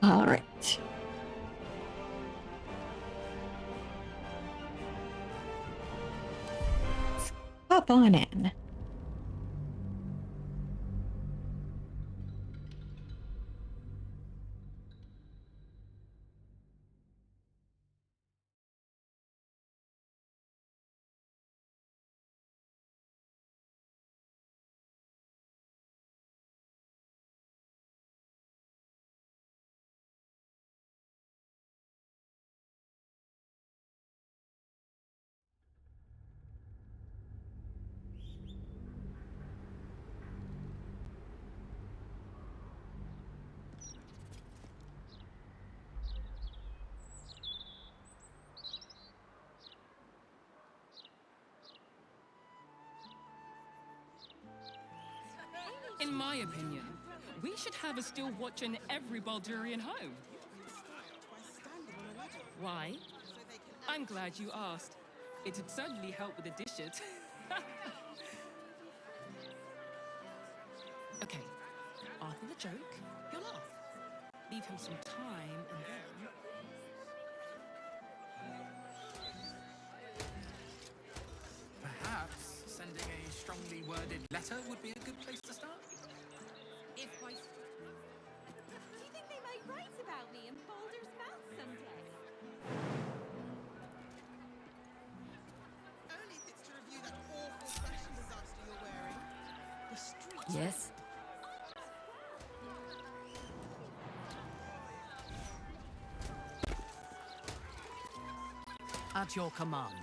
All right. Let's hop on in. In my opinion, we should have a still watch in every Baldurian home. Why? I'm glad you asked. It'd certainly help with the dishes. Okay, after the joke, you'll laugh. Leave him some time and then... Perhaps sending a strongly worded letter would be a good place to start? Do you think they might write about me in Baldur's Mouth someday? Only if it's to review that awful fashion disaster you're wearing. The streets. Yes? At your command.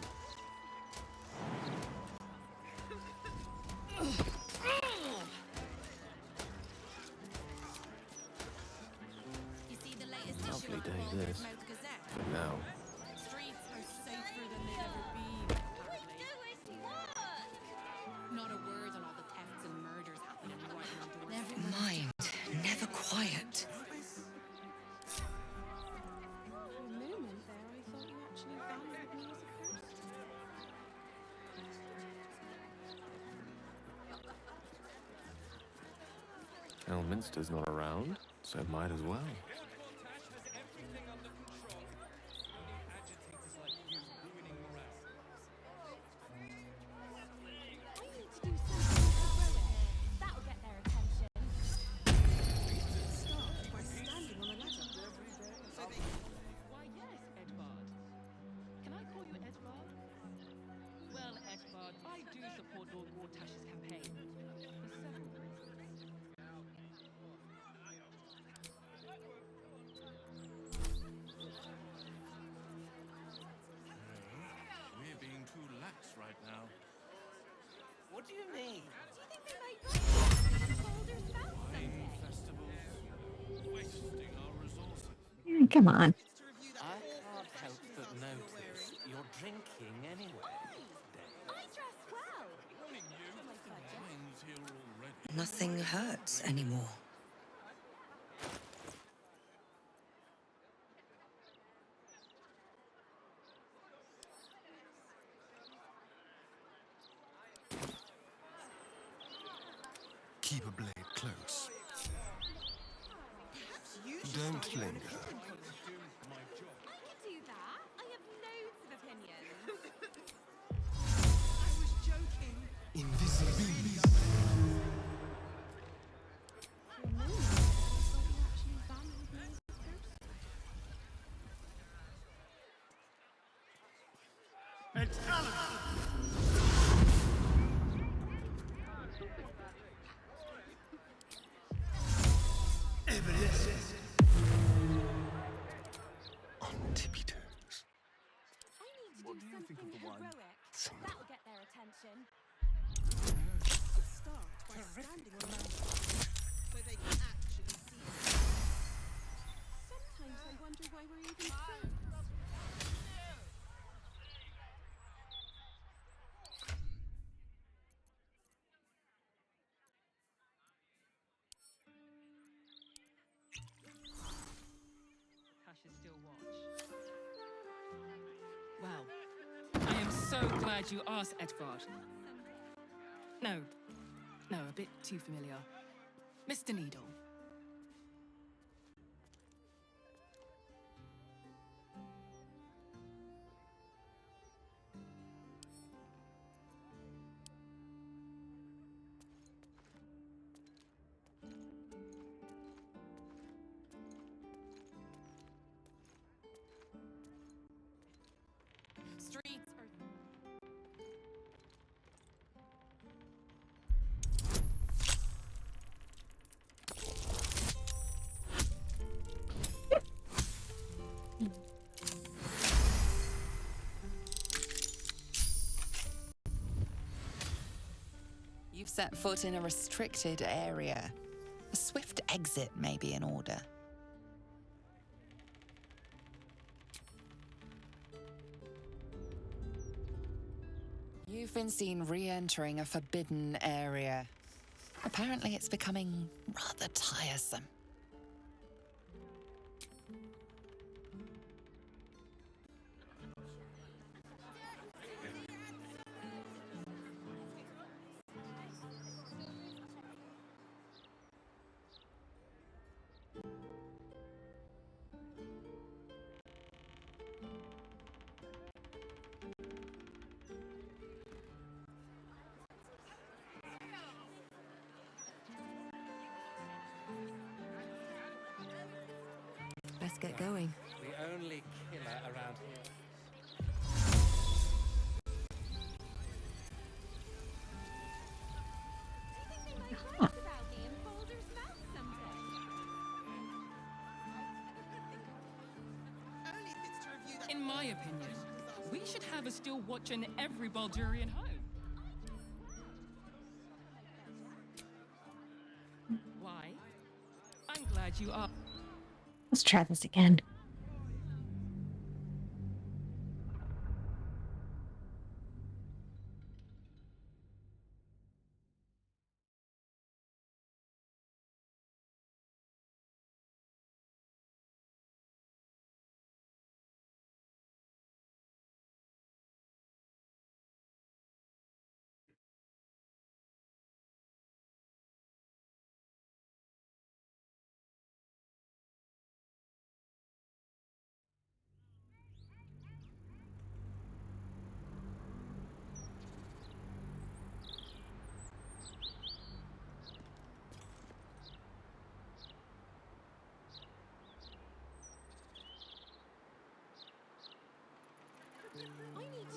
You see the latest issue Lovely of the day Baldur's this. Mouth Gazette? For now. Streets are safer than they've ever been, apparently. Not a word on all the thefts and murders happening right on the doorstep. Mind, never quiet. For a moment there, I thought you actually valued me as a person. Elminster's not around, so might as well. I need to do something heroic. That'll get their attention. Start by standing on a ladder. So they can Why, yes, Edvard. Can I call you Edvard? Well, Edvard, I do support Lord Wartash's campaign. For several reasons. We're being too lax right now. What do you mean? Do you think they might write about me in Baldur's Mouth someday? Festivals, wasting our resources. Come on. it's to review that I awful can't help fashion but disaster you're wearing. notice you're drinking anyway. I dress well. Knowing you, For my budget. wine's here already. Nothing hurts anymore. Keep a blade close. Perhaps you should Don't start your own linger. opinion column. I could do that. I have loads of opinions. I was joking. Invisibility. For a moment, I thought you actually valued me as a person. On tippy toes. I need to do something heroic. That'll get their attention. Start by standing on a ladder. So they can actually see you. Sometimes I wonder why we're even friends. Cash is still watch. Well, I am so glad you asked, Edvard. No, a bit too familiar. Mr. Needle. set foot in a restricted area. A swift exit may be in order. You've been seen re-entering a forbidden area. Apparently it's becoming rather tiresome. Let's get going. The only killer around here. Huh. Only if it's to review that. In my opinion, we should have a still watch in every Baldurian home. Why? I'm glad you are. Let's try this again.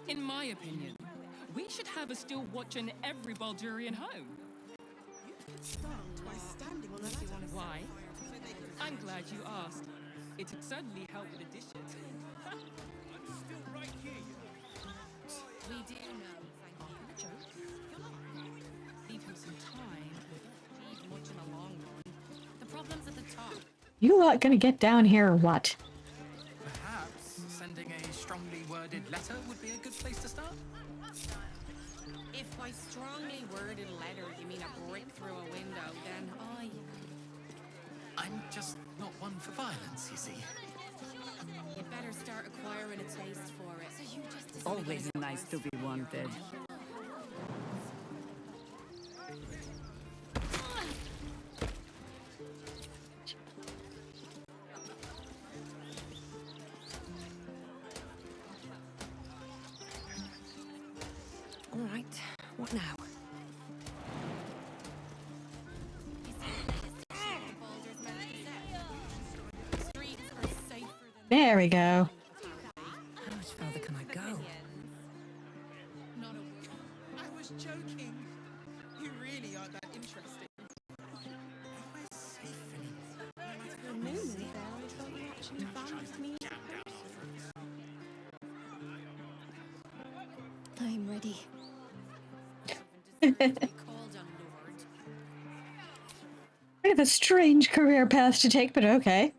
In my opinion, we should have a still watch in every Baldurian home. Stung by standing on the ladder. Why? I'm glad you asked. It would certainly help with the dishes. We do know, thank you. Leave him some time. Leave much in the long run. The problem's at the top. You lot gonna get down here or what? Perhaps sending a strongly worded letter would be a good place to start. If by strongly worded letter you mean a brick through a window, then I'm just not one for violence, you see. you better start acquiring a taste for it. So you just decide Always nice to be wanted. All right, what now? Baldur's meant streets are safer than There we go. How much further can I go? not a word. I was joking. You really are that interesting. I'm ready. Be called a lord. Kind of a strange career path to take, but okay.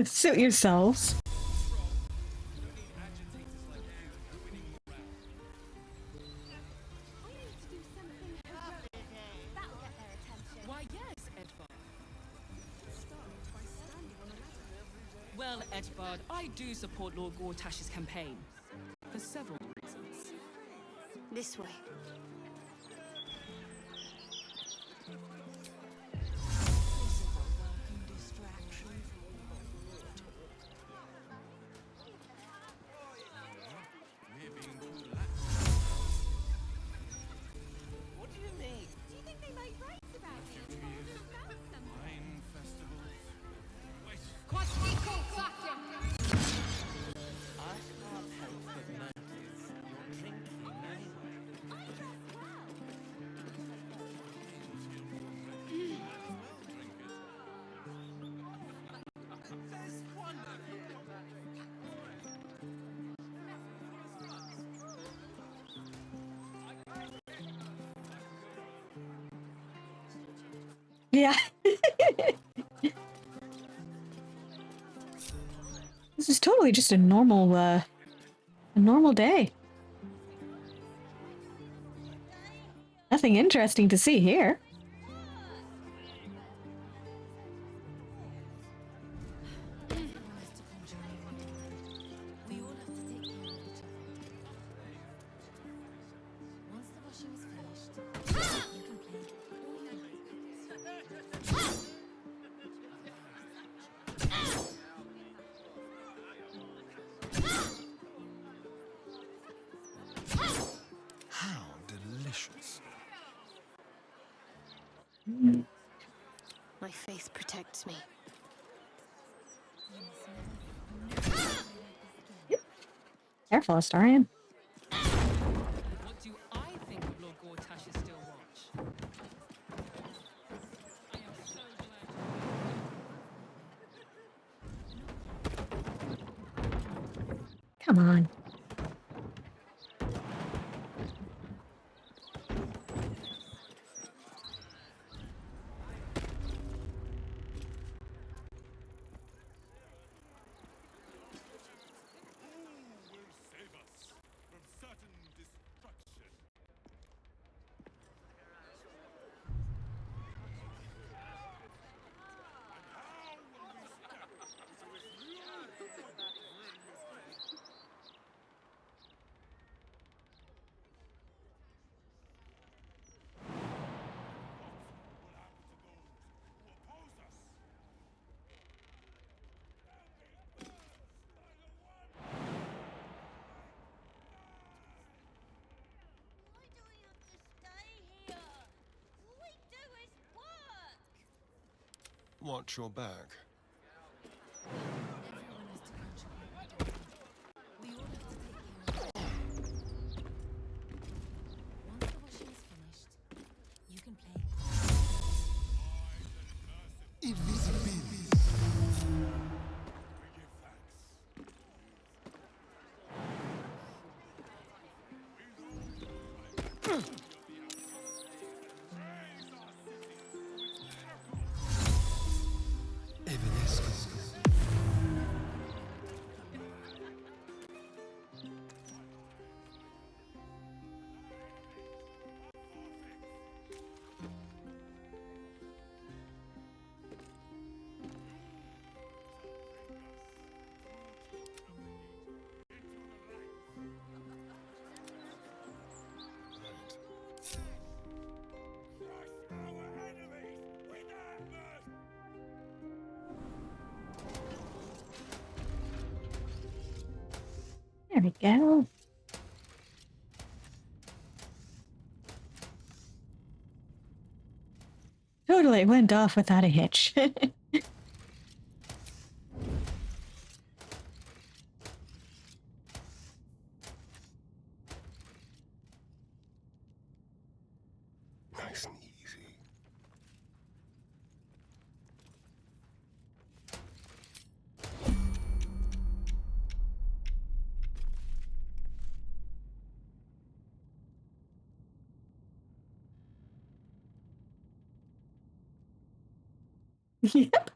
Suit yourselves. Why, yes, Edvard. Well, Edvard, I do support Lord Gortash's campaign. For several reasons. This way. We're being too lax. What do you mean? Wine festivals. Waste. I can't help but notice you're drinking anyway. Yeah. This is totally just a normal day. Nothing interesting to see here. We all have to take care of each other. Once the washing is finished, you can play all you How delicious. My faith protects me. Careful, Astarion. What do I think of Lord Gortash's still watch? I am so glad. Come on. Watch your back. Everyone has to contribute. We all have to take care of each other. Once the washing is finished, you can play. Invisibility. Evanescence. There we go. Totally went off without a hitch. Nice and easy. Yep.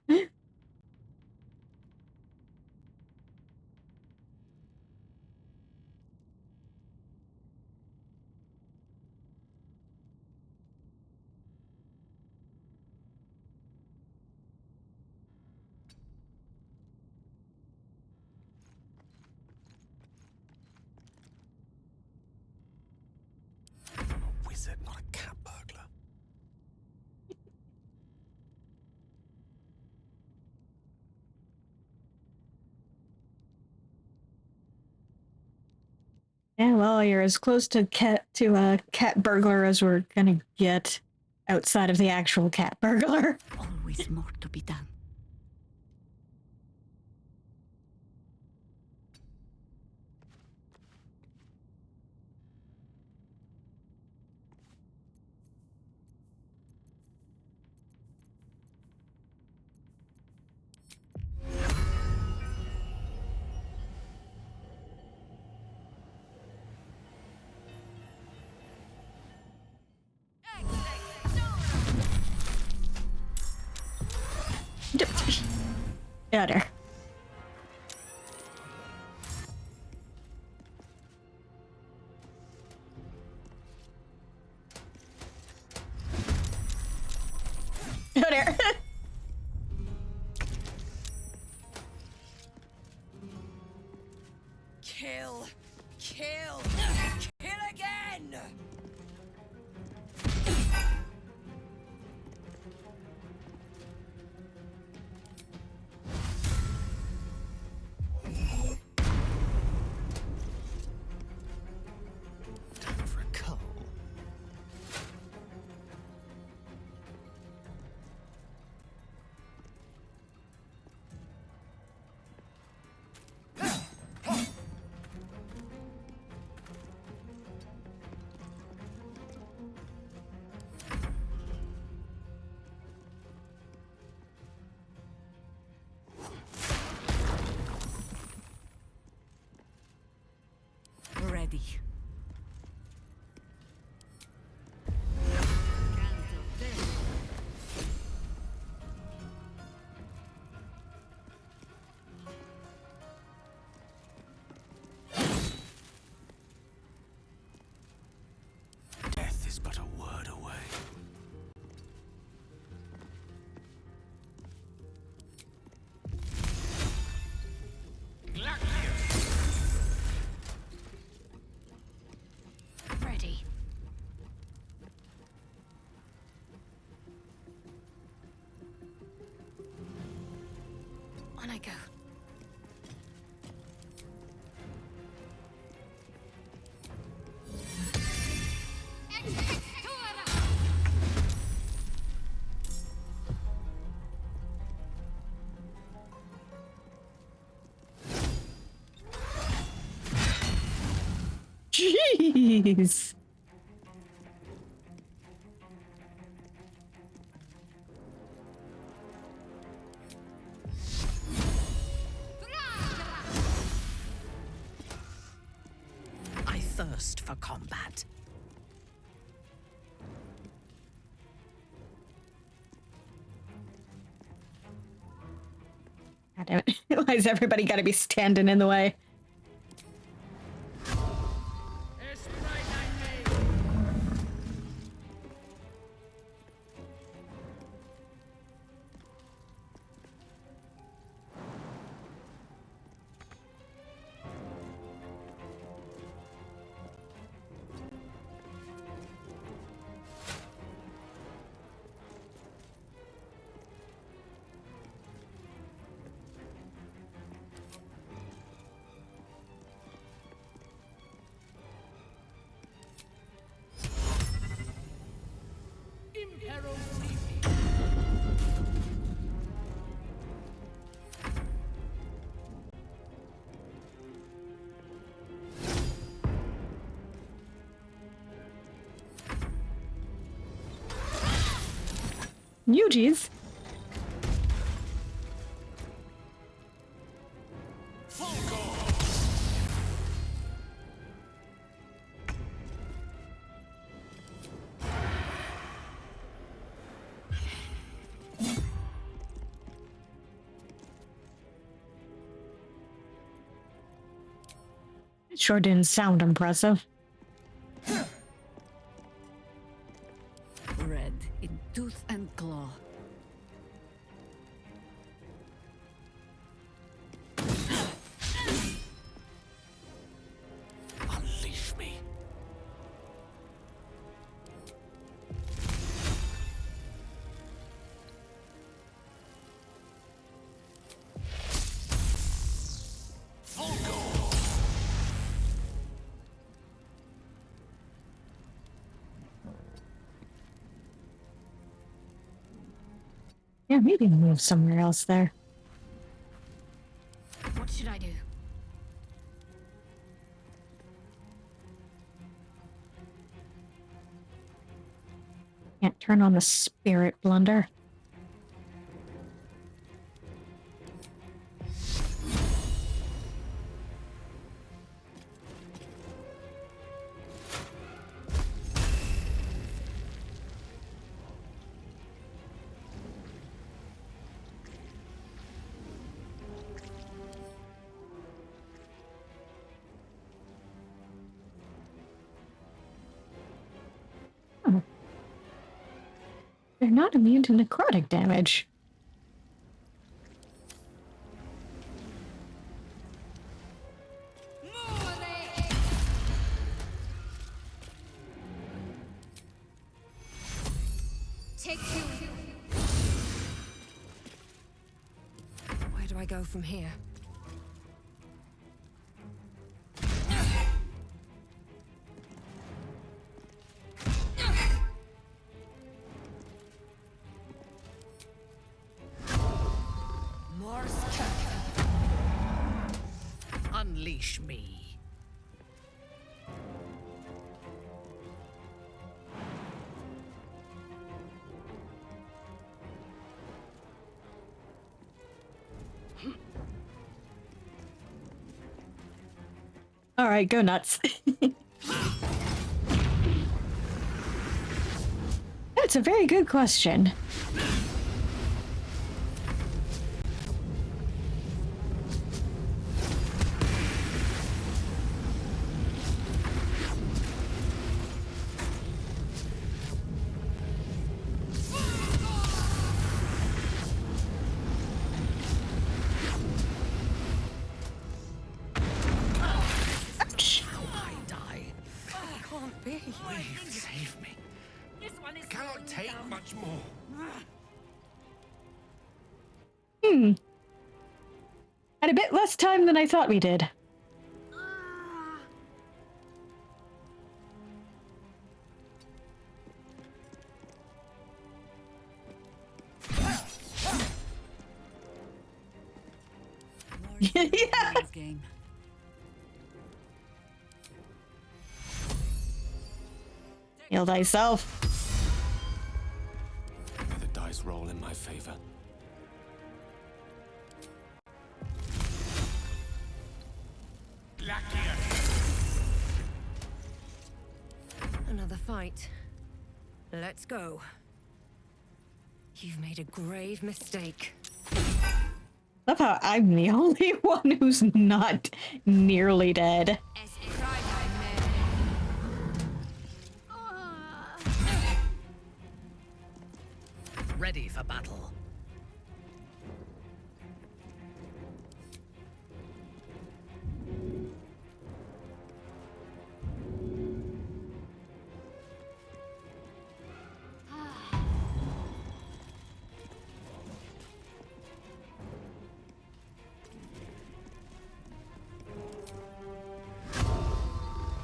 I'm a wizard, not a cat burglar. Yeah, well, you're as close to a cat burglar as we're gonna get outside of the actual cat burglar. Always more to be done. Yeah, there. Oh, there. Kill! Kill! Kill again! Time for a cull. Ready. Death is but a word away. Ready. On I go. Jeez. I thirst for combat. God damn it. Why has everybody got to be standing in the way? Yuji's. It sure didn't sound impressive. Red in tooth and claw. Unleash me. Yeah, maybe move somewhere else there. What should I do? Can't turn on the spirit blunder. They're not immune to necrotic damage. Where do I go from here? Unleash me. All right, go nuts. That's a very good question. Please save me. I cannot take much more. Had a bit less time than I thought we did. Yeah. Game. Heal thyself. May the dice roll in my favor. Another fight. Let's go. You've made a grave mistake. Love how I'm the only one who's not nearly dead. Ready for battle.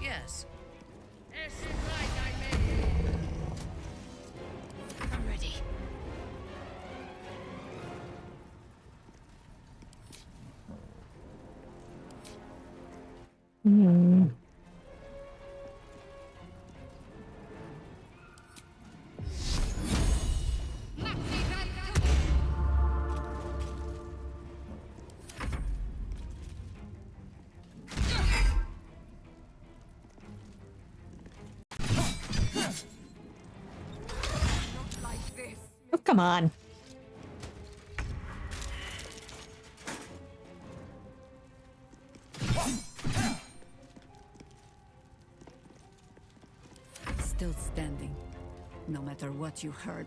Yes. I'm ready. Hmm. Oh, come on. Still standing, no matter what you heard.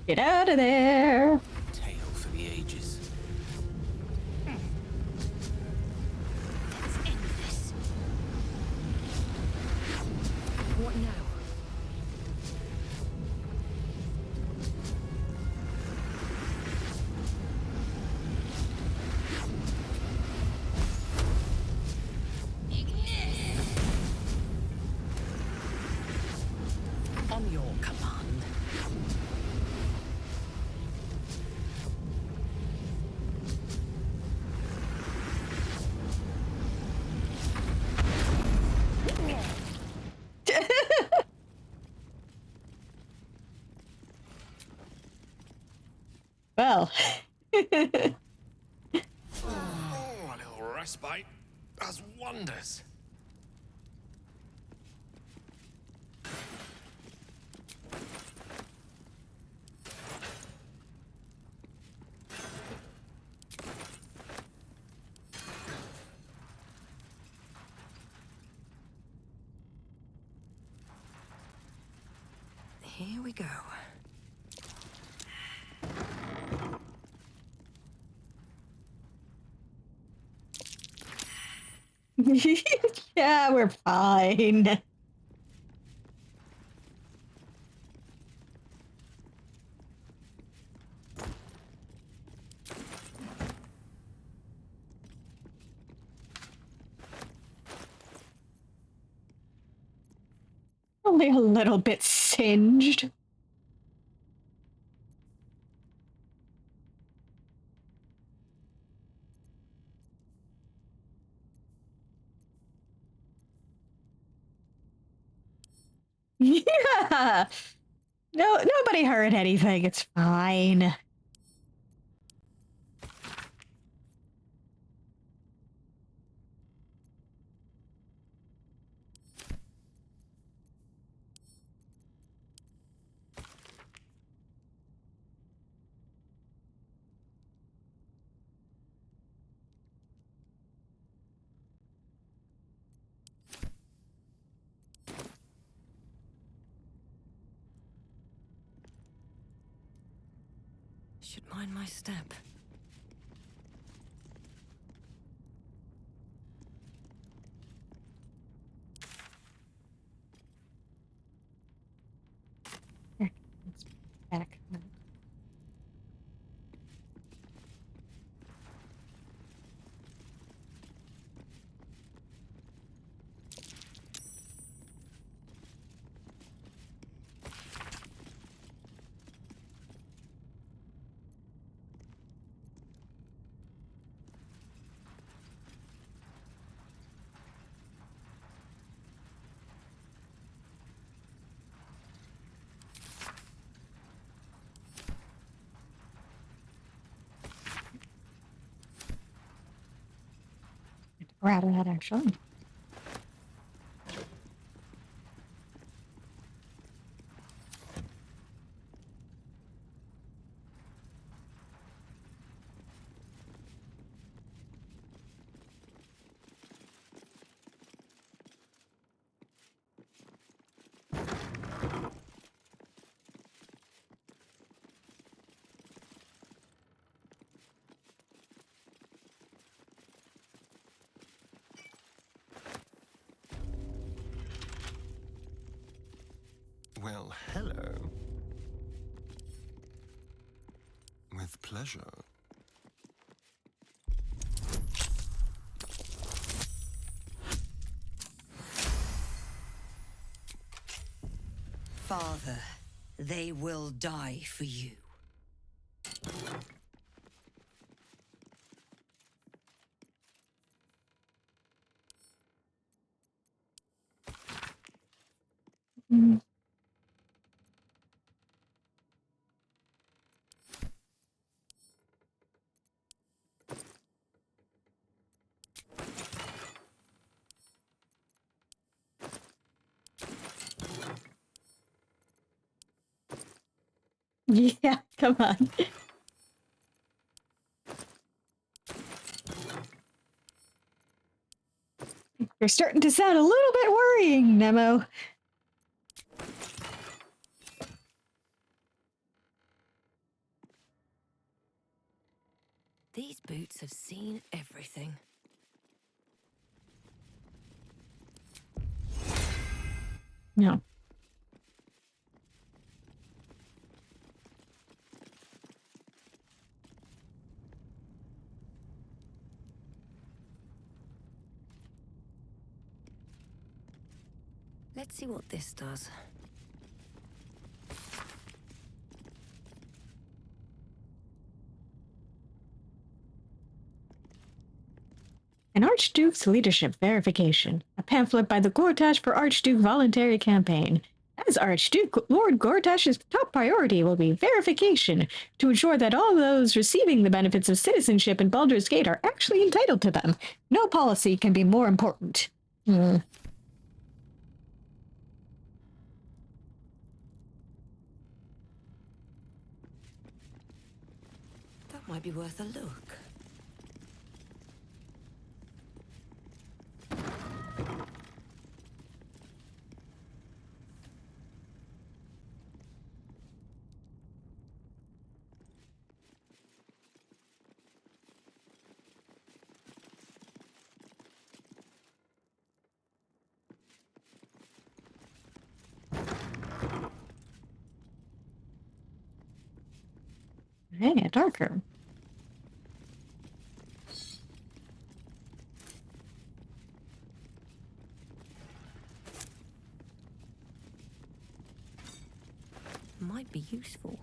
Get out of there. Tale for the ages. Let's end this. What now? On your command. Well. respite does wonders. Here we go. Yeah, we're fine. Only a little bit singed. Yeah. No, nobody heard anything. It's fine. Should mind my step. Here, let's back. Grab that actually. Well, hello. With pleasure. Father, they will die for you. Mm. Yeah, come on. You're starting to sound a little bit worrying, Nemo. These boots have seen everything. No. Let's see what this does. An Archduke's Leadership Verification. A pamphlet by the Gortash for Archduke Voluntary Campaign. As Archduke, Lord Gortash's top priority will be verification to ensure that all those receiving the benefits of citizenship in Baldur's Gate are actually entitled to them. No policy can be more important. That might be worth a look. Hey, a dark room. Might be useful.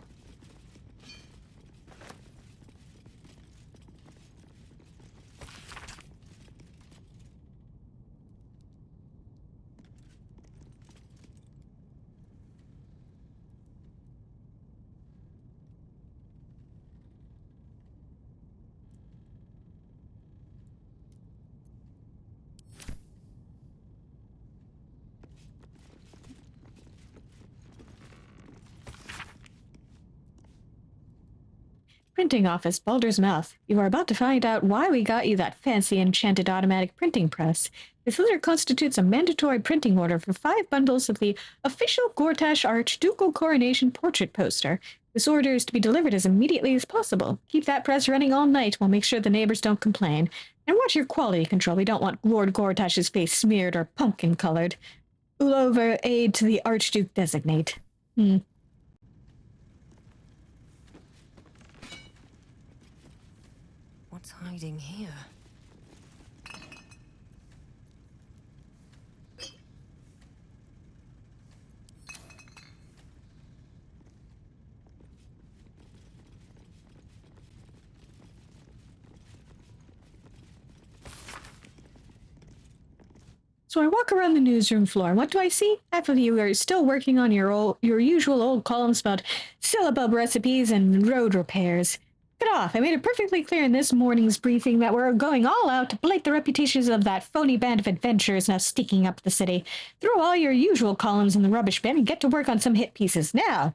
Printing office, Baldur's Mouth. You are about to find out why we got you that fancy enchanted automatic printing press. This letter constitutes a mandatory printing order for 5 bundles of the official Gortash Archducal coronation portrait poster. This order is to be delivered as immediately as possible. Keep that press running all night. We'll make sure the neighbors don't complain. And watch your quality control. We don't want Lord Gortash's face smeared or pumpkin-colored. Ulover aid to the Archduke designate. What's hiding here? So I walk around the newsroom floor, and what do I see? Half of you are still working on your usual old columns about syllabub recipes and road repairs. Get off. I made it perfectly clear in this morning's briefing that we're going all out to blight the reputations of that phony band of adventurers now sticking up the city. Throw all your usual columns in the rubbish bin and get to work on some hit pieces now.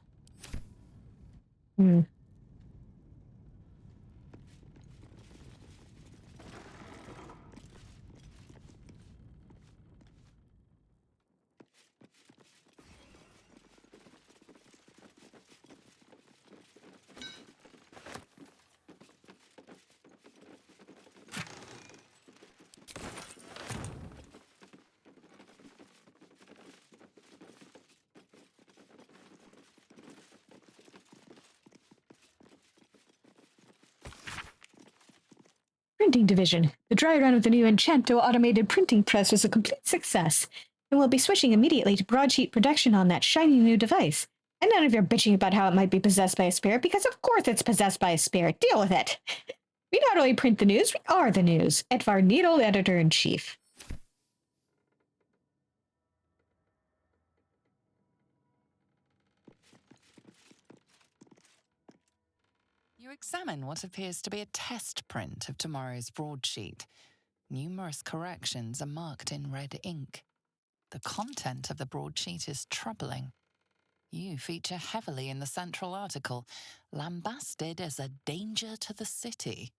Printing division. The dry run of the new Enchanto automated printing press was a complete success, and we'll be switching immediately to broadsheet production on that shiny new device. And none of your bitching about how it might be possessed by a spirit, because of course it's possessed by a spirit. Deal with it. We not only print the news, we are the news. Edvar Needle, Editor-in-Chief. You examine what appears to be a test print of tomorrow's broadsheet. Numerous corrections are marked in red ink. The content of the broadsheet is troubling. You feature heavily in the central article, lambasted as a danger to the city.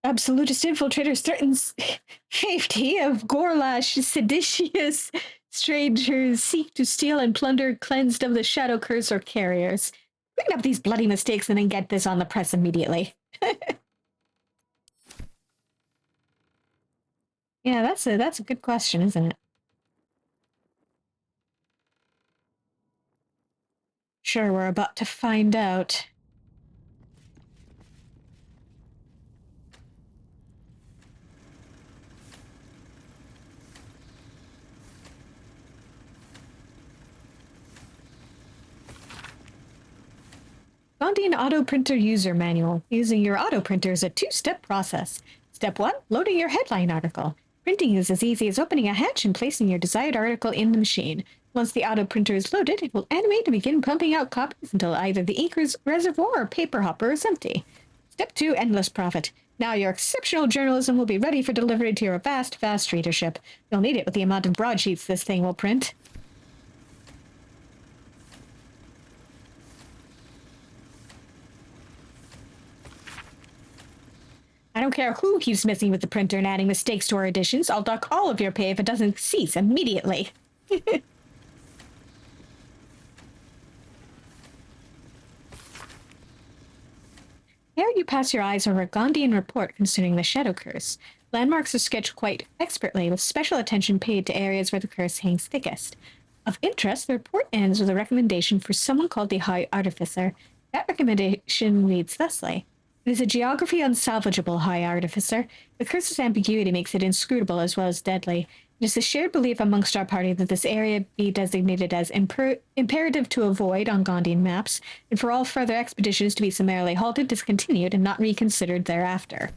Absolutist infiltrator threatens safety of Gorlash, seditious strangers seek to steal and plunder cleansed of the shadow curse or carriers. Clean up these bloody mistakes and then get this on the press immediately. Yeah, that's a good question, isn't it? Sure, we're about to find out. Founding Auto Printer User Manual. Using your auto printer is a 2-step process. Step 1, loading your headline article. Printing is as easy as opening a hatch and placing your desired article in the machine. Once the auto printer is loaded, it will animate and begin pumping out copies until either the ink reservoir or paper hopper is empty. Step 2, endless profit. Now your exceptional journalism will be ready for delivery to your vast, vast readership. You'll need it with the amount of broadsheets this thing will print. I don't care who keeps messing with the printer and adding mistakes to our editions. I'll dock all of your pay if it doesn't cease immediately. Here you pass your eyes over a Gondian report concerning the Shadow Curse. Landmarks are sketched quite expertly, with special attention paid to areas where the curse hangs thickest. Of interest, the report ends with a recommendation for someone called the High Artificer. That recommendation reads thusly: "It is a geography unsalvageable, High Artificer. The curse's ambiguity makes it inscrutable as well as deadly. It is the shared belief amongst our party that this area be designated as imperative to avoid on Gondian maps, and for all further expeditions to be summarily halted, discontinued, and not reconsidered thereafter."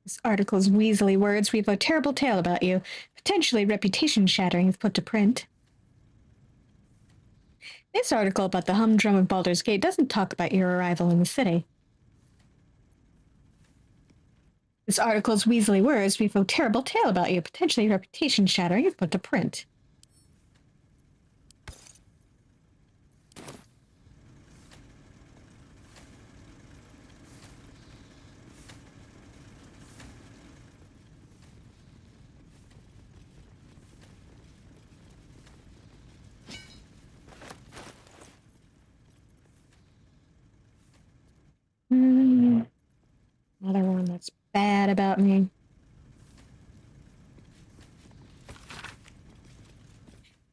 This article's weaselly words weave a terrible tale about you, potentially reputation-shattering if put to print. This article about the humdrum of Baldur's Gate doesn't talk about your arrival in the city. This article's weaselly words weave a terrible tale about you, potentially reputation-shattering if put to print. Another one that's bad about me.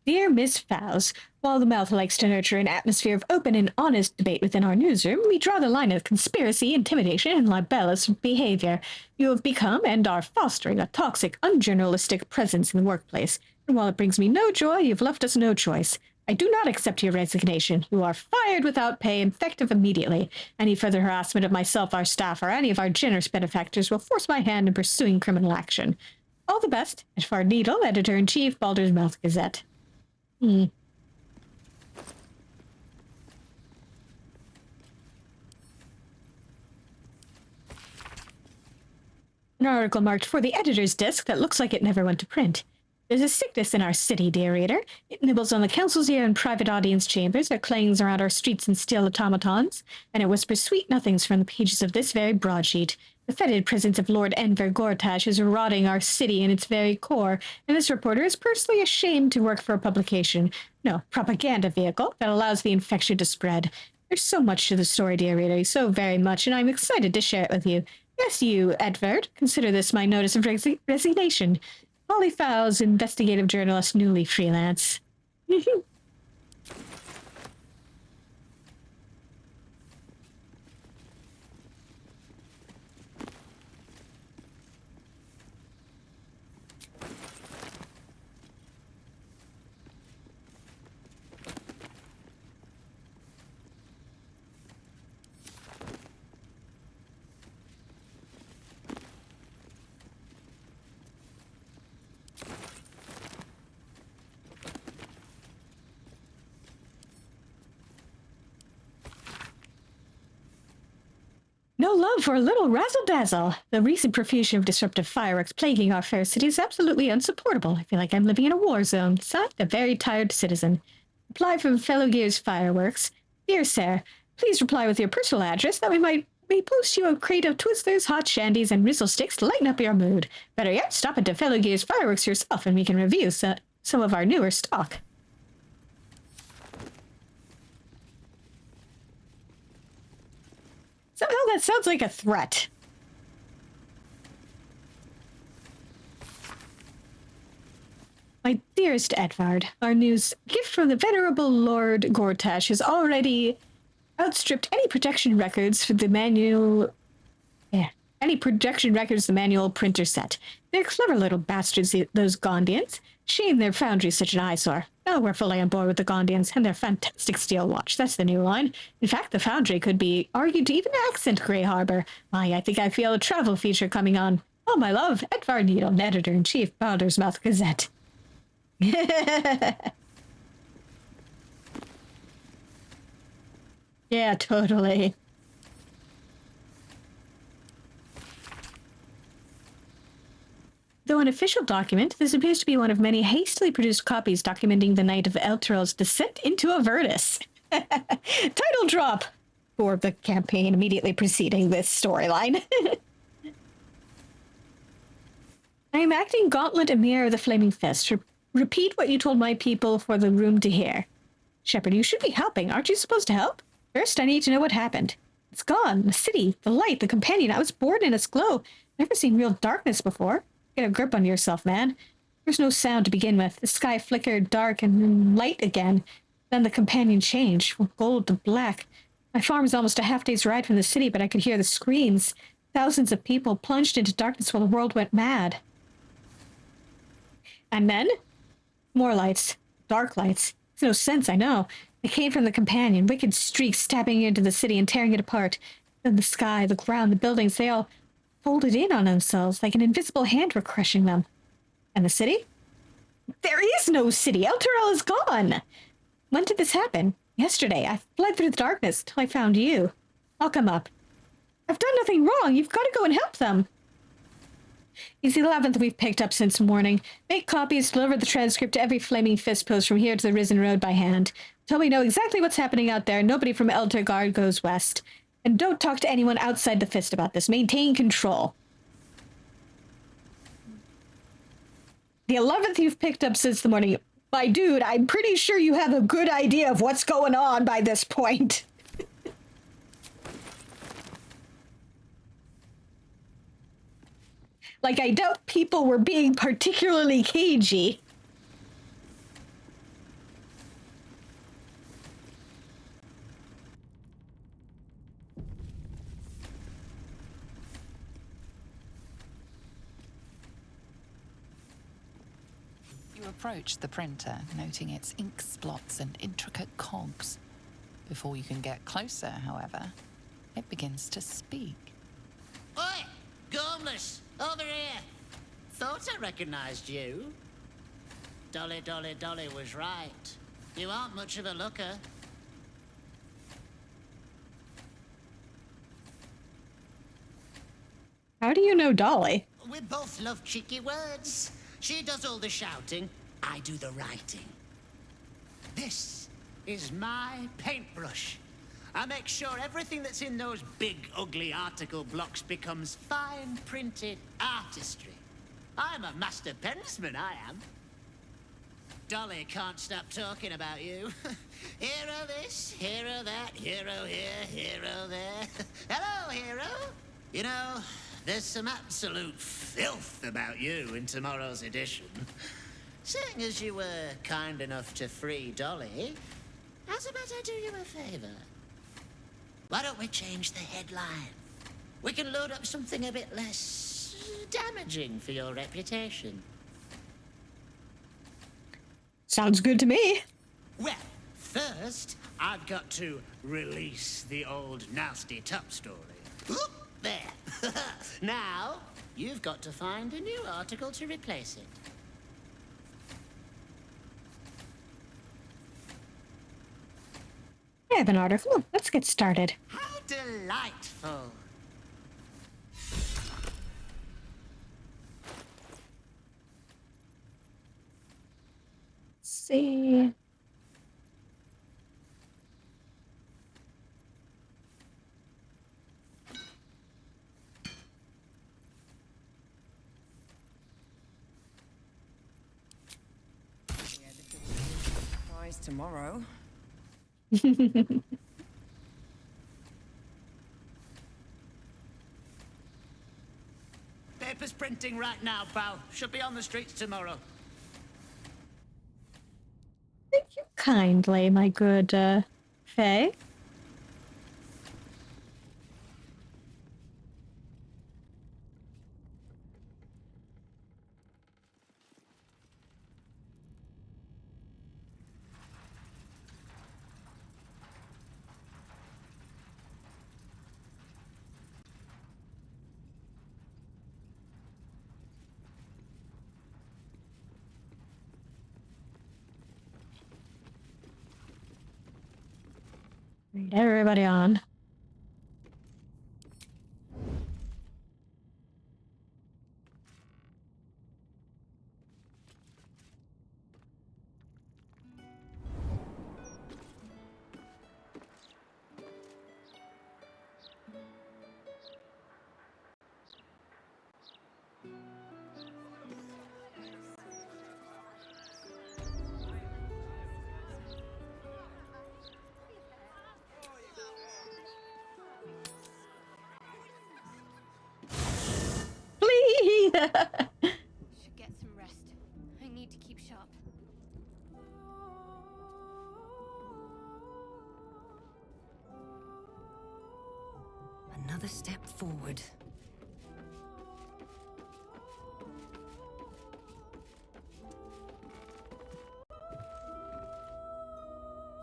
Dear Miss Fowles, while the mouth likes to nurture an atmosphere of open and honest debate within our newsroom, we draw the line at conspiracy, intimidation, and libellous behavior. You have become and are fostering a toxic, unjournalistic presence in the workplace, and while it brings me no joy, you've left us no choice. I do not accept your resignation. You are fired without pay, effective immediately. Any further harassment of myself, our staff, or any of our generous benefactors will force my hand in pursuing criminal action. All the best, Edvard Needle, Editor-in-Chief, Baldur's Mouth Gazette. An article marked for the editor's desk that looks like it never went to print. There's a sickness in our city, dear reader. It nibbles on the council's ear in private audience chambers, it clangs around our streets in steel automatons, and it whispers sweet nothings from the pages of this very broadsheet. The fetid presence of Lord Enver Gortash is rotting our city in its very core, and this reporter is personally ashamed to work for a publication, no, propaganda vehicle, that allows the infection to spread. There's so much to the story, dear reader, so very much, and I'm excited to share it with you. Yes, you, Edvard, consider this my notice of resignation. Polly Fowles, investigative journalist, newly freelance. No love for a little razzle-dazzle. The recent profusion of disruptive fireworks plaguing our fair city is absolutely unsupportable. I feel like I'm living in a war zone. Signed, a very tired citizen. Reply from Fellow Gears Fireworks. Dear Sir, please reply with your personal address that we might post you a crate of Twizzlers, hot shandies, and Rizzle sticks to lighten up your mood. Better yet, stop into Fellow Gears Fireworks yourself and we can review some of our newer stock. Somehow that sounds like a threat. My dear Dearest Edvard, our news gift from the venerable Lord Gortash has already outstripped any projection records for the manual. Yeah, any projection records the manual printer set. They're clever little bastards, those Gondians. Shame their foundry's such an eyesore. Oh, we're fully on board with the Gondians and their fantastic steel watch. That's the new line. In fact, the foundry could be argued to even accent Grey Harbor. I think I feel a travel feature coming on. Oh, my love, Edvard Needle, editor-in-chief, Baldur's Mouth Gazette. Yeah, totally. Though an official document, this appears to be one of many hastily produced copies documenting the night of Elturel's descent into Avernus. Title drop for the campaign immediately preceding this storyline. I am acting Gauntlet Emir of the Flaming Fist. Repeat what you told my people for the room to hear. Shepard, you should be helping. Aren't you supposed to help? First, I need to know what happened. It's gone. The city, the light, the companion. I was born in its glow. Never seen real darkness before. Get a grip on yourself, man. There's no sound to begin with. The sky flickered dark and then light again. Then the companion changed from gold to black. My farm was almost a half-day's ride from the city, but I could hear the screams. Thousands of people plunged into darkness while the world went mad. And then? More lights. Dark lights. Makes no sense, I know. They came from the companion, wicked streaks stabbing into the city and tearing it apart. Then the sky, the ground, the buildings, they all folded in on themselves like an invisible hand were crushing them. And the city? There is no city! Elturel is gone! When did this happen? Yesterday. I fled through the darkness till I found you. I'll come up. I've done nothing wrong. You've got to go and help them. He's the 11th we've picked up since morning. Make copies, deliver the transcript to every Flaming Fist post from here to the Risen Road by hand. Till we know exactly what's happening out there, nobody from Eltergard goes west. And don't talk to anyone outside the Fist about this. Maintain control. The 11th you've picked up since the morning. My dude, I'm pretty sure you have a good idea of what's going on by this point. Like, I doubt people were being particularly cagey. You approach the printer, noting its ink splots and intricate cogs. Before you can get closer, however, it begins to speak. Oi! Gormless! Over here! Thought I recognized you. Dolly was right. You aren't much of a looker. How do you know Dolly? We both love cheeky words. She does all the shouting, I do the writing. This is my paintbrush. I make sure everything that's in those big, ugly article blocks becomes fine printed artistry. I'm a master pensman, I am. Dolly can't stop talking about you. Hero this, hero that, hero here, hero there. Hello, hero. You know, there's some absolute filth about you in tomorrow's edition. Seeing as you were kind enough to free Dolly, how's about I do you a favor? Why don't we change the headline? We can load up something a bit less damaging for your reputation. Sounds good to me. Well, first, I've got to release the old nasty top story. Oop, there. Now, you've got to find a new article to replace it. I have an article. Let's get started. How delightful. Let's see. Surprise tomorrow. Paper's printing right now, pal. Should be on the streets tomorrow. Thank you kindly, my good, Faye. Read everybody on. Please! Should get some rest. I need to keep sharp. Another step forward.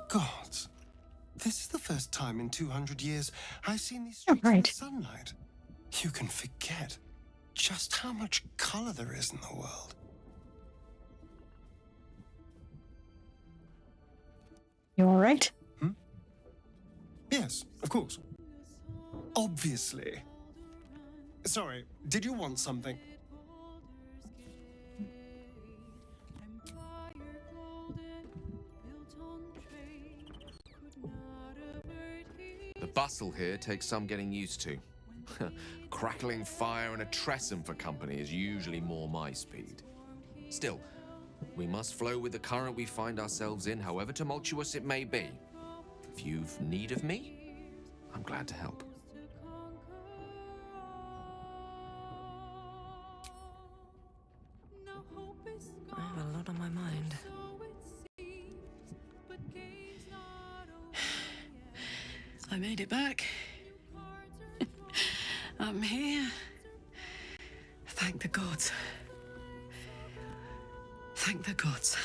Gods, this is the first time in 200 years I've seen these streets in the sunlight. You can forget just how much color there is in the world. You all right? Yes, of course. Obviously. Sorry, did you want something? The bustle here takes some getting used to. Crackling fire and a tresson for company is usually more my speed. Still, we must flow with the current we find ourselves in, however tumultuous it may be. If you've need of me, I'm glad to help. I have a lot on my mind. I made it back. I'm here. Thank the gods. Thank the gods.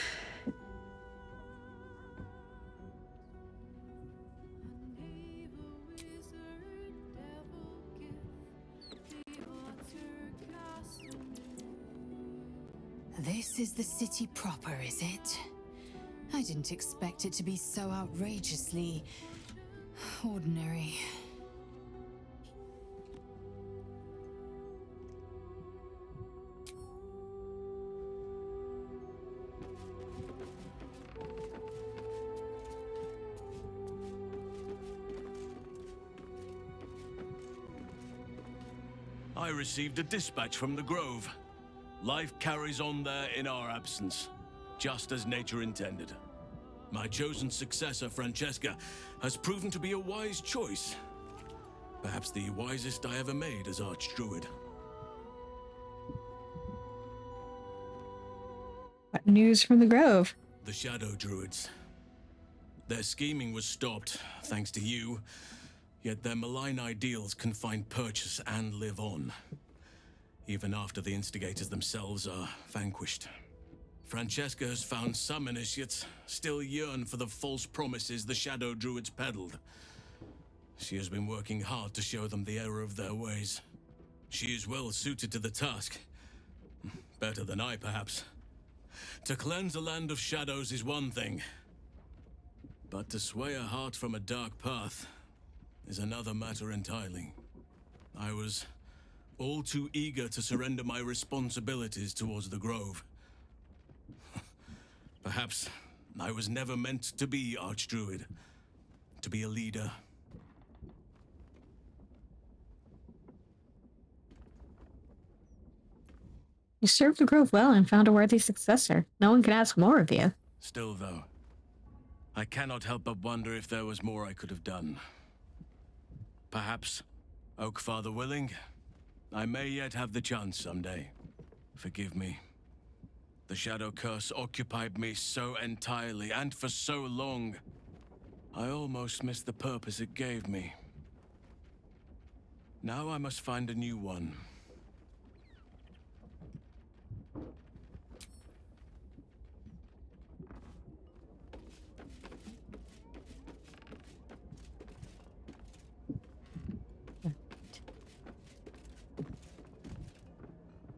This is the city proper, is it? I didn't expect it to be so outrageously ordinary. I received a dispatch from the Grove. Life carries on there in our absence, just as nature intended. My chosen successor, Francesca, has proven to be a wise choice. Perhaps the wisest I ever made as Archdruid. What news from the Grove? The Shadow Druids. Their scheming was stopped, thanks to you, yet their malign ideals can find purchase and live on, even after the instigators themselves are vanquished. Francesca has found some initiates still yearn for the false promises the Shadow Druids peddled. She has been working hard to show them the error of their ways. She is well suited to the task. Better than I, perhaps. To cleanse a land of shadows is one thing, but to sway a heart from a dark path is another matter entirely. I was all too eager to surrender my responsibilities towards the Grove. Perhaps I was never meant to be Archdruid, to be a leader. You served the Grove well and found a worthy successor. No one can ask more of you. Still, though, I cannot help but wonder if there was more I could have done. Perhaps, Oakfather willing, I may yet have the chance someday. Forgive me. The Shadow Curse occupied me so entirely and for so long. I almost missed the purpose it gave me. Now I must find a new one.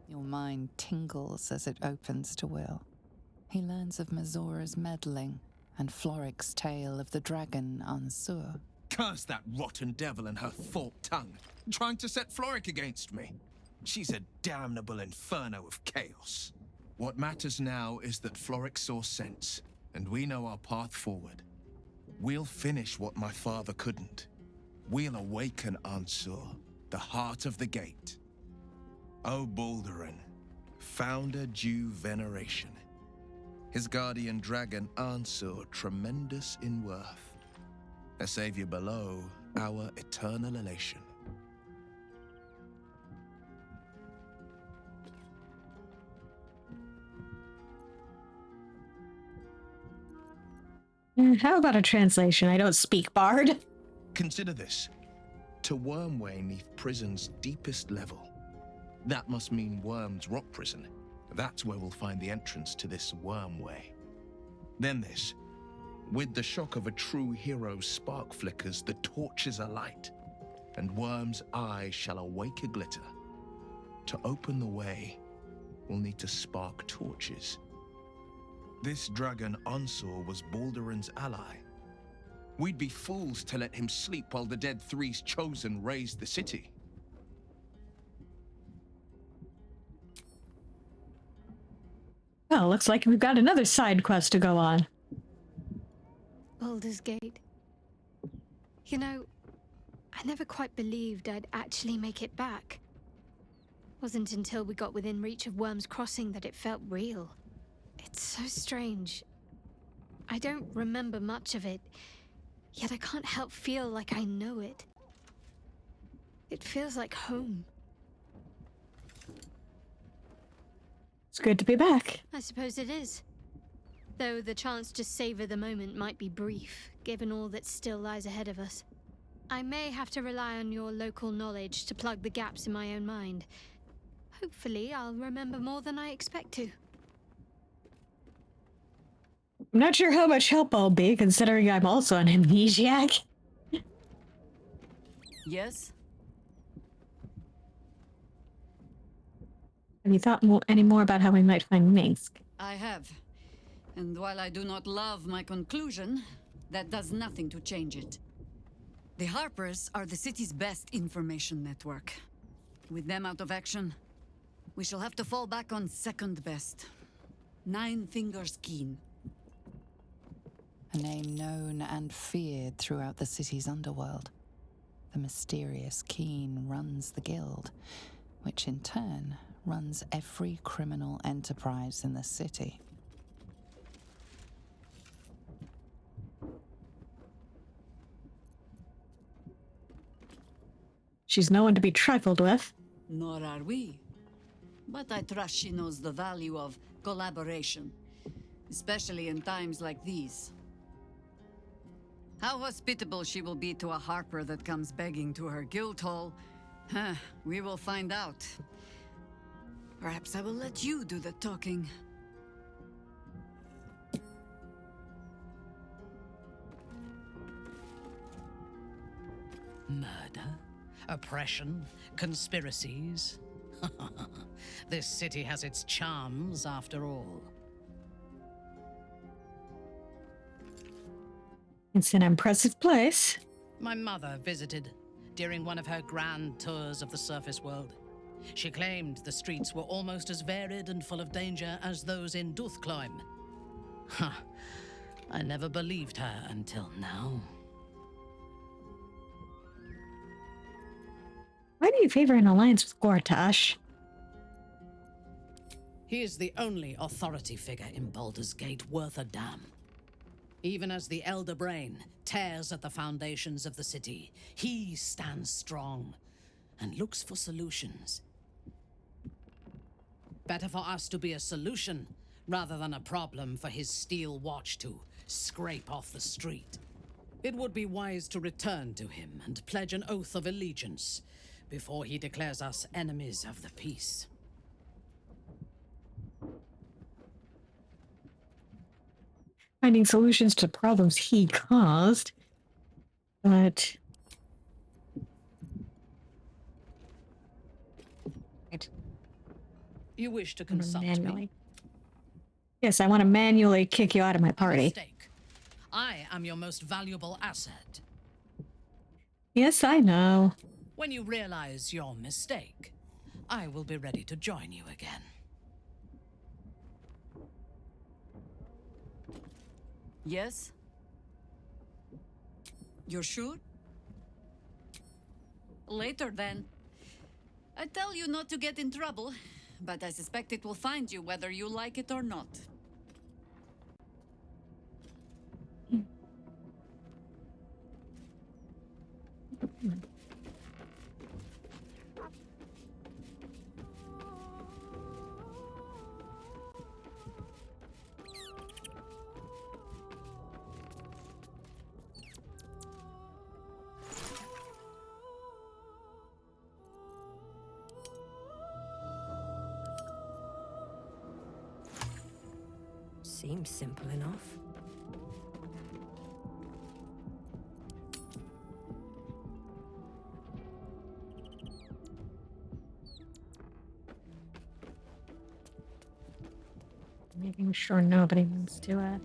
Your mind tingles as it opens to Will. He learns of Mazora's meddling and Floric's tale of the dragon Ansur. Curse that rotten devil and her forked tongue, trying to set Floric against me. She's a damnable inferno of chaos. What matters now is that Floric saw sense, and we know our path forward. We'll finish what my father couldn't. We'll awaken Ansur, the heart of the gate. O Baldurin, founder due veneration. His guardian dragon Ansur, tremendous in worth. A savior below, our eternal elation. How about a translation? I don't speak Bard. Consider this. To Wormway neath prison's deepest level. That must mean Worm's rock prison. That's where we'll find the entrance to this Wormway. Then this. With the shock of a true hero's spark flickers, the torches alight, and Worm's eye shall awake a glitter. To open the way, we'll need to spark torches. This dragon Ansur was Baldurin's ally. We'd be fools to let him sleep while the Dead Three's chosen raised the city. Well, looks like we've got another side quest to go on. Baldur's Gate. You know, I never quite believed I'd actually make it back. Wasn't until we got within reach of Worm's Crossing that it felt real. It's so strange. I don't remember much of it, yet I can't help feel like I know it. It feels like home. It's good to be back. I suppose it is. Though the chance to savor the moment might be brief, given all that still lies ahead of us. I may have to rely on your local knowledge to plug the gaps in my own mind. Hopefully, I'll remember more than I expect to. I'm not sure how much help I'll be, considering I'm also an amnesiac. Yes? Have you thought any more about how we might find Minsk? I have. And while I do not love my conclusion, that does nothing to change it. The Harpers are the city's best information network. With them out of action, we shall have to fall back on second best. Nine Fingers Keen. A name known and feared throughout the city's underworld. The mysterious Keen runs the guild, which in turn runs every criminal enterprise in the city. She's no one to be trifled with. Nor are we. But I trust she knows the value of collaboration, especially in times like these. How hospitable she will be to a Harper that comes begging to her guild hall, we will find out. Perhaps I will let you do the talking. Murder? Oppression? Conspiracies? This city has its charms, after all. It's an impressive place. My mother visited during one of her grand tours of the surface world. She claimed the streets were almost as varied and full of danger as those in Duthcloim. I never believed her until now. Why do you favor an alliance with Gortash? He is the only authority figure in Baldur's Gate worth a damn. Even as the Elder Brain tears at the foundations of the city, he stands strong and looks for solutions. Better for us to be a solution rather than a problem for his steel watch to scrape off the street. It would be wise to return to him and pledge an oath of allegiance before he declares us enemies of the peace. Finding solutions to problems he caused, but... Right. You wish to consult me? Yes, I want to manually kick you out of my party. Mistake. I am your most valuable asset. Yes, I know. When you realize your mistake, I will be ready to join you again. Yes? You're sure? Later, then. I tell you not to get in trouble, but I suspect it will find you whether you like it or not. Seems simple enough. Making sure nobody wants to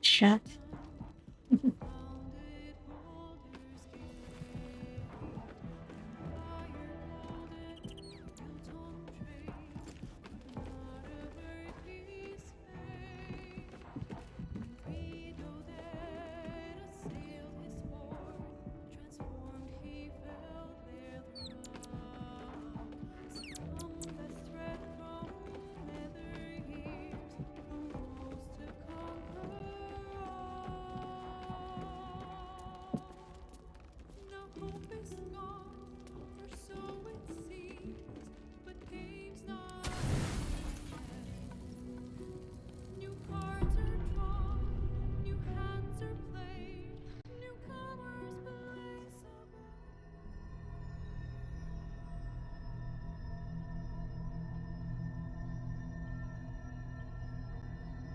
chat.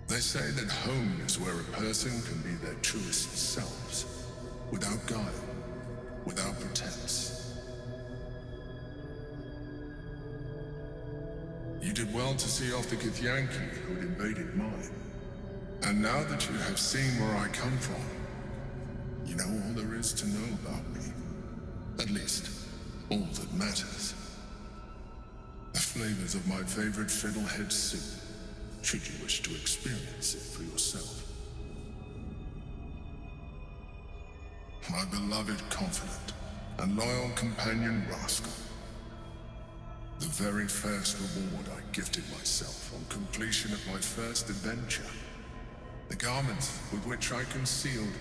They say that home is where a person can be their truest selves, without guile, without pretense. You did well to see off the Githyanki who had invaded mine. And now that you have seen where I come from, you know all there is to know about me. At least, all that matters. The flavors of my favorite fiddlehead soup, should you wish to experience it for yourself. My beloved confidant and loyal companion Rascal. The very first reward I gifted myself on completion of my first adventure. The garments with which I concealed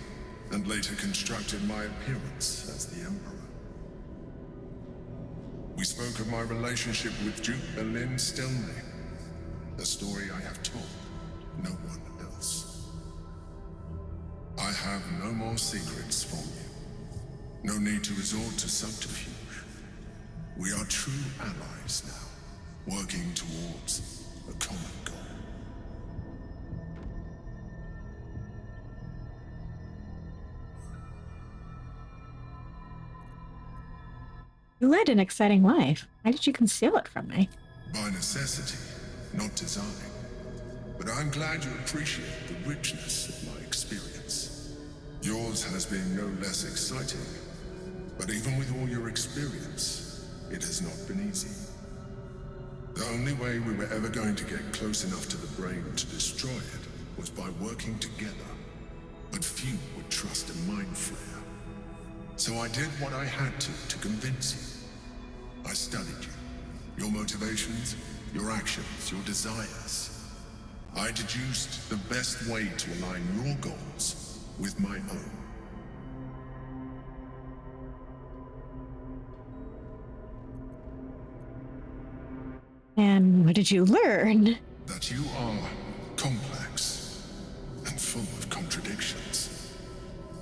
and later constructed my appearance as the Emperor. We spoke of my relationship with Duke Berlin Stilney, a story I have told no one else. I have no more secrets from you. No need to resort to subterfuge. We are true allies now, working towards a common goal. You led an exciting life. Why did you conceal it from me? By necessity, not design. But I'm glad you appreciate the richness of my experience. Yours has been no less exciting. But even with all your experience, it has not been easy. The only way we were ever going to get close enough to the brain to destroy it was by working together. But few would trust a mind flare. So I did what I had to convince you. I studied you, your motivations, your actions, your desires. I deduced the best way to align your goals with my own. And what did you learn? But you are complex and full of contradictions.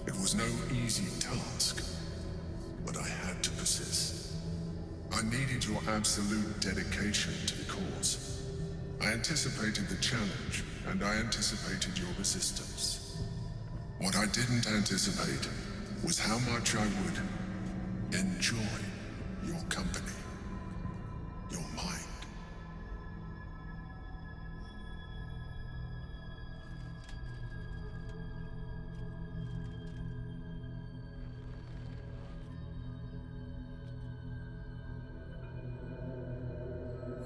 It was no easy task, but I had to persist. I needed your absolute dedication to the cause. I anticipated the challenge, and I anticipated your resistance. What I didn't anticipate was how much I would enjoy your company, your mind.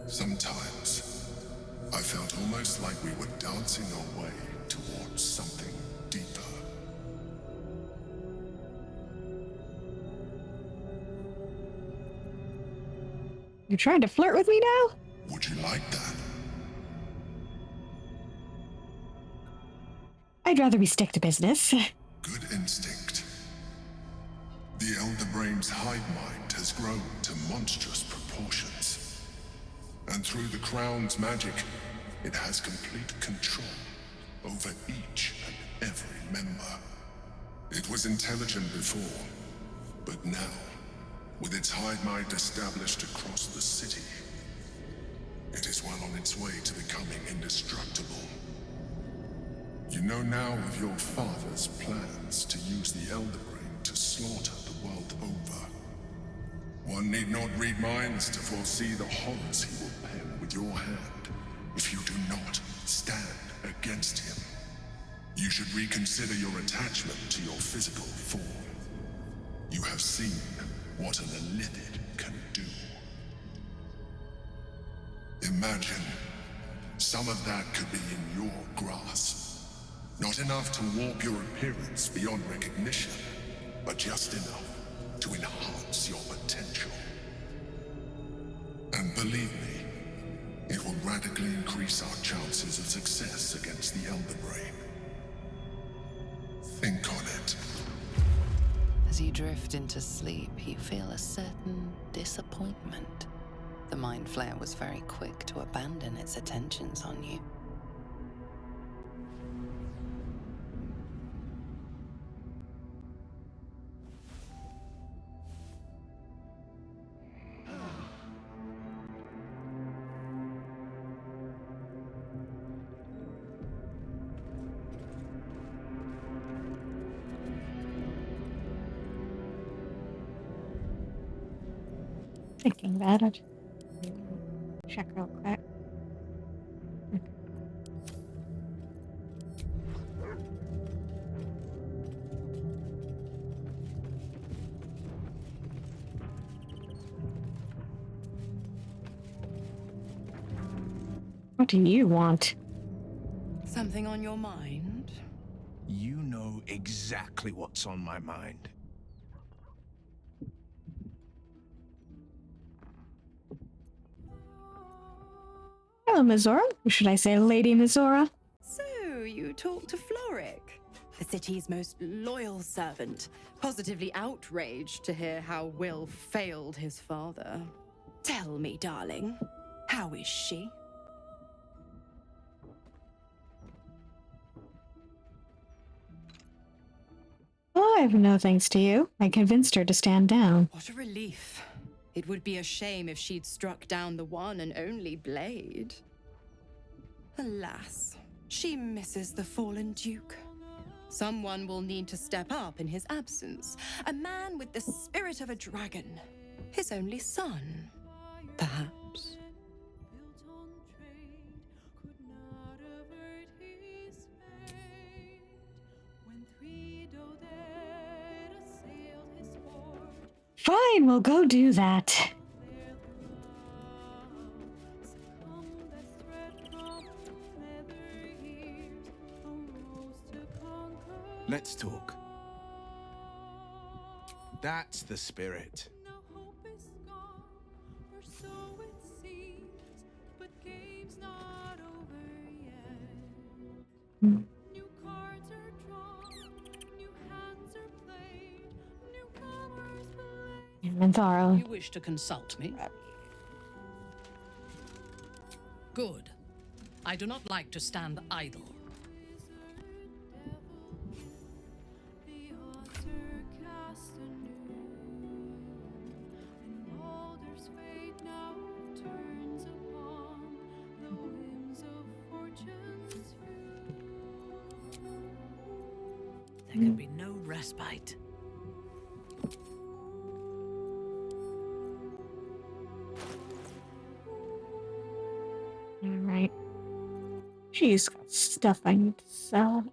Sometimes, I felt almost like we were dancing our way towards something deeper. You're trying to flirt with me now? Would you like that? I'd rather we stick to business. Good instinct. The Elder Brain's hive mind has grown to monstrous proportions. And through the Crown's magic, it has complete control over each and every member. It was intelligent before, but now, with its hive mind established across the city, it is well on its way to becoming indestructible. You know now of your father's plans to use the Elder Brain to slaughter the world over. One need not read minds to foresee the horrors he will pen with your hand if you do not stand against him. You should reconsider your attachment to your physical form. You have seen what an illithid can do. Imagine some of that could be in your grasp. Not enough to warp your appearance beyond recognition, but just enough to enhance your potential. And believe me, it will radically increase our chances of success against the Elder Brain. Think on it. As you drift into sleep, you feel a certain disappointment. The Mind Flayer was very quick to abandon its attentions on you. Thinking about it. Check real quick. What do you want? Something on your mind? You know exactly what's on my mind. Hello, Mizora. Or should I say Lady Mizora? So, you talked to Floric, the city's most loyal servant, positively outraged to hear how Will failed his father. Tell me, darling, how is she? Oh, I have no thanks to you. I convinced her to stand down. What a relief. It would be a shame if she'd struck down the one and only blade. Alas, she misses the fallen Duke. Someone will need to step up in his absence. A man with the spirit of a dragon. His only son, perhaps. Fine, we'll go do that. Let's talk. That's the spirit. Minthara. You wish to consult me? Good. I do not like to stand idle. The altar cast anew, and Baldur's fate now turns upon the whims of fortune's few. There can be no respite. Alright. She's got stuff I need to sell.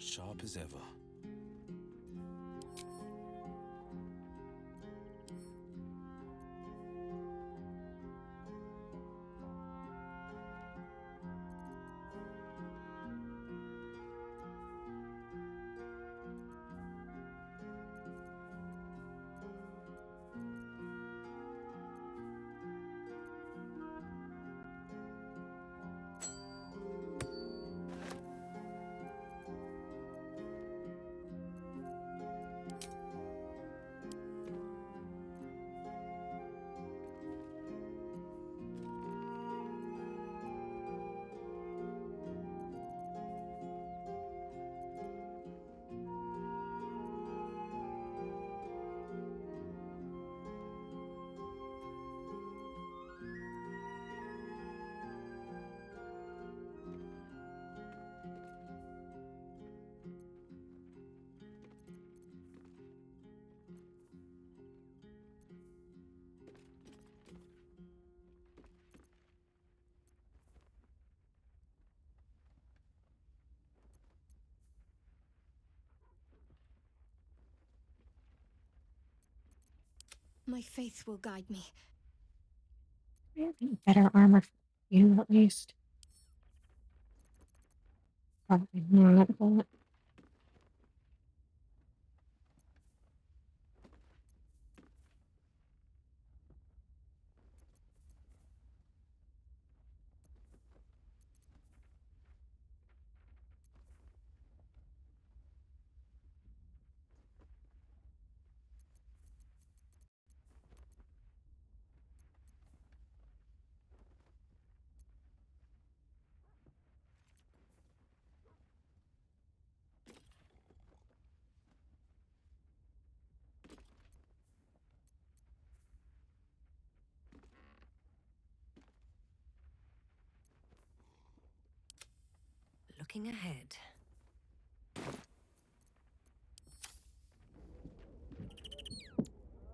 Sharp as ever. My faith will guide me. Better armor for you, at least. Probably not, but... looking ahead.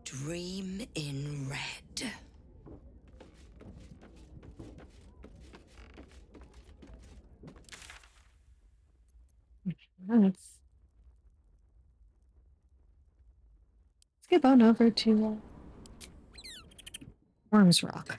Dream in red. Let's skip on over to Worms Rock.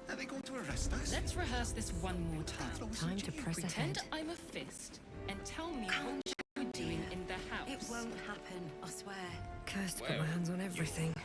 Are they going to arrest us? Let's rehearse this one more time. Time to press Pretend ahead. I'm a fist and tell me what you're doing in the house. It won't happen, I swear. Cursed to put my hands on everything.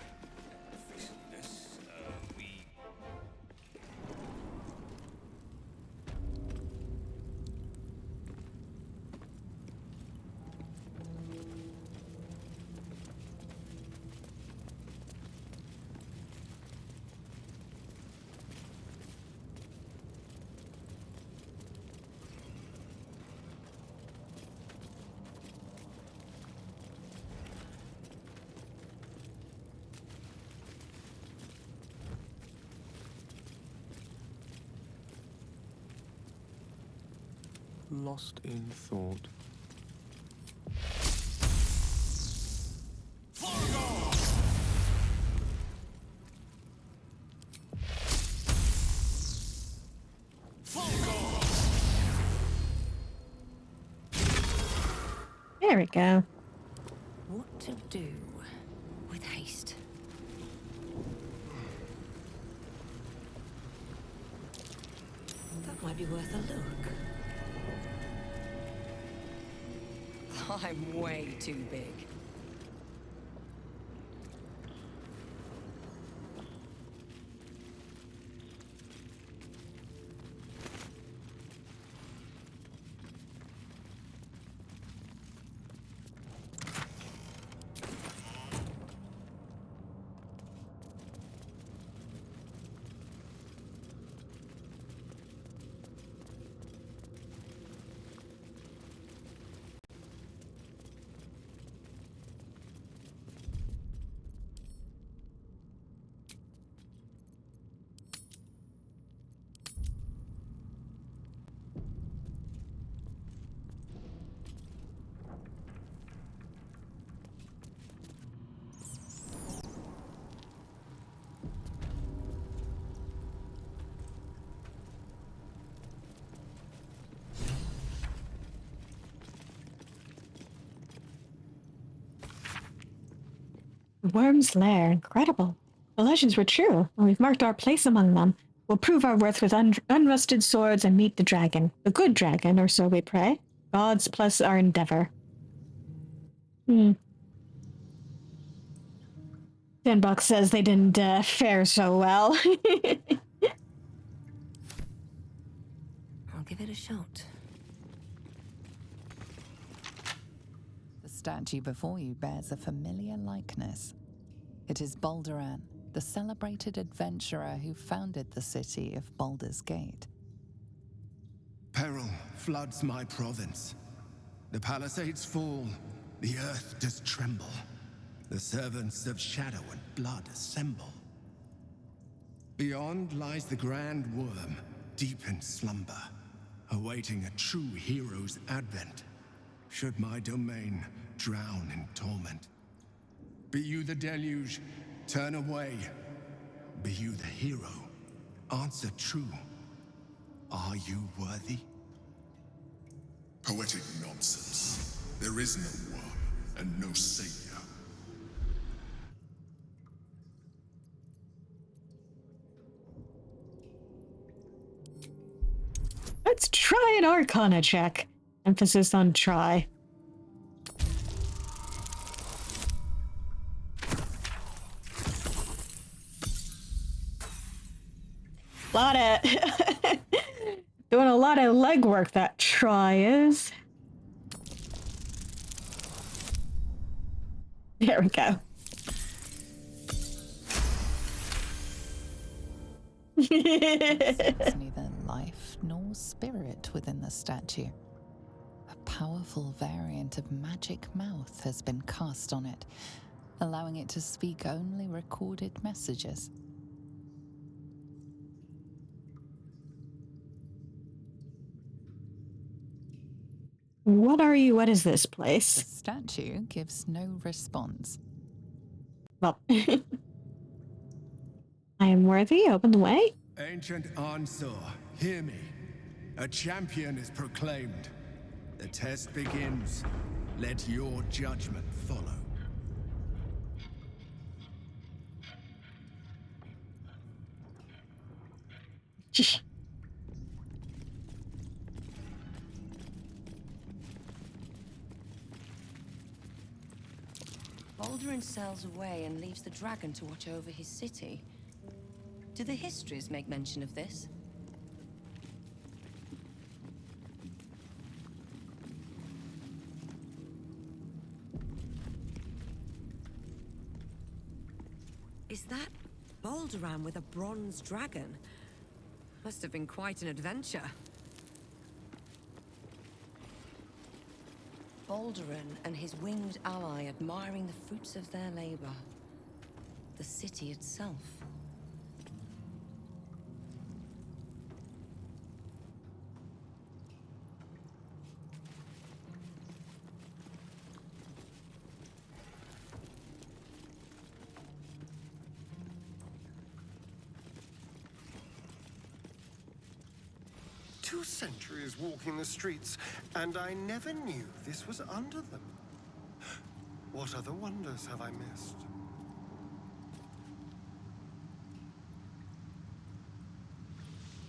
Lost in thought. There we go. What to do with haste? That might be worth a look. I'm way too big. The Worm's Lair. Incredible. The legends were true, and we've marked our place among them. We'll prove our worth with unrusted swords and meet the dragon. The good dragon, or so we pray. Gods plus our endeavor. Sandbox says they didn't fare so well. I'll give it a shot. The statue before you bears a familiar likeness. It is Baldur, the celebrated adventurer who founded the city of Baldur's Gate. Peril floods my province. The palisades fall, the earth does tremble. The servants of shadow and blood assemble. Beyond lies the grand worm, deep in slumber, awaiting a true hero's advent, should my domain drown in torment. Be you the deluge, turn away. Be you the hero, answer true. Are you worthy? Poetic nonsense. There is no worm and no savior. try an Arcana check. Emphasis on try. Lot of doing a lot of legwork, that try is. There we go. There's neither life nor spirit within the statue. A powerful variant of magic mouth has been cast on it, allowing it to speak only recorded messages. What are you? What is this place? The statue gives no response. Well, I am worthy. Open the way. Ancient Ansur, hear me. A champion is proclaimed. The test begins. Let your judgment follow. Baldur sails away and leaves the dragon to watch over his city. Do the histories make mention of this? Is that Balduran with a bronze dragon? Must have been quite an adventure. Balduran and his winged ally admiring the fruits of their labor. The city itself. Two centuries walking the streets, and I never knew this was under them. What other wonders have I missed?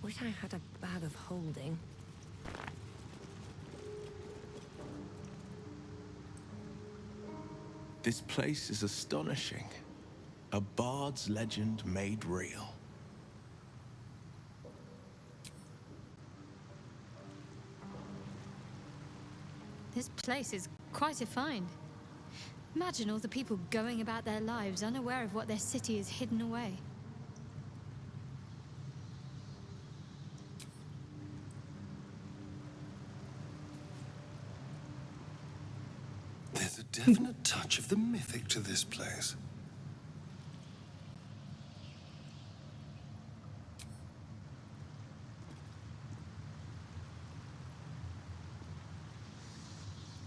Wish I had a bag of holding. This place is astonishing. A bard's legend made real. This place is quite a find. Imagine all the people going about their lives unaware of what their city is hidden away. There's a definite touch of the mythic to this place.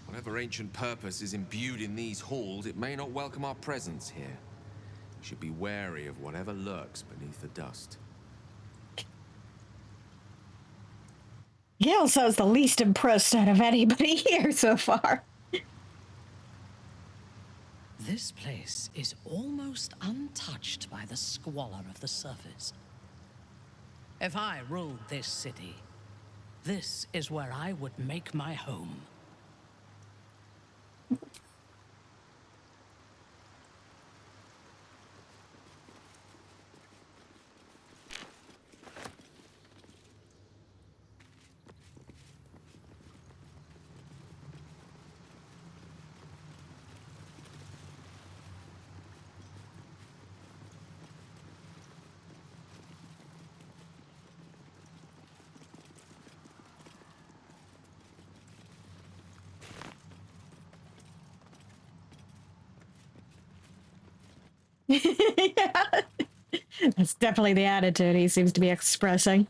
Whatever ancient purpose is imbued in these halls, it may not welcome our presence here. We should be wary of whatever lurks beneath the dust. Gale sounds the least impressed out of anybody here so far. This place is almost untouched by the squalor of the surface. If I ruled this city, this is where I would make my home. Yeah. That's definitely the attitude he seems to be expressing.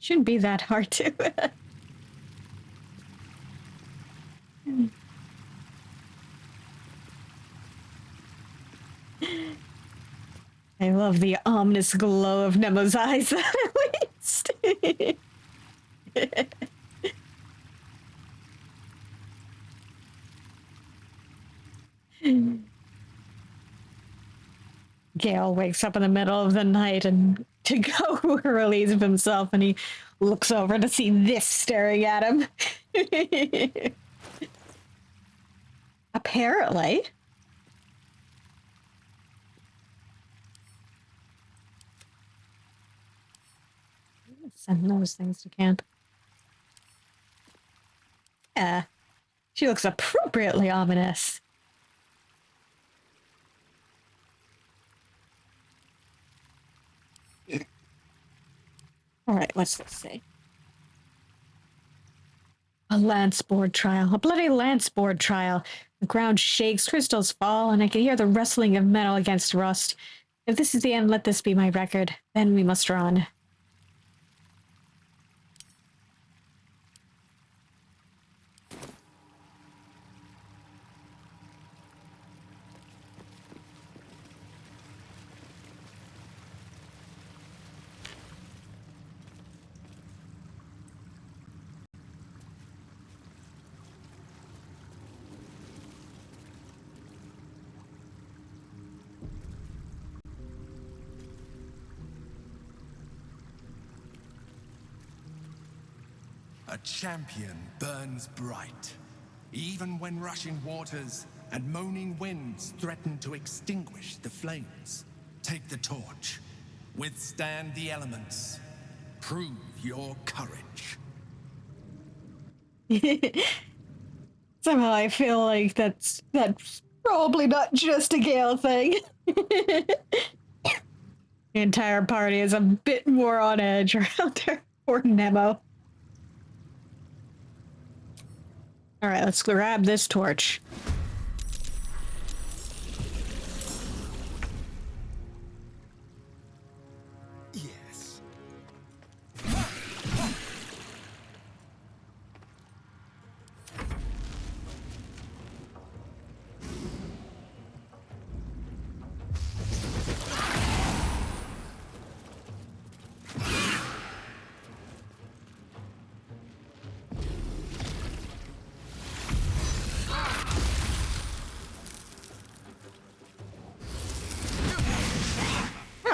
Shouldn't be that hard to. I love the ominous glow of Nemo's eyes, at least. Gale wakes up in the middle of the night and to go relieve himself, and he looks over to see this staring at him. Apparently. Send those things to camp. Yeah. She looks appropriately ominous. All right, what's this say? A lance board trial. A bloody lance board trial. The ground shakes, crystals fall, and I can hear the rustling of metal against rust. If this is the end, let this be my record. Then we must run. A champion burns bright, even when rushing waters and moaning winds threaten to extinguish the flames. Take the torch, withstand the elements, prove your courage. Somehow I feel like that's probably not just a Gale thing. The entire party is a bit more on edge around there. Poor Nemo. All right, let's grab this torch. Yes.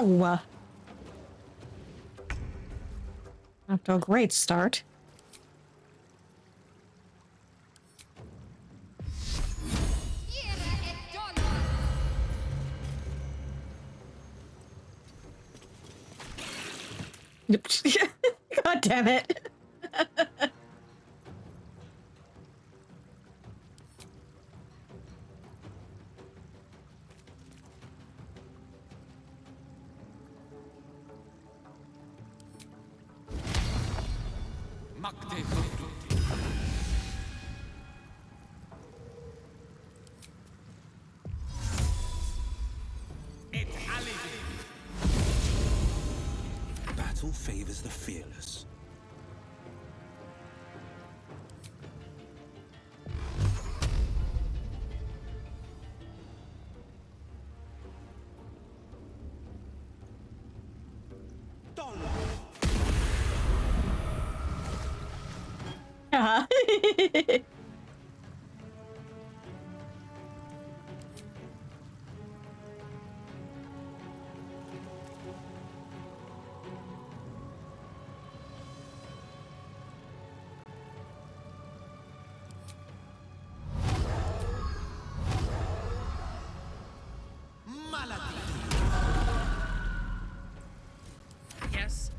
Ow. After a great start. God damn it. Battle favors the fearless. Yes.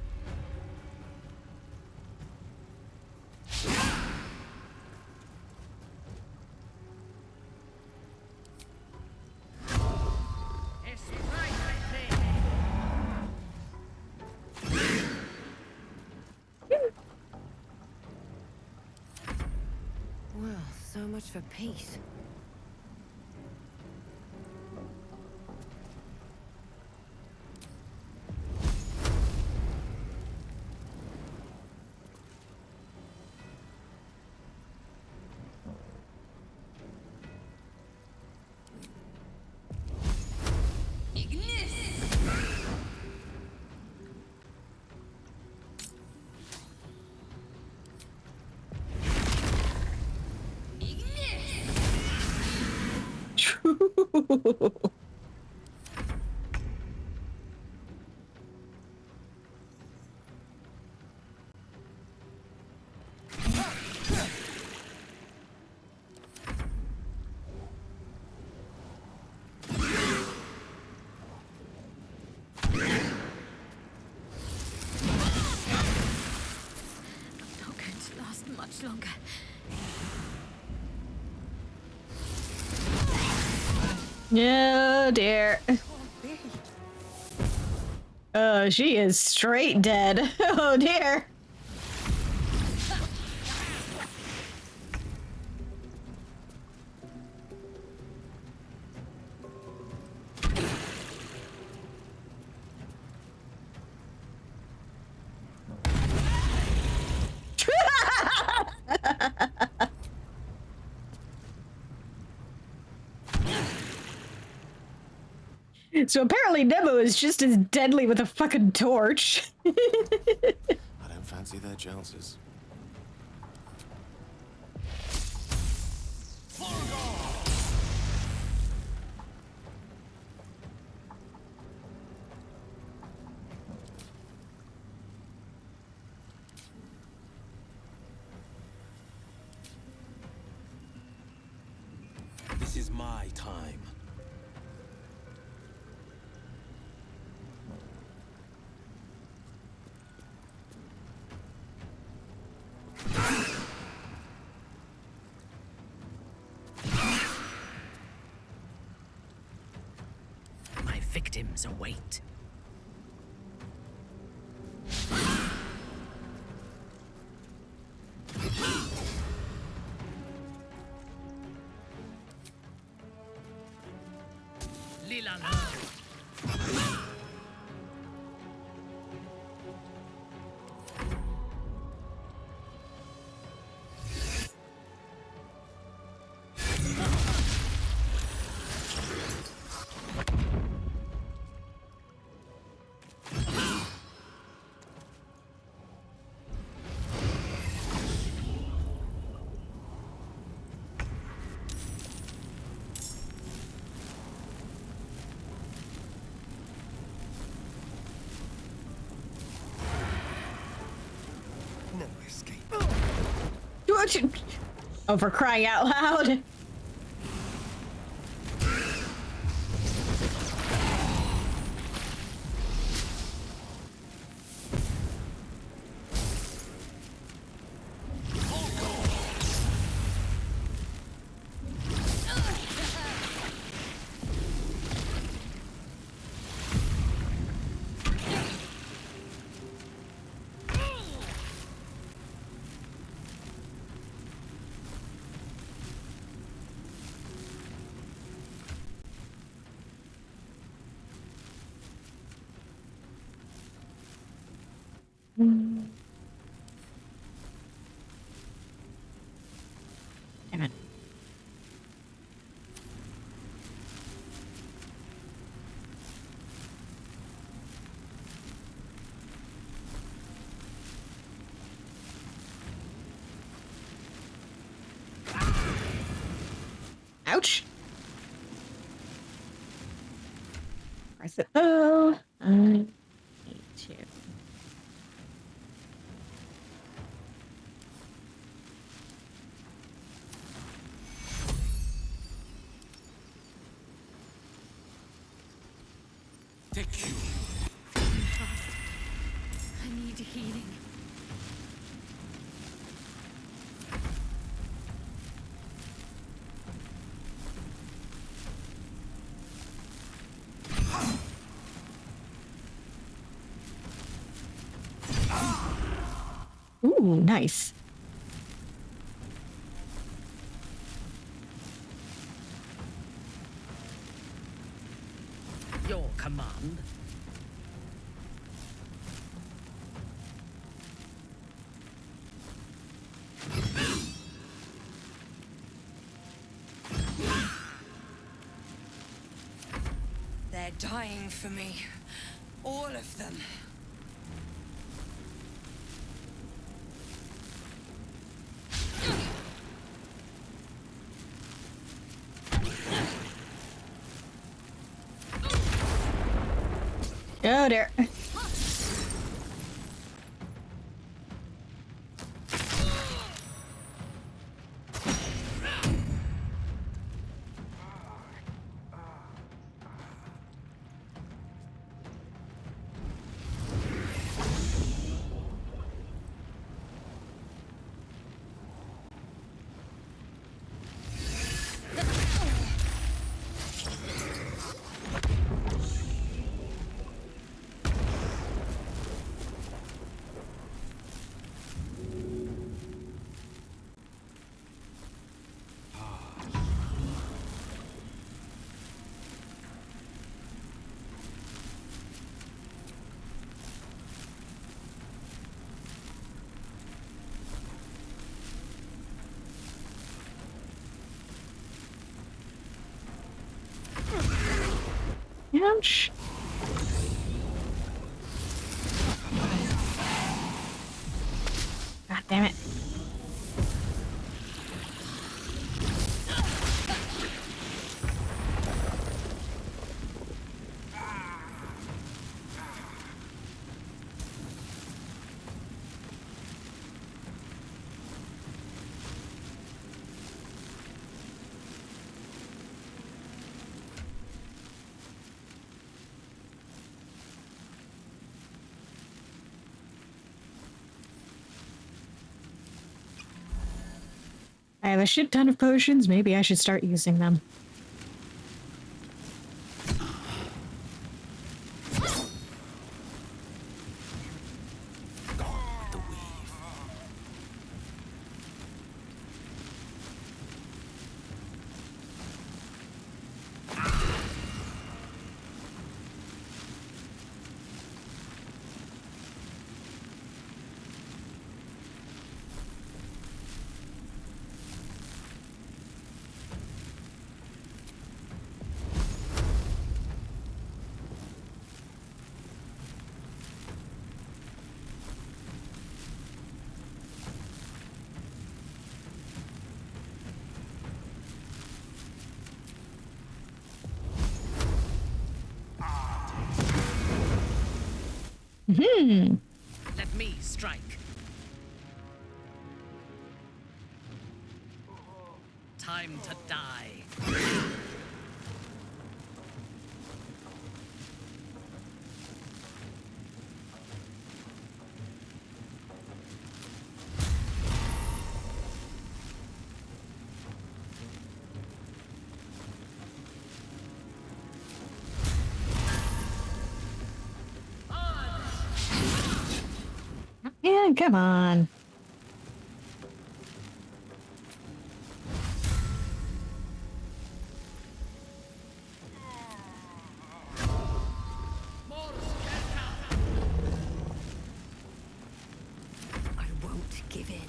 Well, so much for peace. Not going to last much longer. Oh dear. Oh, she is straight dead. Oh dear. So apparently Nemo is just as deadly with a fucking torch. I don't fancy their chances. This is my time. My victims await. No escape. Oh, for crying out loud. Damn it. Ouch. Press it. Oh, I need to. Take you. I need healing. Ooh, nice. Your command. They're dying for me. All of them. Oh dear. Ouch. God damn it. I have a shit ton of potions. Maybe I should start using them. Hmm. Let me strike. Time to die. Yeah, come on. I won't give in.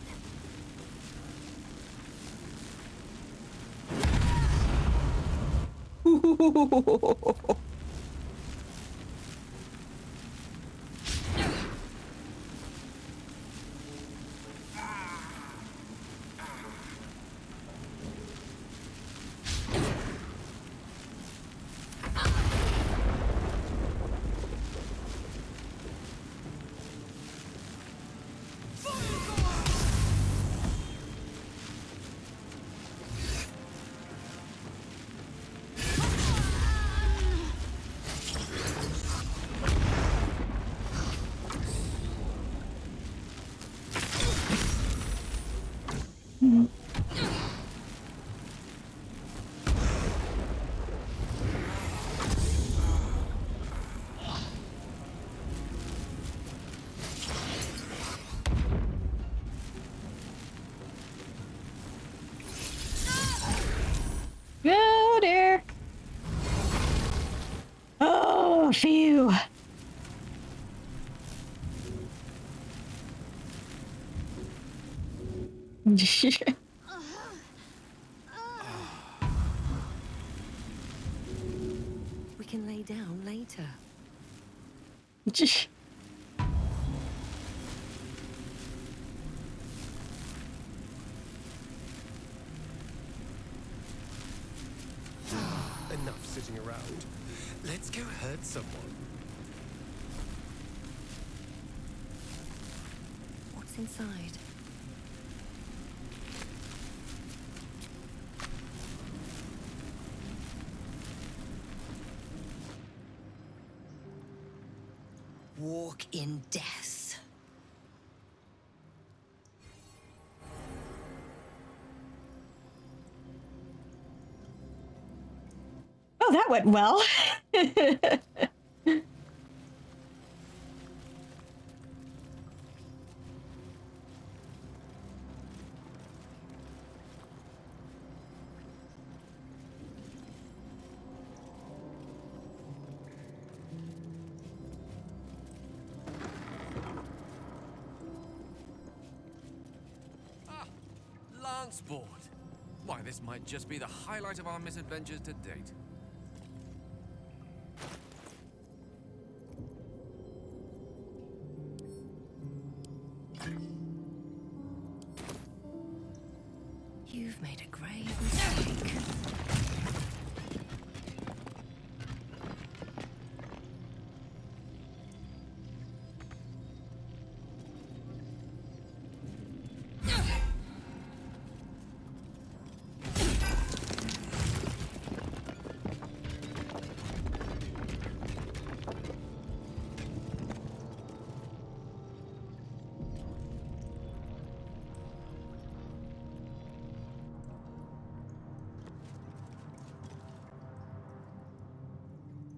Oh dear. Oh, phew. We can lay down later. Enough sitting around. Let's go hurt someone. inside? Walk in death. Oh, that went well. Sport. Why, this might just be the highlight of our misadventures to date. You've made a grave mistake.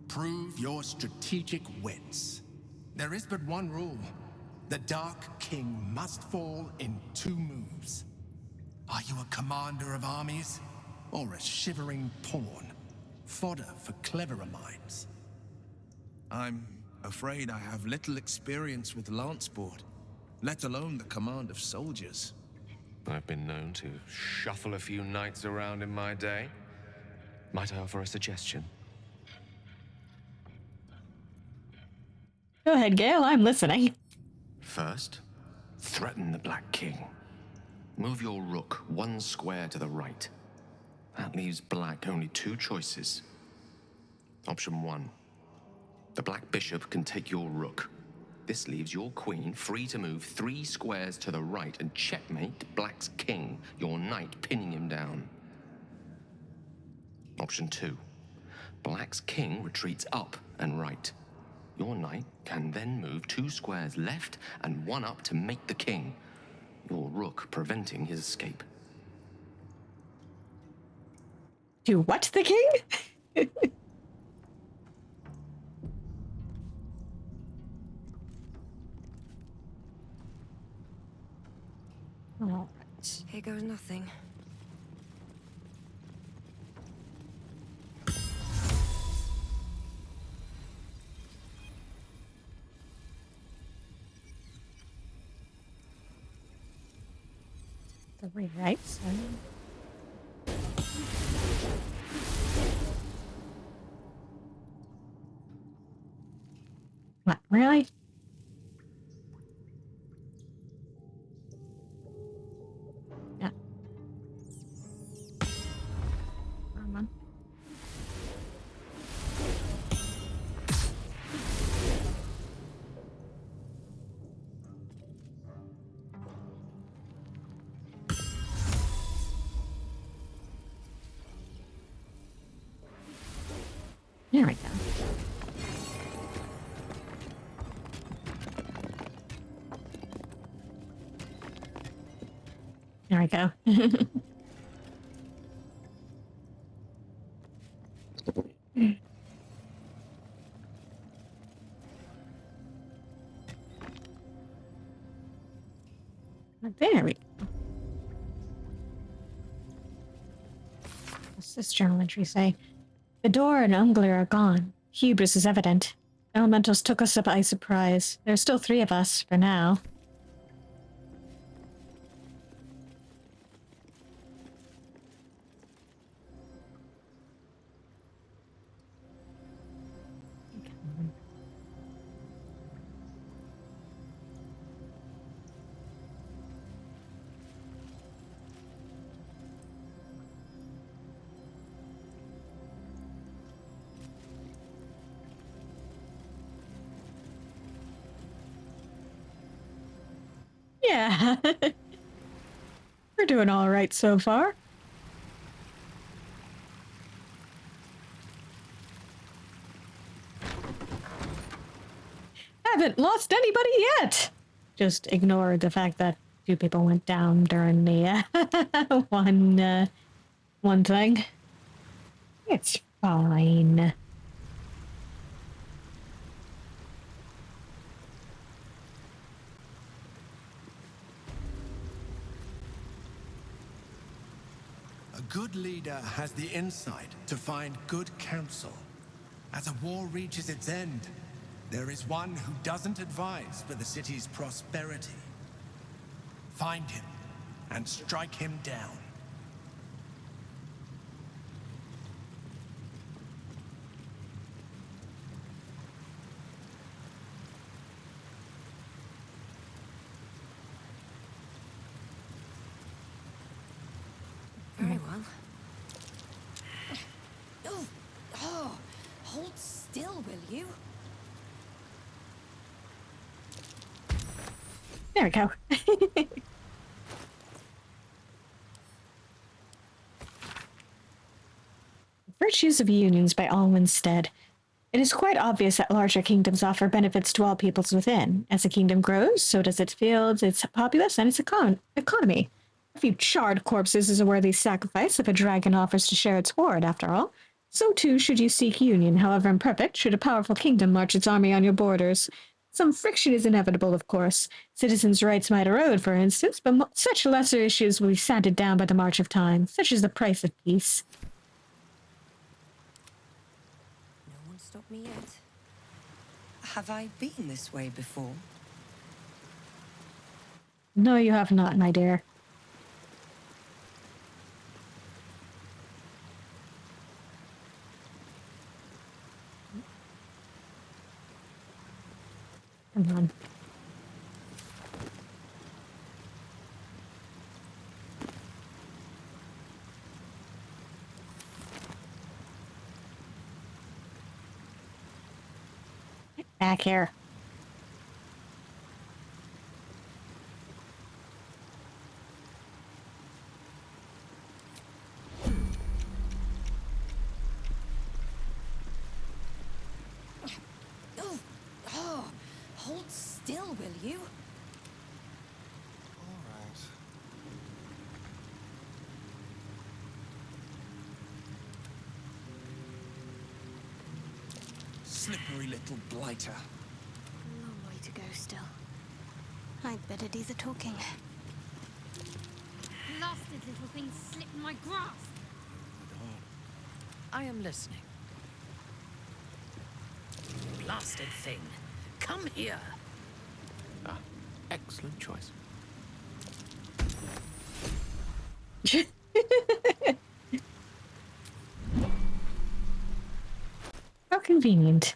Prove your strategic wits. There is but one rule. The Dark King must fall in 2 moves. Are you a commander of armies, or a shivering pawn? Fodder for cleverer minds. I'm afraid I have little experience with lance sport, let alone the command of soldiers. I've been known to shuffle a few knights around in my day. Might I offer a suggestion? Go ahead, Gale. I'm listening. First, threaten the Black King. Move your rook 1 square to the right. That leaves Black only 2 choices. Option 1. The Black Bishop can take your rook. This leaves your queen free to move 3 squares to the right and checkmate Black's king, your knight pinning him down. Option 2. Black's king retreats up and right. Your knight can then move 2 squares left and 1 up to make the king, your rook preventing his escape. To what the king? All right. Here goes nothing. The rewrite, so. What, really? Yeah. Come on. There we go. There we go. There we go. What's this journal entry say? The door and Ungler are gone. Hubris is evident. Elementals took us by surprise. There are still 3 of us, for now. Yeah. We're doing all right so far. Haven't lost anybody yet. Just ignore the fact that 2 people went down during the one thing. It's fine. A good leader has the insight to find good counsel. As a war reaches its end, there is one who doesn't advise for the city's prosperity. Find him and strike him down. Very well. Oh, hold still, will you? There we go. Virtues of Unions by Alwyn Stead. It is quite obvious that larger kingdoms offer benefits to all peoples within. As a kingdom grows, so does its fields, its populace, and its economy. A few charred corpses is a worthy sacrifice if a dragon offers to share its hoard, after all. So too should you seek union, however imperfect, should a powerful kingdom march its army on your borders. Some friction is inevitable, of course. Citizens' rights might erode, for instance, but such lesser issues will be sanded down by the march of time. Such is the price of peace. No one stopped me yet. Have I been this way before? No, you have not, my dear. Come on. Get back here. Oh, hold still, will you? All right. Slippery little blighter. A long way to go still. I'd better do the talking. Blasted little thing slipped in my grasp. I am listening. Blasted thing. Come here. Ah, excellent choice. How convenient.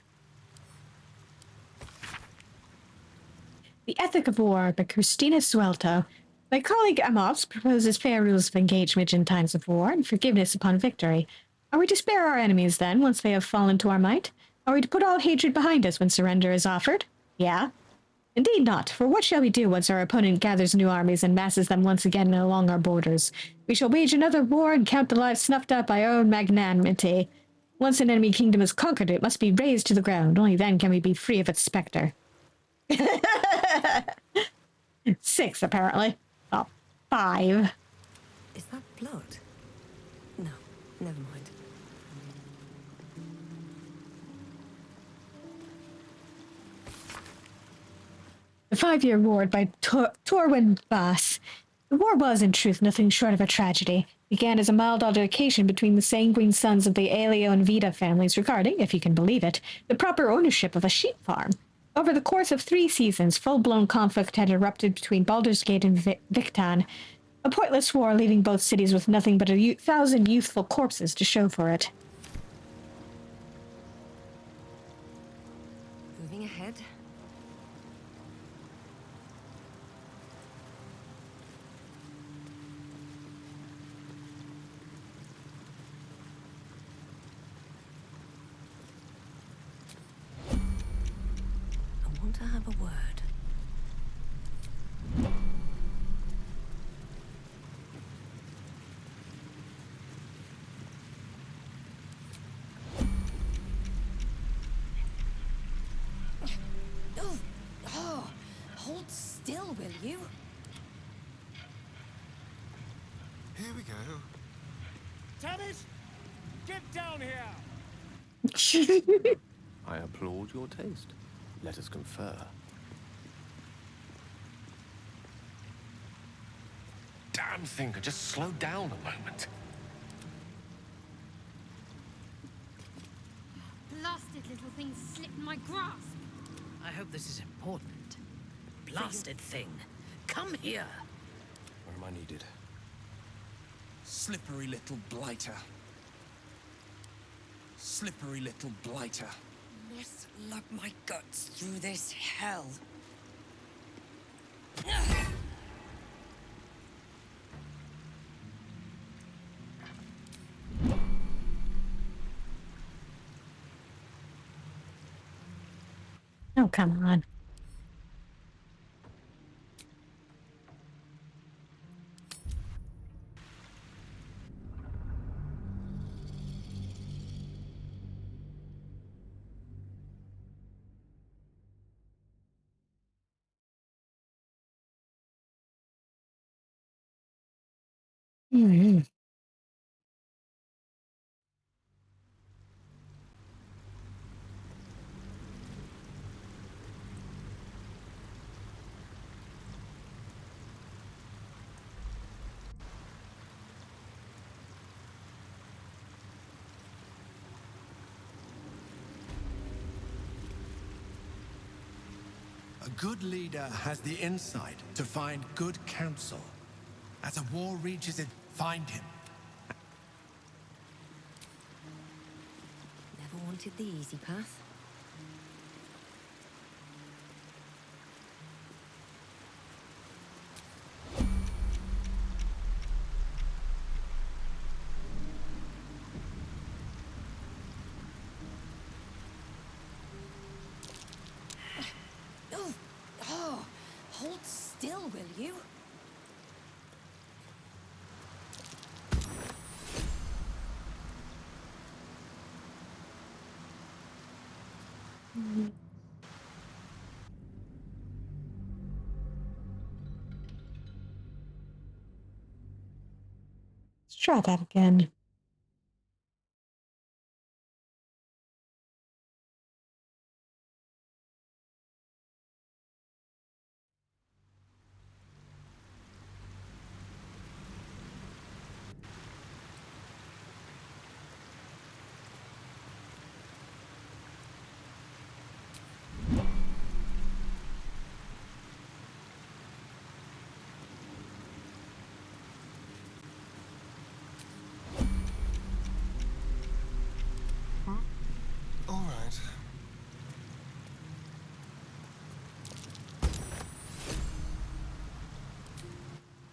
The Ethic of War by Christina Suelto. My colleague Amos proposes fair rules of engagement in times of war and forgiveness upon victory. Are we to spare our enemies, then, once they have fallen to our might? Are we to put all hatred behind us when surrender is offered? Yeah. Indeed not, for what shall we do once our opponent gathers new armies and masses them once again along our borders? We shall wage another war and count the lives snuffed out by our own magnanimity. Once an enemy kingdom is conquered, it must be razed to the ground. Only then can we be free of its specter. 6, apparently. Oh, 5. Is that blood? No, never mind. The 5-Year War by Torwin Bass. The war was, in truth, nothing short of a tragedy. It began as a mild altercation between the sanguine sons of the Aelio and Vida families regarding, if you can believe it, the proper ownership of a sheep farm. Over the course of 3 seasons, full-blown conflict had erupted between Baldur's Gate and Victan, a pointless war leaving both cities with nothing but 1,000 youthful corpses to show for it. Moving ahead. I want to have a word. will you? Here we go. Tanis, get down here! I applaud your taste. Let us confer. Damn thing, just slow down a moment. Blasted little thing slipped my grasp. I hope this is important. Blasted thing. Come here. Where am I needed? Slippery little blighter. Slippery little blighter. Must lug my guts through this hell. Oh, come on. Mm-hmm. A good leader has the insight to find good counsel. As a war reaches it, find him. Never wanted the easy path. Oh, hold still, will you? Let's try that again. All right.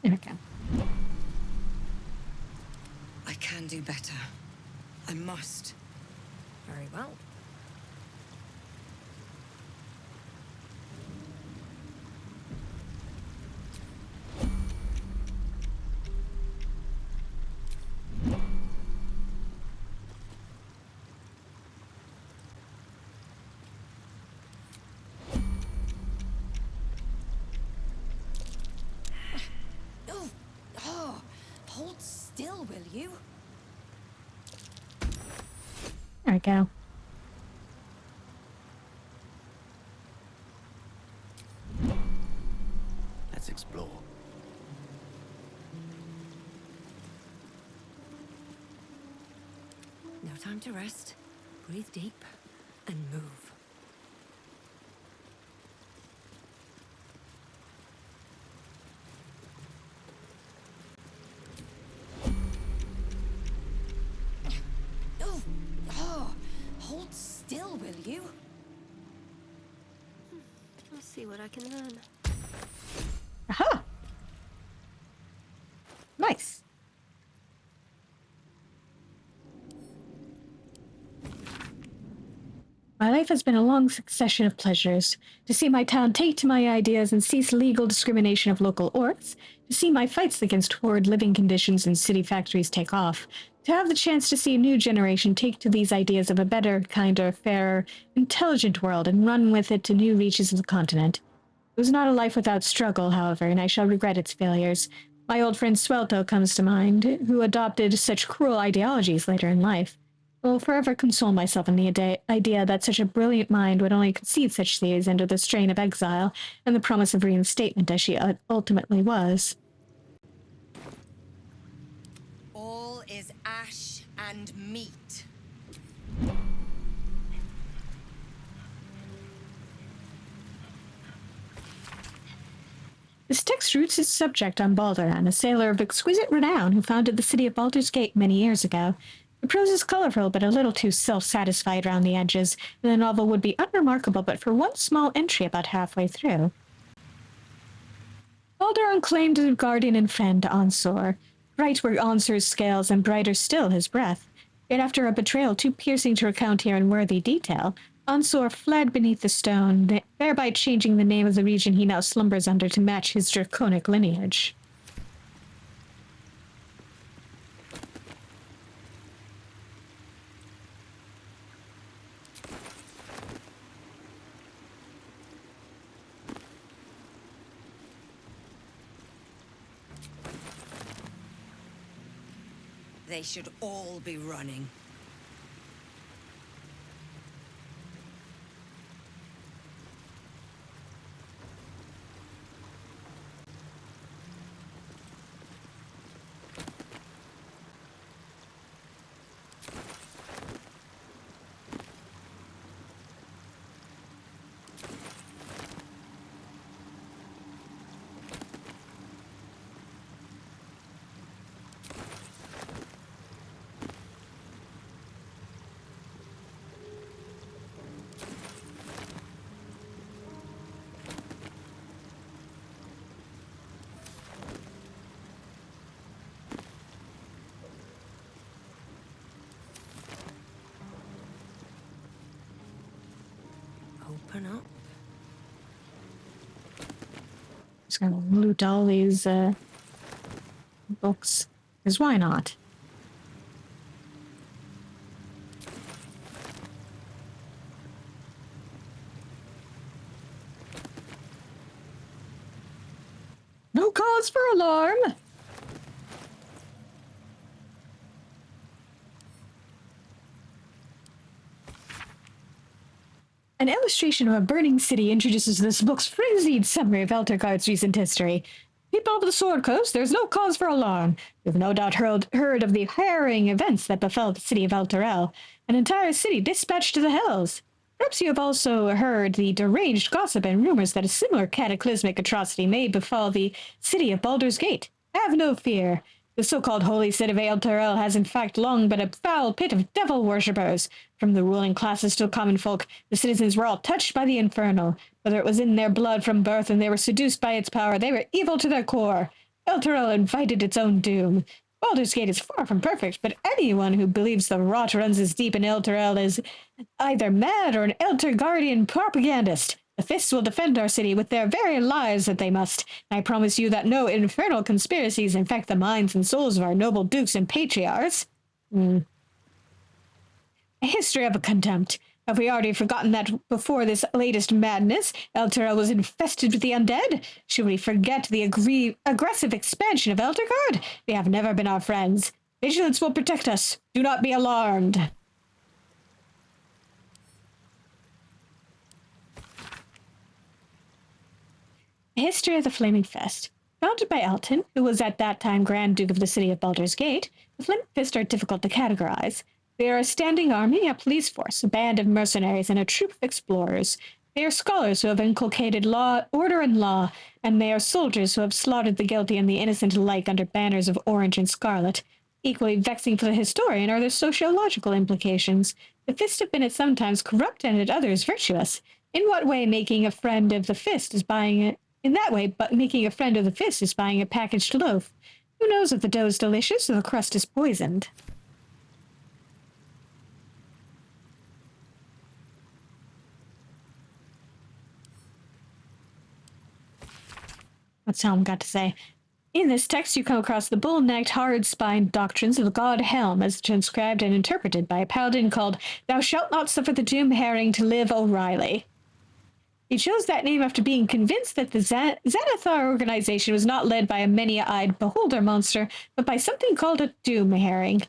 There we go. I can do better. I must. Very well. Hold still, will you? There we go. Let's explore. No time to rest. Breathe deep and move. Hold still, will you? I'll see what I can learn. Aha! Nice. My life has been a long succession of pleasures. To see my town take to my ideas and cease legal discrimination of local orcs, to see my fights against horrid living conditions in city factories take off, to have the chance to see a new generation take to these ideas of a better, kinder, fairer, intelligent world and run with it to new reaches of the continent. It was not a life without struggle, however, and I shall regret its failures. My old friend Swelto comes to mind, who adopted such cruel ideologies later in life. I will forever console myself in the idea that such a brilliant mind would only conceive such things under the strain of exile and the promise of reinstatement as she ultimately was. All is ash and meat. This text roots its subject on Baldur, a sailor of exquisite renown who founded the city of Baldur's Gate many years ago. The prose is colorful, but a little too self-satisfied round the edges, and the novel would be unremarkable but for one small entry about halfway through. Baldur unclaimed a guardian and friend to Ansor. Bright were Ansor's scales, and brighter still his breath. Yet after a betrayal too piercing to recount here in worthy detail, Ansor fled beneath the stone, thereby changing the name of the region he now slumbers under to match his draconic lineage. They should all be running. Open up. Just gonna loot all these books, because why not? No cause for alarm! An illustration of a burning city introduces this book's frenzied summary of Eltergard's recent history. People of the Sword Coast, there's no cause for alarm. You've no doubt heard of the harrowing events that befell the city of Elturel, an entire city dispatched to the hells. Perhaps you have also heard the deranged gossip and rumors that a similar cataclysmic atrocity may befall the city of Baldur's Gate. Have no fear. The so-called holy city of Elturel has in fact long been a foul pit of devil worshippers. From the ruling classes to the common folk, the citizens were all touched by the infernal. Whether it was in their blood from birth and they were seduced by its power, they were evil to their core. Elturel invited its own doom. Baldur's Gate is far from perfect, but anyone who believes the rot runs as deep in Elturel is either mad or an Elturgardian propagandist. The Fists will defend our city with their very lives that they must. I promise you that no infernal conspiracies infect the minds and souls of our noble dukes and patriarchs. A history of a contempt. Have we already forgotten that before this latest madness, Elturel was infested with the undead? Should we forget the aggressive expansion of Elturgard? They have never been our friends. Vigilance will protect us. Do not be alarmed. A history of the Flaming Fist. Founded by Elton, who was at that time Grand Duke of the city of Baldur's Gate, the Flaming Fist are difficult to categorize. They are a standing army, a police force, a band of mercenaries, and a troop of explorers. They are scholars who have inculcated order and law, and they are soldiers who have slaughtered the guilty and the innocent alike under banners of orange and scarlet. Equally vexing for the historian are their sociological implications. The Fist have been at sometimes corrupt and at others virtuous. In what way making a friend of the Fist is buying making a friend of the Fist is buying a packaged loaf. Who knows if the dough is delicious or the crust is poisoned? That's all I've got to say. In this text, you come across the bull-necked, hard-spined doctrines of the god Helm as transcribed and interpreted by a paladin called Thou Shalt Not Suffer the Doom Herring to Live O'Reilly. He chose that name after being convinced that the Xanathar organization was not led by a many-eyed beholder monster, but by something called a doom herring.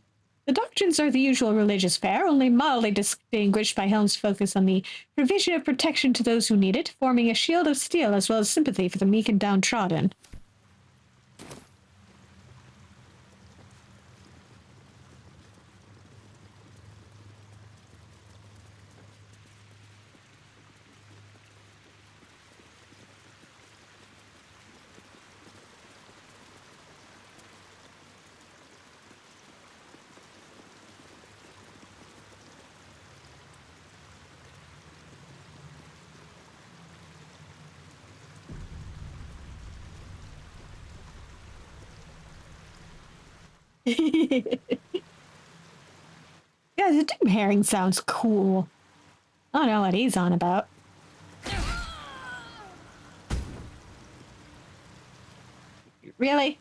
The doctrines are the usual religious fare, only mildly distinguished by Helm's focus on the provision of protection to those who need it, forming a shield of steel as well as sympathy for the meek and downtrodden. Yeah, the doom herring sounds cool. I don't know what he's on about. Really?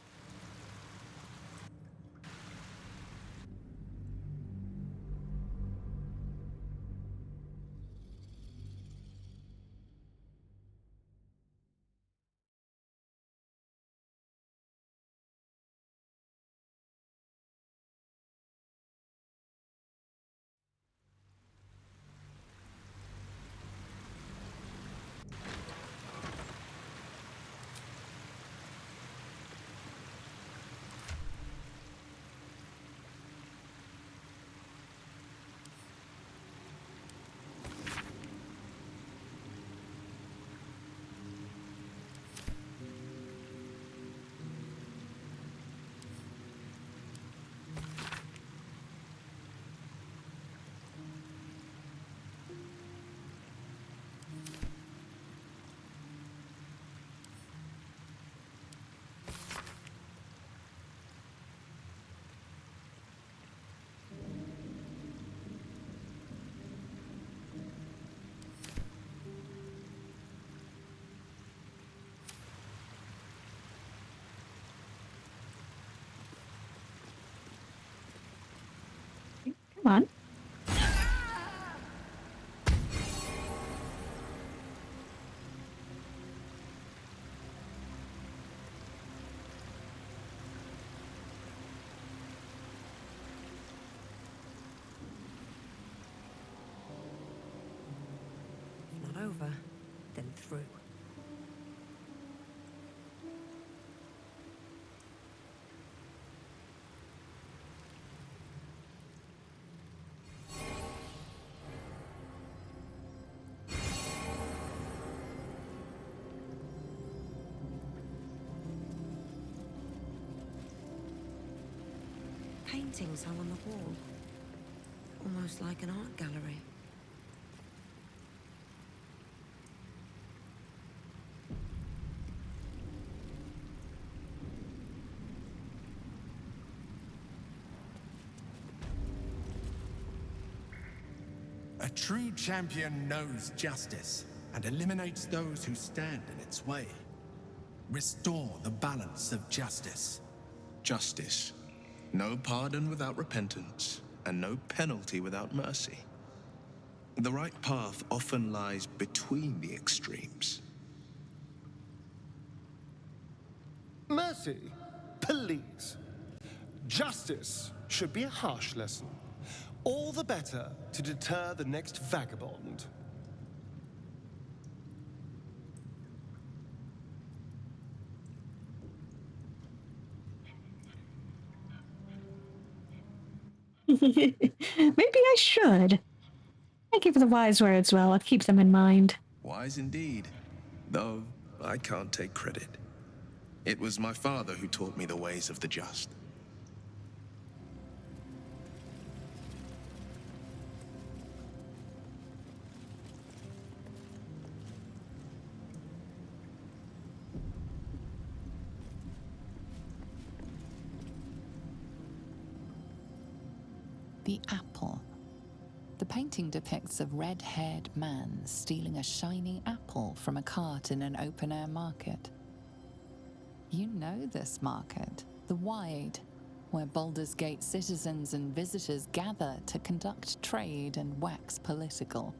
Come on. If not over, then through. Paintings hung on the wall, almost like an art gallery. A true champion knows justice and eliminates those who stand in its way. Restore the balance of justice. Justice. No pardon without repentance, and no penalty without mercy. The right path often lies between the extremes. Mercy? Please. Justice should be a harsh lesson. All the better to deter the next vagabond. Maybe I should. Thank you for the wise words, Well. I'll keep them in mind. Wise indeed, though I can't take credit. It was my father who taught me the ways of the just. The apple. The painting depicts a red-haired man stealing a shiny apple from a cart in an open-air market. You know this market, the Wide, where Baldur's Gate citizens and visitors gather to conduct trade and wax political.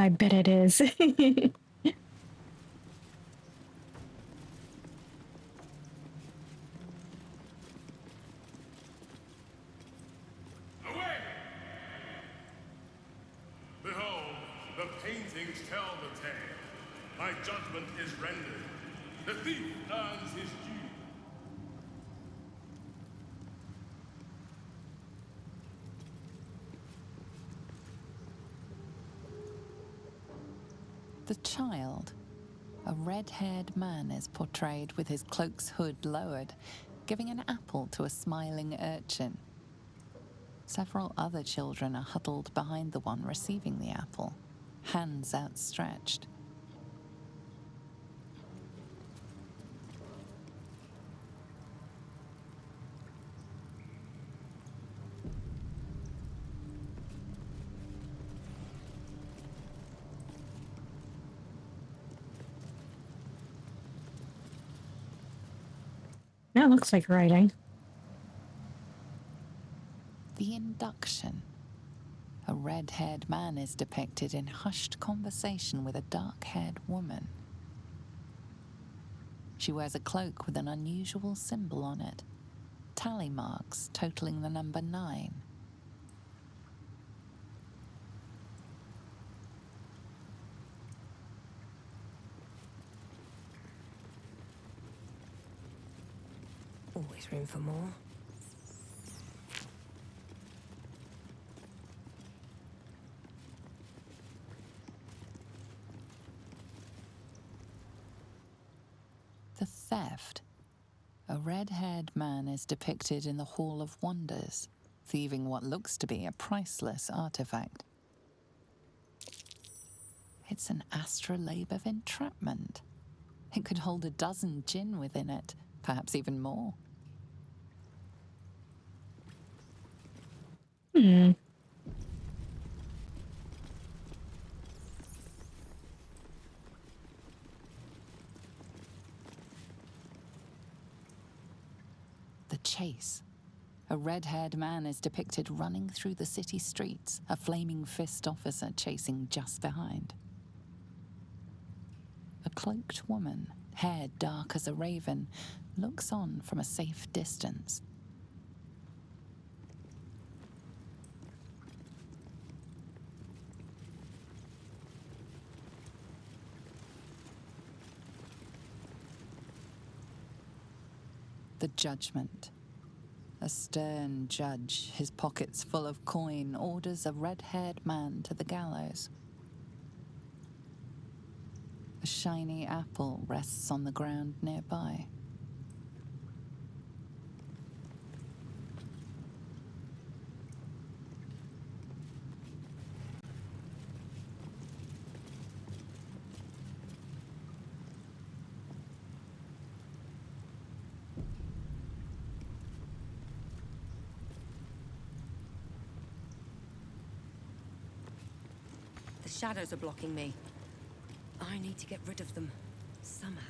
I bet it is. Away! Behold, the paintings tell the tale. My judgment is rendered. The thief earns his due. The child, a red-haired man, is portrayed with his cloak's hood lowered, giving an apple to a smiling urchin. Several other children are huddled behind the one receiving the apple, hands outstretched. That looks like writing. The induction. A red-haired man is depicted in hushed conversation with a dark-haired woman. She wears a cloak with an unusual symbol on it, tally marks totaling the number 9. Always room for more. The theft. A red-haired man is depicted in the Hall of Wonders, thieving what looks to be a priceless artifact. It's an astrolabe of entrapment. It could hold a dozen djinn within it, perhaps even more. The chase. A red-haired man is depicted running through the city streets, a flaming fist officer chasing just behind. A cloaked woman, hair dark as a raven, looks on from a safe distance. The judgment. A stern judge, his pockets full of coin, orders a red-haired man to the gallows. A shiny apple rests on the ground nearby. The shadows are blocking me. I need to get rid of them, somehow.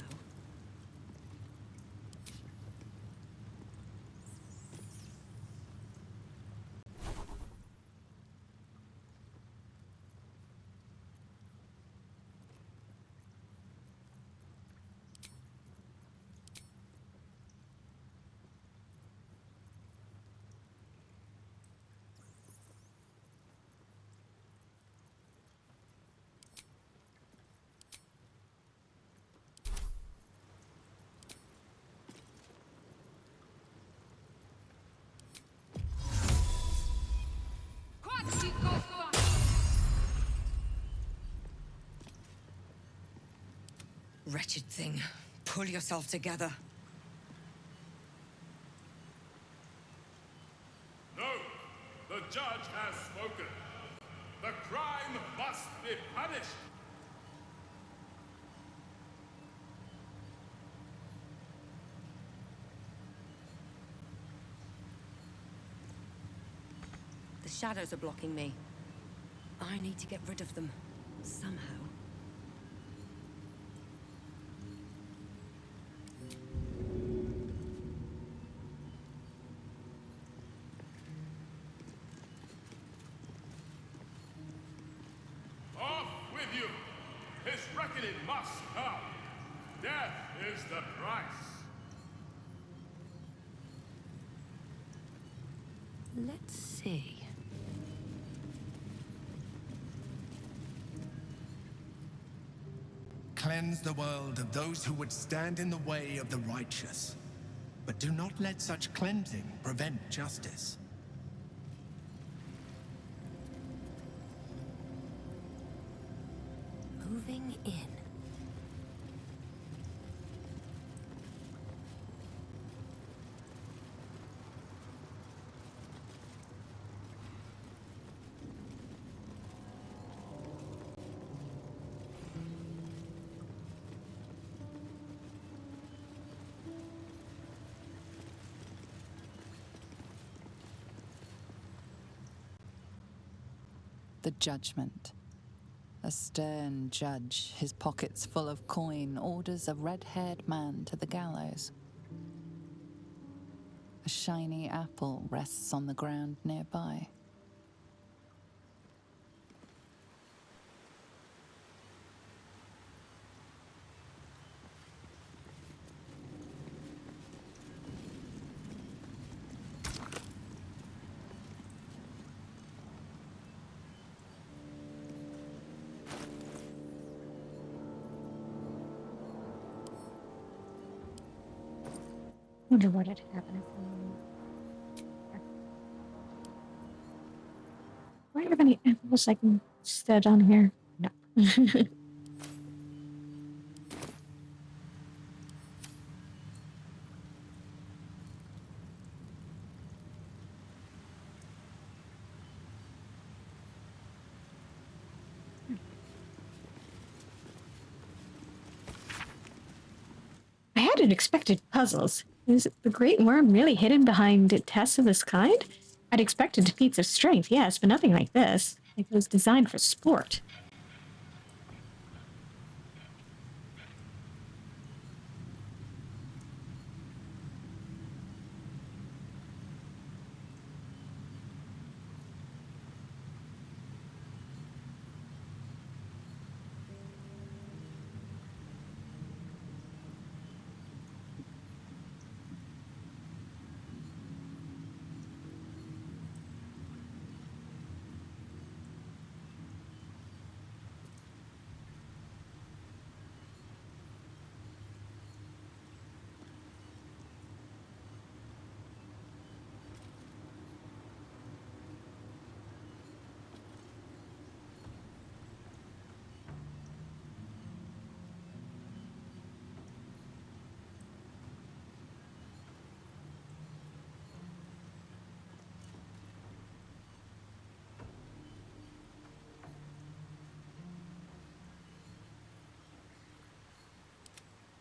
Wretched thing. Pull yourself together. No! The judge has spoken. The crime must be punished! The shadows are blocking me. I need to get rid of them, somehow. Off with with you. His reckoning must come. Death is the price. Let's see. Cleanse the world of those who would stand in the way of the righteous. But do not let such cleansing prevent justice. Moving in. The judgment. A stern judge, his pockets full of coin, orders a red-haired man to the gallows. A shiny apple rests on the ground nearby. Wonder what had happened. Do I have any apples I can stud on here? No. I hadn't expected puzzles. Is the great worm really hidden behind tests of this kind? I'd expected feats of strength, yes, but nothing like this. Like it was designed for sport.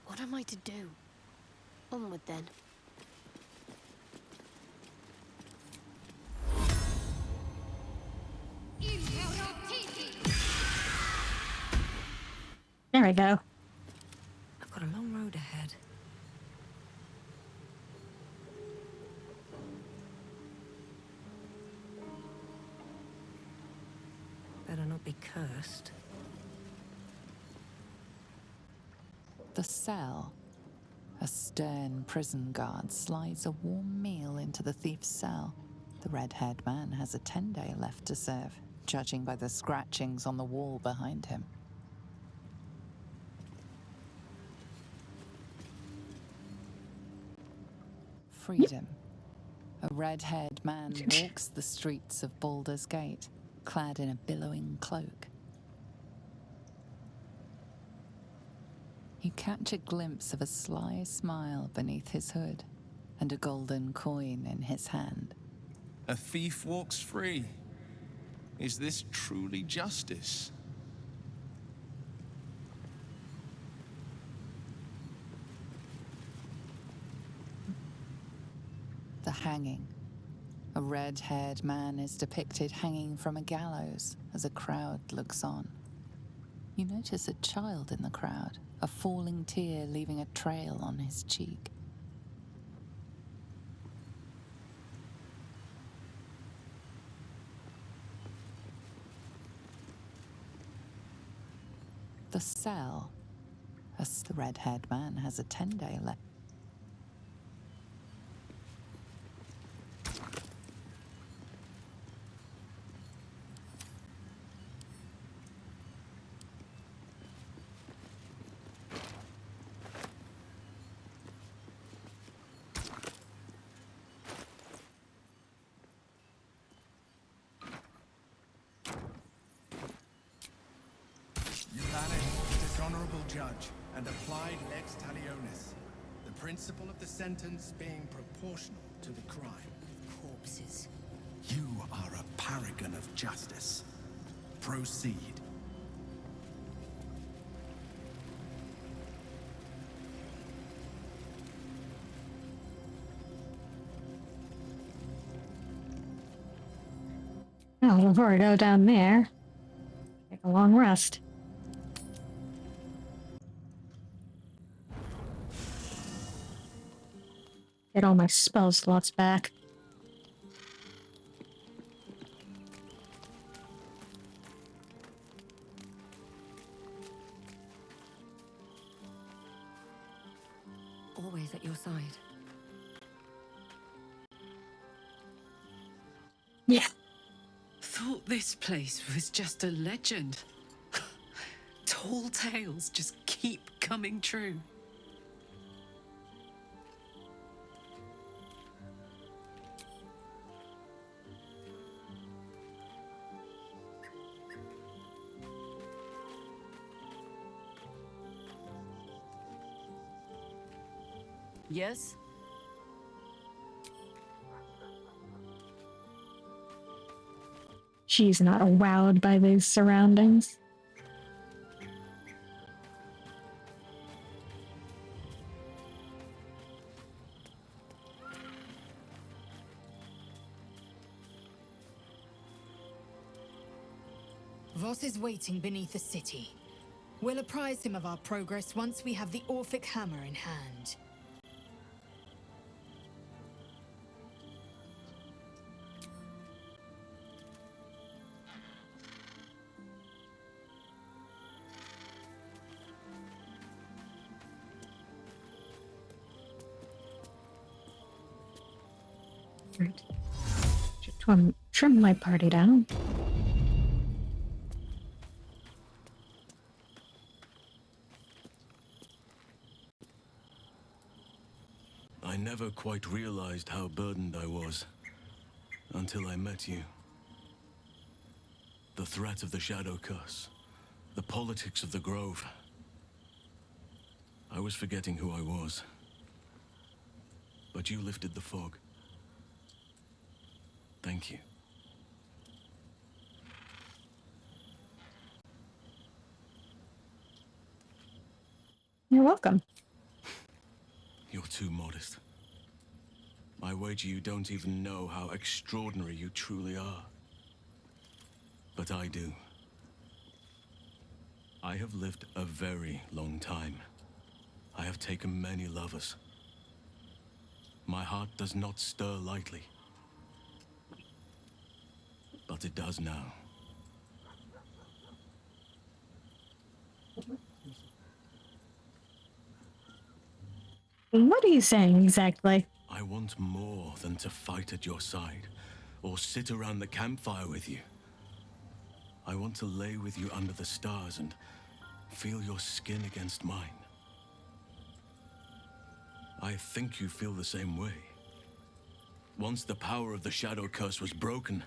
What am I to do? Onward then. There we go. I've got a long road ahead. Better not be cursed. The cell. A stern prison guard slides a warm meal into the thief's cell. The red-haired man has a 10-day left to serve, judging by the scratchings on the wall behind him. Freedom. A red-haired man walks the streets of Baldur's Gate, clad in a billowing cloak. You catch a glimpse of a sly smile beneath his hood and a golden coin in his hand. A thief walks free. Is this truly justice? The hanging. A red-haired man is depicted hanging from a gallows as a crowd looks on. You notice a child in the crowd, a falling tear leaving a trail on his cheek. The cell. As the red-haired man has a 10-day left. You banished the dishonorable judge and applied lex talionis, the principle of the sentence being proportional to the crime. Corpses. You are a paragon of justice. Proceed. Well, before I go down there, take a long rest. Get all my spell slots back. Always at your side. Yeah. Thought this place was just a legend. Tall tales just keep coming true. Yes? She's not wowed by these surroundings. Voss is waiting beneath the city. We'll apprise him of our progress once we have the Orphic hammer in hand. Right. Just trim my party down. I never quite realized how burdened I was until I met you. The threat of the Shadow Curse, the politics of the Grove. I was forgetting who I was. But you lifted the fog. Thank you. You're welcome. You're too modest. I wager you don't even know how extraordinary you truly are. But I do. I have lived a very long time. I have taken many lovers. My heart does not stir lightly. But it does now. What are you saying exactly? I want more than to fight at your side, or sit around the campfire with you. I want to lay with you under the stars and feel your skin against mine. I think you feel the same way. Once the power of the Shadow Curse was broken,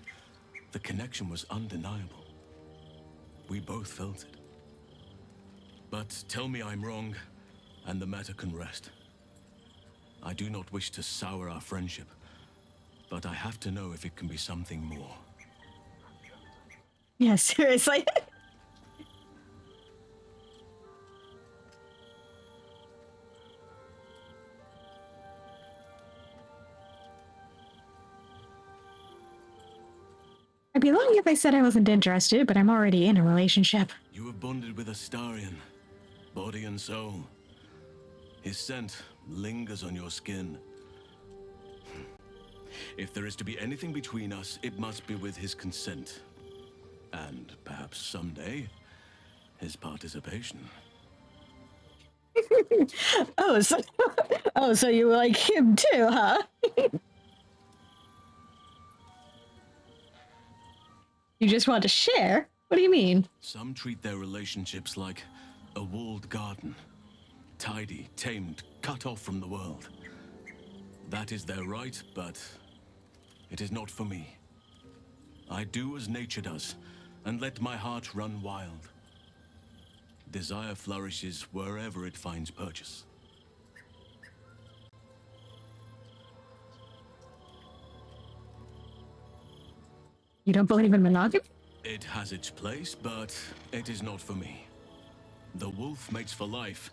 the connection was undeniable. We both felt it. But tell me I'm wrong, and the matter can rest. I do not wish to sour our friendship, but I have to know if it can be something more. Yeah, seriously. I'd be lying if I said I wasn't interested, but I'm already in a relationship. You have bonded with Astarion, body and soul. His scent lingers on your skin. If there is to be anything between us, it must be with his consent. And perhaps someday, his participation. Oh, so oh, so you like him too, huh? You just want to share? What do you mean? Some treat their relationships like a walled garden. Tidy, tamed, cut off from the world. That is their right, but it is not for me. I do as nature does, and let my heart run wild. Desire flourishes wherever it finds purchase. You don't believe in monogamy? It has its place, but it is not for me. The wolf mates for life,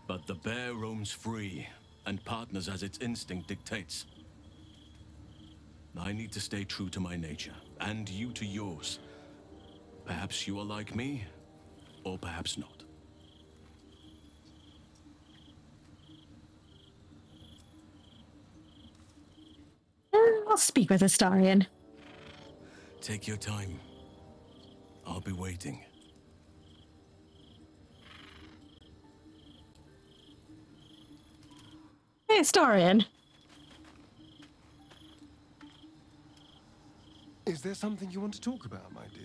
but the bear roams free and partners as its instinct dictates. I need to stay true to my nature, and you to yours. Perhaps you are like me, or perhaps not. I'll speak with Astarion. Take your time. I'll be waiting. Hey, Astarion. Is there something you want to talk about, my dear?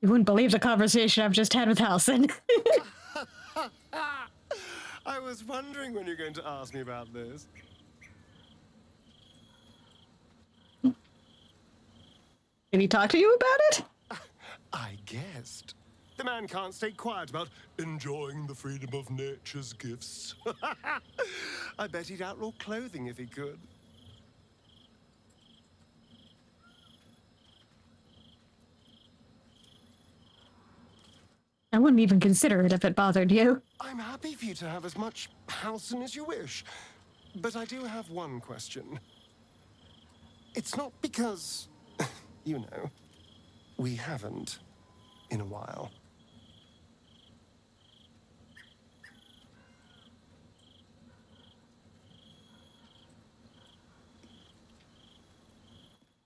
You wouldn't believe the conversation I've just had with Halsin. I was wondering when you're going to ask me about this. Did he talk to you about it? I guessed. The man can't stay quiet about enjoying the freedom of nature's gifts. I bet he'd outlaw clothing if he could. I wouldn't even consider it if it bothered you. I'm happy for you to have as much Halsin as you wish. But I do have one question. It's not because, you know, we haven't in a while.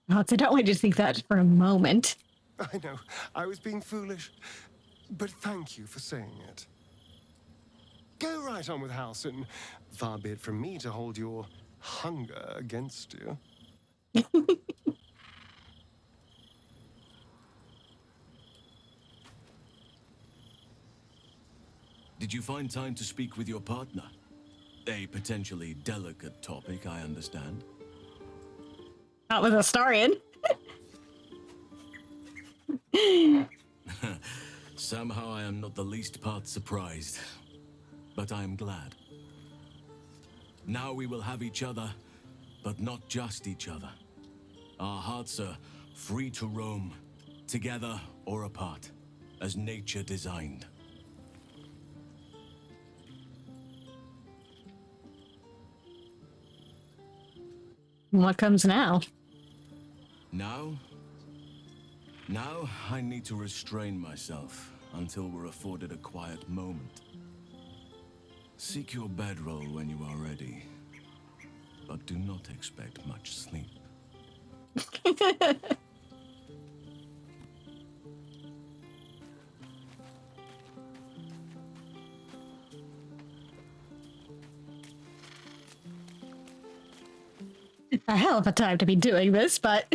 I don't want you to think that for a moment. I know, I was being foolish. But thank you for saying it. Go right on with Halsin. Far be it from me to hold your hunger against you. Did you find time to speak with your partner? A potentially delicate topic, I understand. Not with Astarion. Somehow I am not the least part surprised. But I am glad. Now we will have each other, but not just each other. Our hearts are free to roam, together or apart, as nature designed. What comes now? Now I need to restrain myself until we're afforded a quiet moment. Seek your bedroll when you are ready, but do not expect much sleep. A hell of a time to be doing this, but...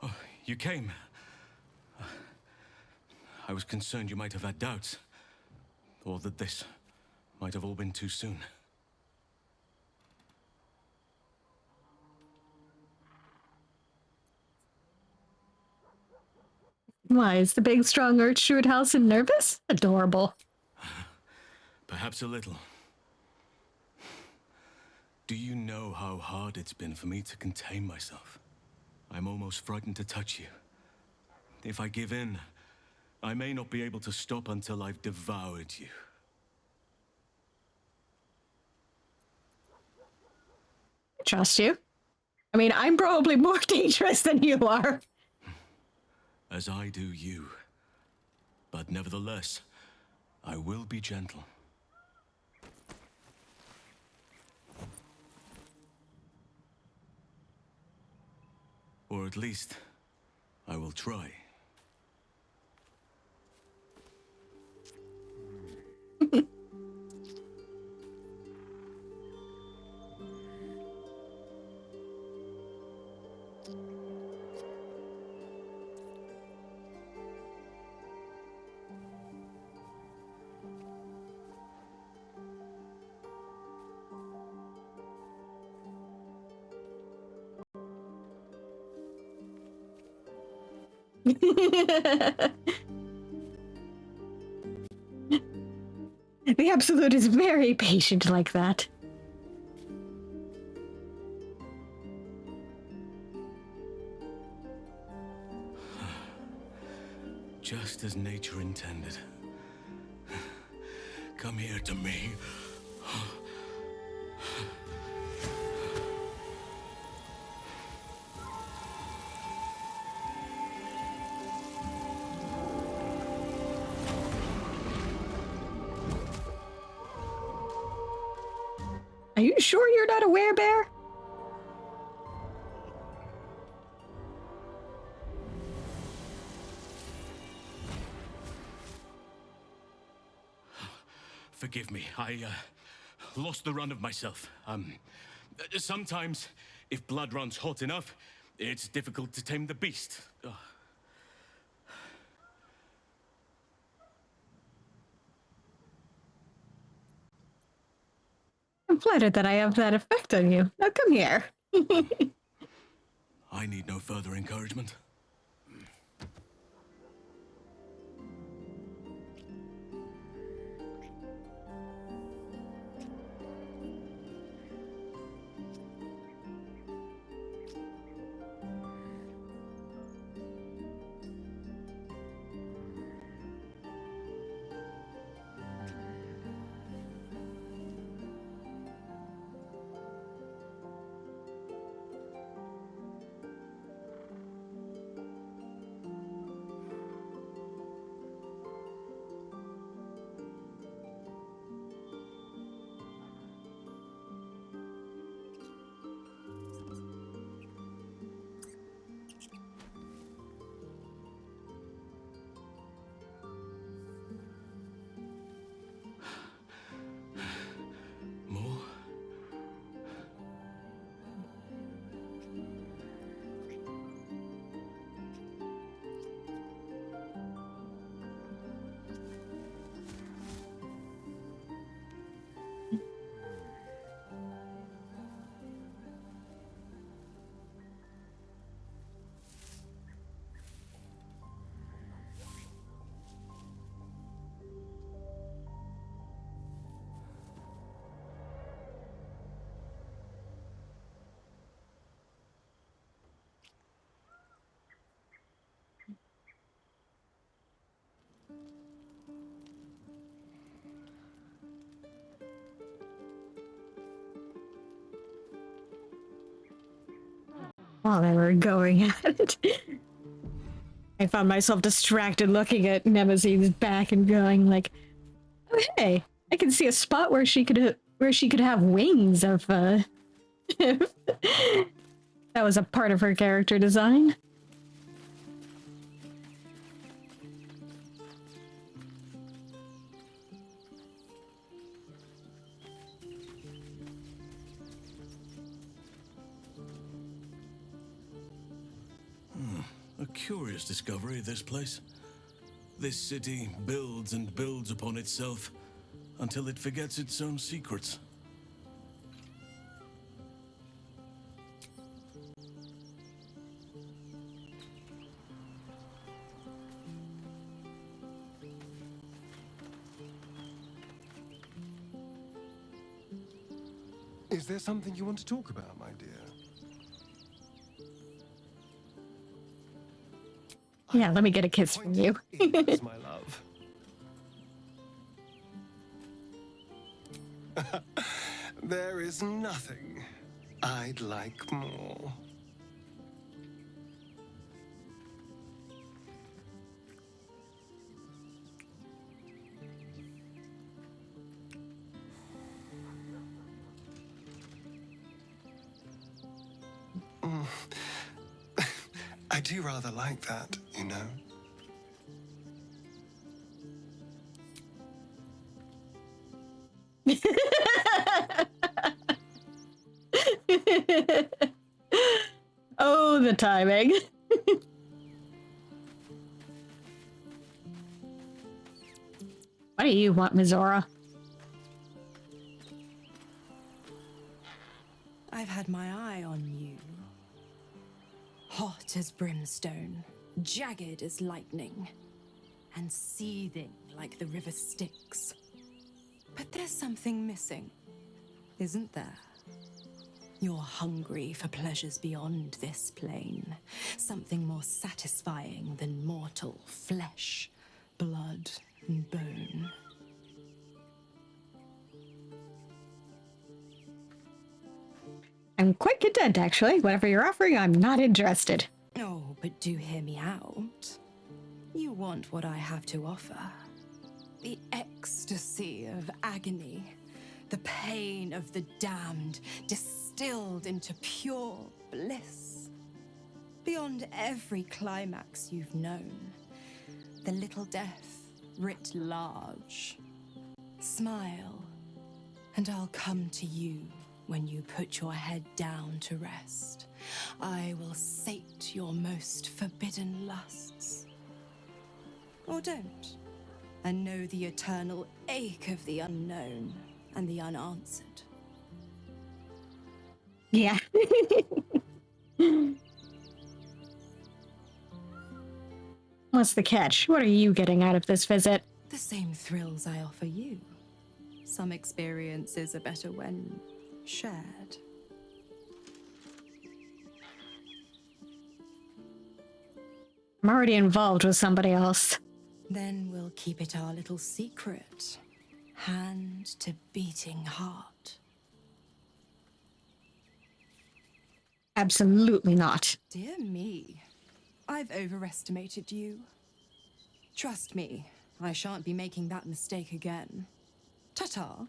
Oh, you came. I was concerned you might have had doubts, or that this might have all been too soon. Why, is the big, strong Earth Halsin nervous? Adorable. Perhaps a little. Do you know how hard it's been for me to contain myself? I'm almost frightened to touch you. If I give in, I may not be able to stop until I've devoured you. I trust you. I mean, I'm probably more dangerous than you are. As I do you. But nevertheless, I will be gentle. Or at least, I will try. The Absolute is very patient like that. Just as nature intended. Come here to me. Are you sure you're not a werebear? Forgive me, I lost the run of myself. Sometimes, if blood runs hot enough, it's difficult to tame the beast. I'm flattered that I have that effect on you. Now come here. I need no further encouragement. While they were going at it, I found myself distracted looking at Nemesine's back and going like, "Oh hey, I can see a spot where she could have wings of." That was a part of her character design. A curious discovery, this place. This city builds and builds upon itself until it forgets its own secrets. Is there something you want to talk about, my dear? Yeah, let me get a kiss from you. Is my love. There is nothing I'd like more. I do rather like that, you know. Oh, the timing. What do you want, Mizora? I've had my eye on you. Hot as brimstone, jagged as lightning, and seething like the river Styx. But there's something missing, isn't there? You're hungry for pleasures beyond this plane. Something more satisfying than mortal flesh, blood, and bone. I'm quite content, actually. Whatever you're offering, I'm not interested. Oh, but do hear me out. You want what I have to offer. The ecstasy of agony. The pain of the damned, distilled into pure bliss. Beyond every climax you've known. The little death writ large. Smile, and I'll come to you when you put your head down to rest. I will sate your most forbidden lusts. Or don't, and know the eternal ache of the unknown and the unanswered. Yeah. What's the catch? What are you getting out of this visit? The same thrills I offer you. Some experiences are better when shared. I'm already involved with somebody else. Then we'll keep it our little secret. Hand to beating heart. Absolutely not. Dear me, I've overestimated you. Trust me, I shan't be making that mistake again. Ta-ta.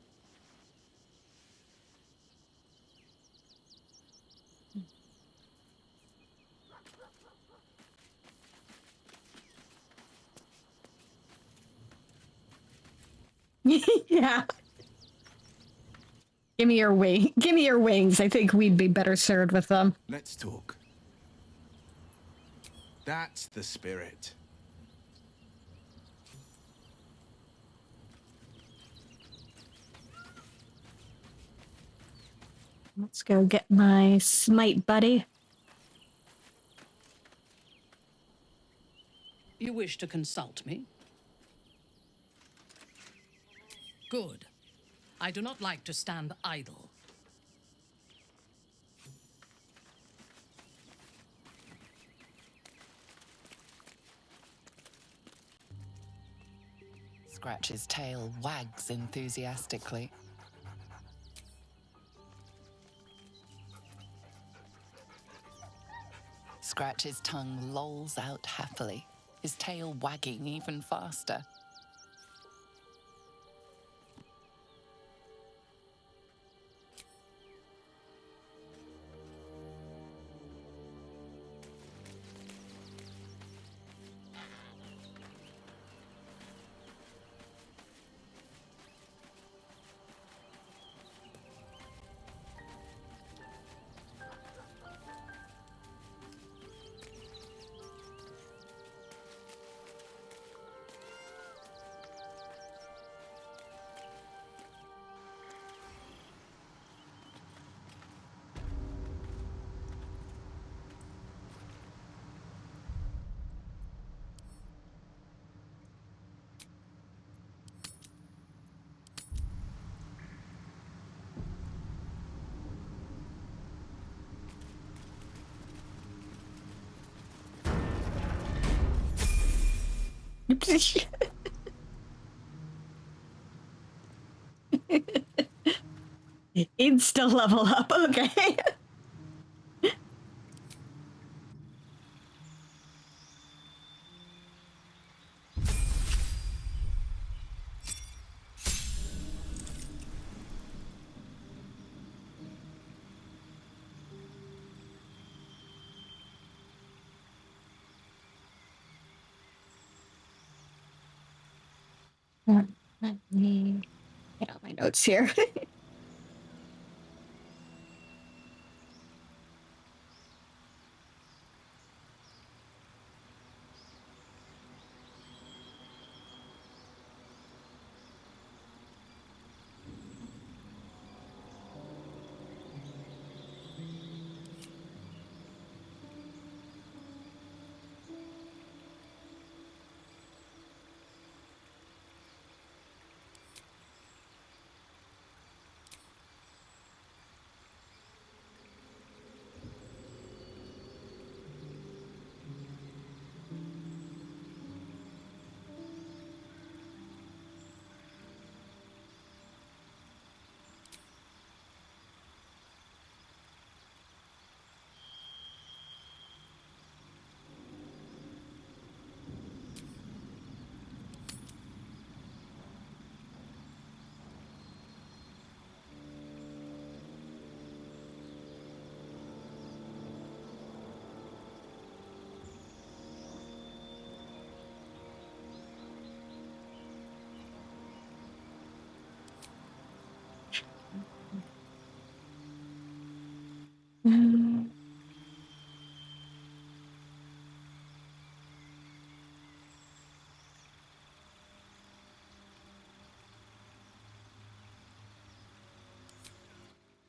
Yeah. Give me your wing. Give me your wings. I think we'd be better served with them. Let's talk. That's the spirit. Let's go get my smite buddy. You wish to consult me? Good. I do not like to stand idle. Scratch's tail wags enthusiastically. Scratch's tongue lolls out happily, his tail wagging even faster. Insta level up, okay. Let me get out my notes here.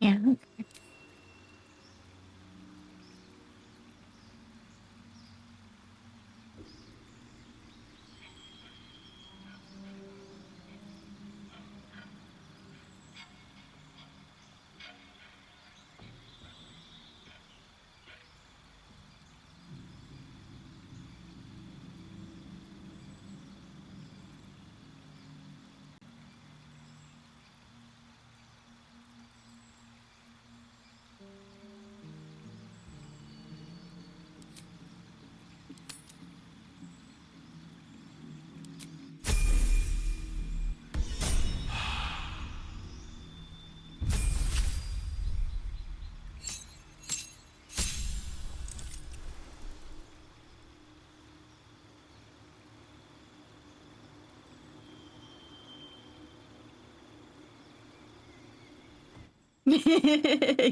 Yeah. Okay.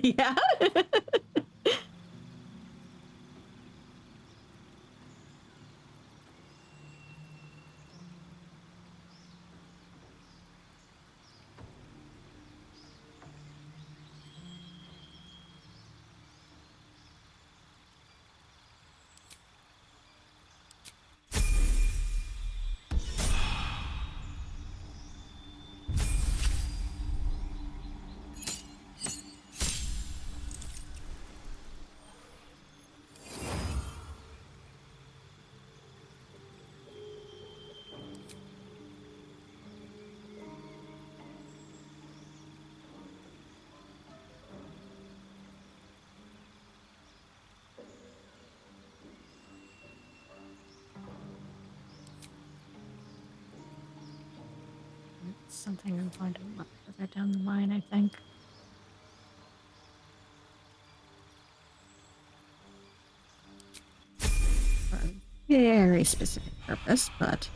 Yeah. Something I'm going to look further down the line, I think. For a very specific purpose, but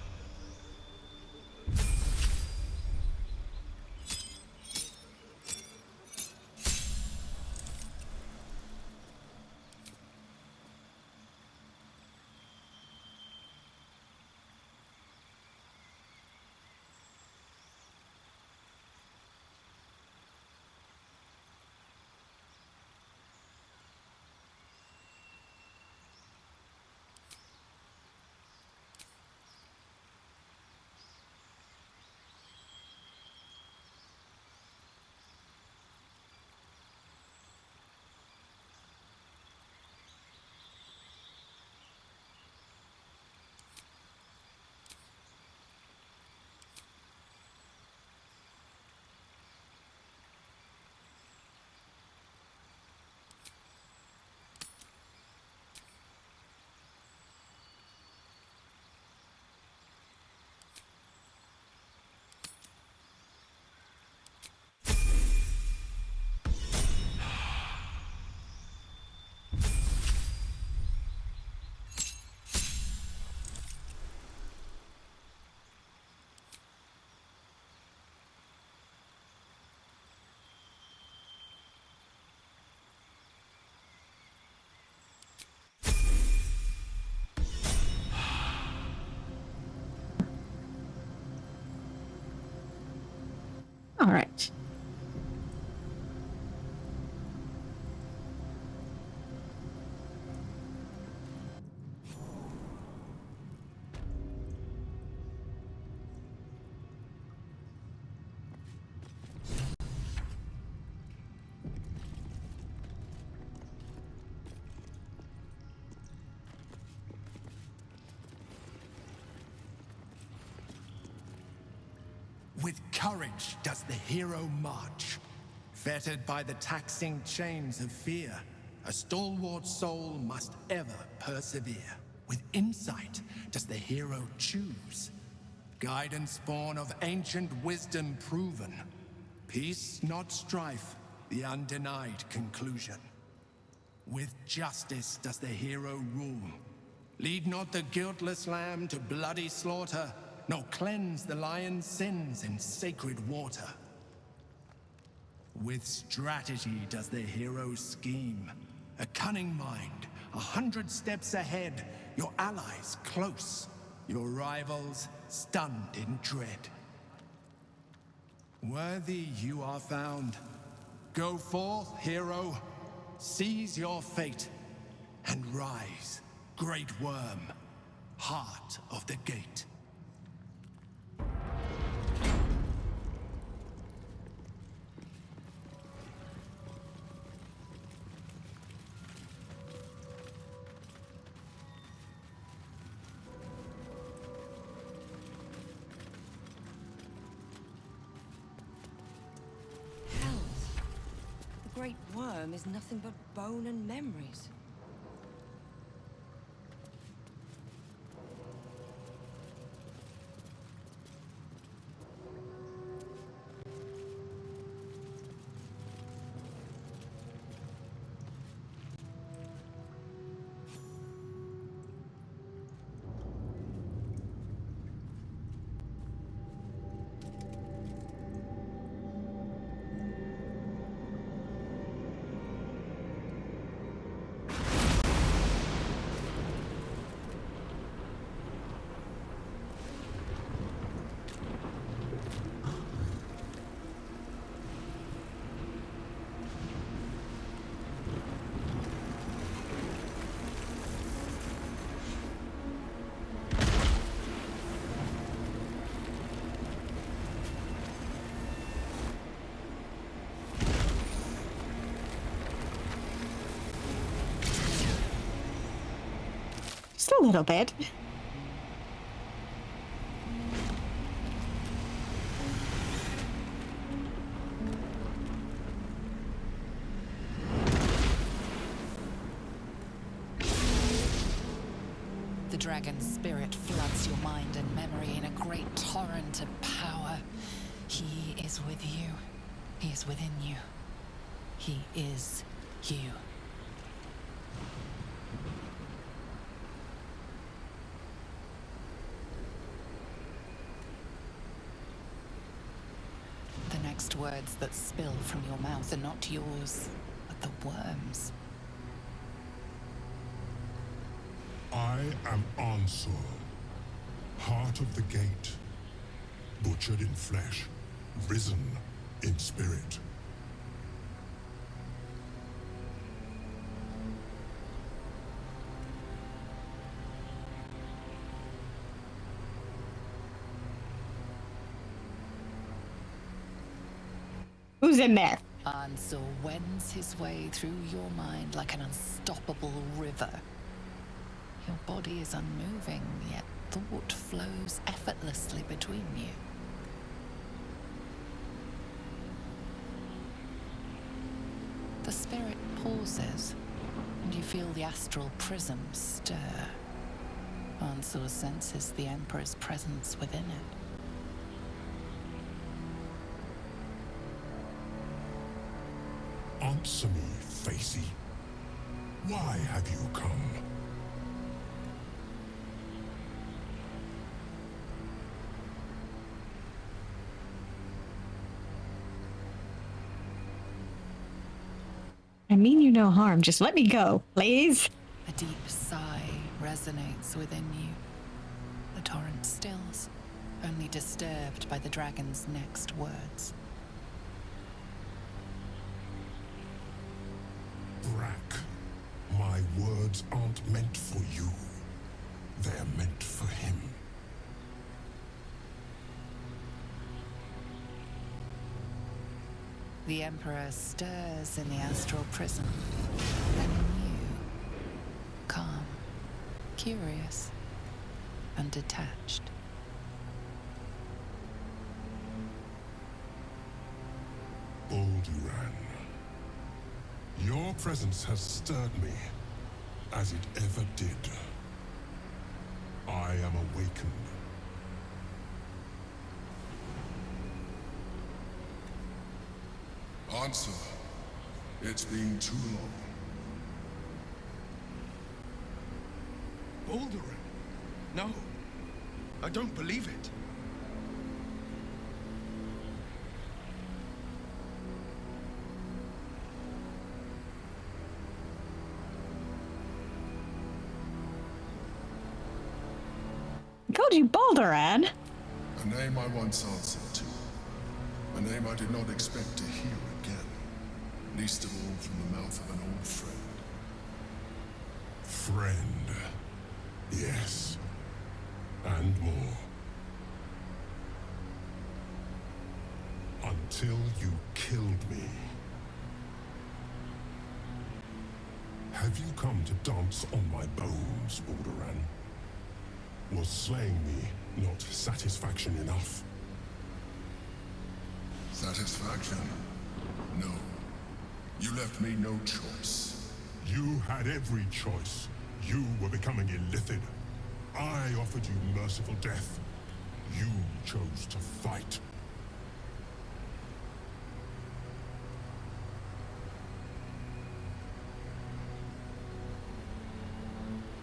All right. With courage does the hero march. Fettered by the taxing chains of fear, a stalwart soul must ever persevere. With insight does the hero choose. Guidance born of ancient wisdom proven. Peace, not strife, the undenied conclusion. With justice does the hero rule. Lead not the guiltless lamb to bloody slaughter, nor cleanse the lion's sins in sacred water. With strategy does the hero scheme. A cunning mind, 100 steps ahead, your allies close, your rivals stunned in dread. Worthy you are found. Go forth, hero, seize your fate, and rise, great worm, heart of the gate. The great worm is nothing but bone and memories. Just a little bit. The dragon's spirit floods your mind and memory in a great torrent of power. He is with you. He is within you. He is you. The next words that spill from your mouth are not yours, but the worm's. I am Ansur, heart of the gate, butchered in flesh, risen in spirit. Who's in there? Ansur wends his way through your mind like an unstoppable river. Your body is unmoving, yet thought flows effortlessly between you. The spirit pauses, and you feel the astral prism stir. Ansur senses the Emperor's presence within it. Answer me, Facey. Why have you come? I mean you no harm. Just let me go, please. A deep sigh resonates within you. The torrent stills, only disturbed by the dragon's next words. Brack, my words aren't meant for you. They're meant for him. The Emperor stirs in the astral prison. Then anew, calm, curious, and detached. Balduran, your presence has stirred me, as it ever did. I am awakened. Answer. It's been too long. Balduran? No. I don't believe it. I called you Balduran. A name I once answered to. A name I did not expect to hear again. Least of all from the mouth of an old friend. Friend. Yes. And more. Until you killed me. Have you come to dance on my bones, Balduran? Was slaying me not satisfaction enough? Satisfaction? No. You left me no choice. You had every choice. You were becoming illithid. I offered you merciful death. You chose to fight.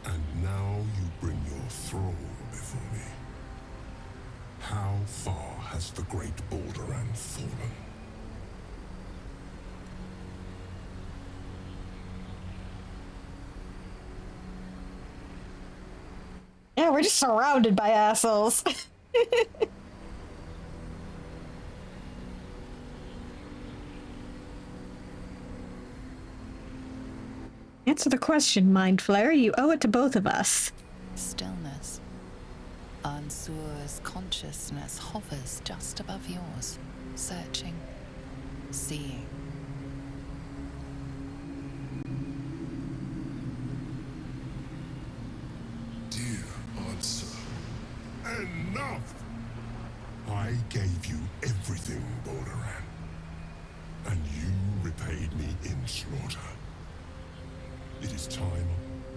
And now you bring your thrall before me. How far has the great Balduran fallen? Yeah, we're just surrounded by assholes. Answer the question, Mind Flayer. You owe it to both of us. Stillness. Ansur's consciousness hovers just above yours, searching, seeing. Dear Ansur, enough! I gave you everything, Balduran, and you repaid me in slaughter. It is time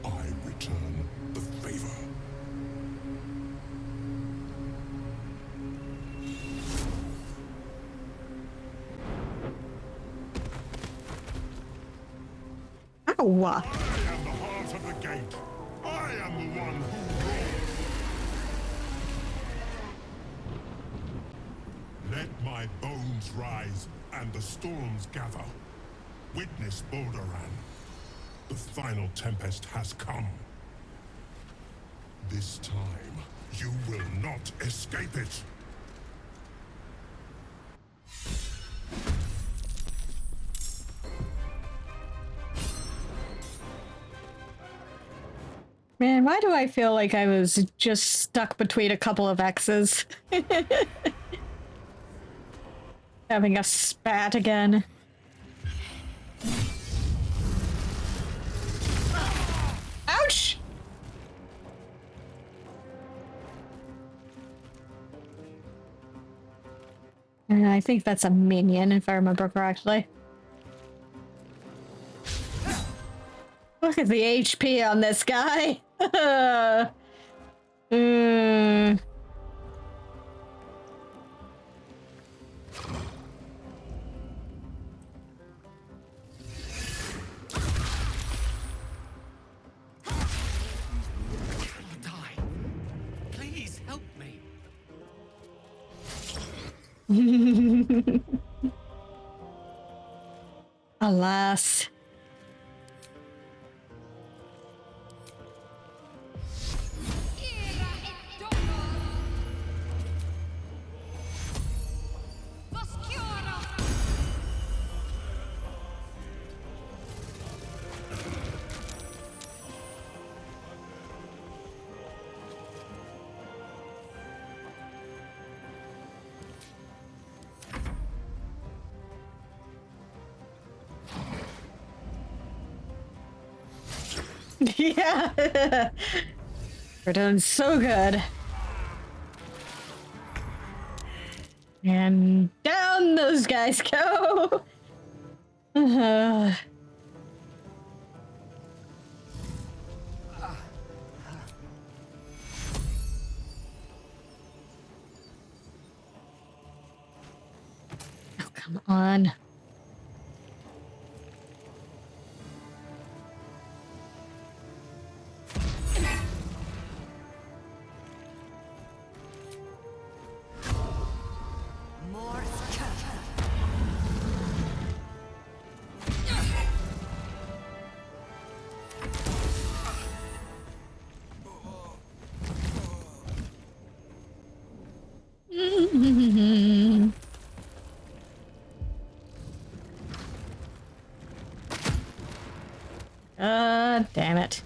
I return the favor. Ow! I am the heart of the gate. I am the one who rules. Let my bones rise and the storms gather. Witness Balduran. The final tempest has come. This time, you will not escape it. Man, why do I feel like I was just stuck between a couple of X's? Having a spat again. Ouch! I think that's a minion, if I remember correctly. Look at the HP on this guy. Please help me. Alas. Yeah. We're doing so good. And down those guys go. Oh, come on. Damn it.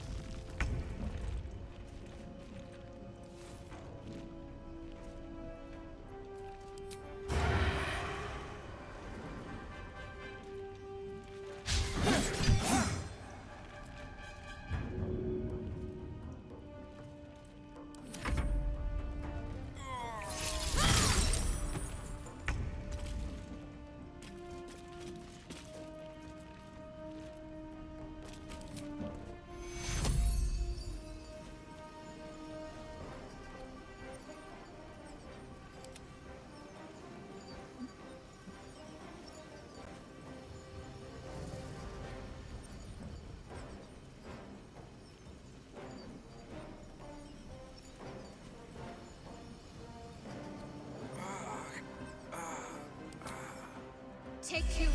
Take you.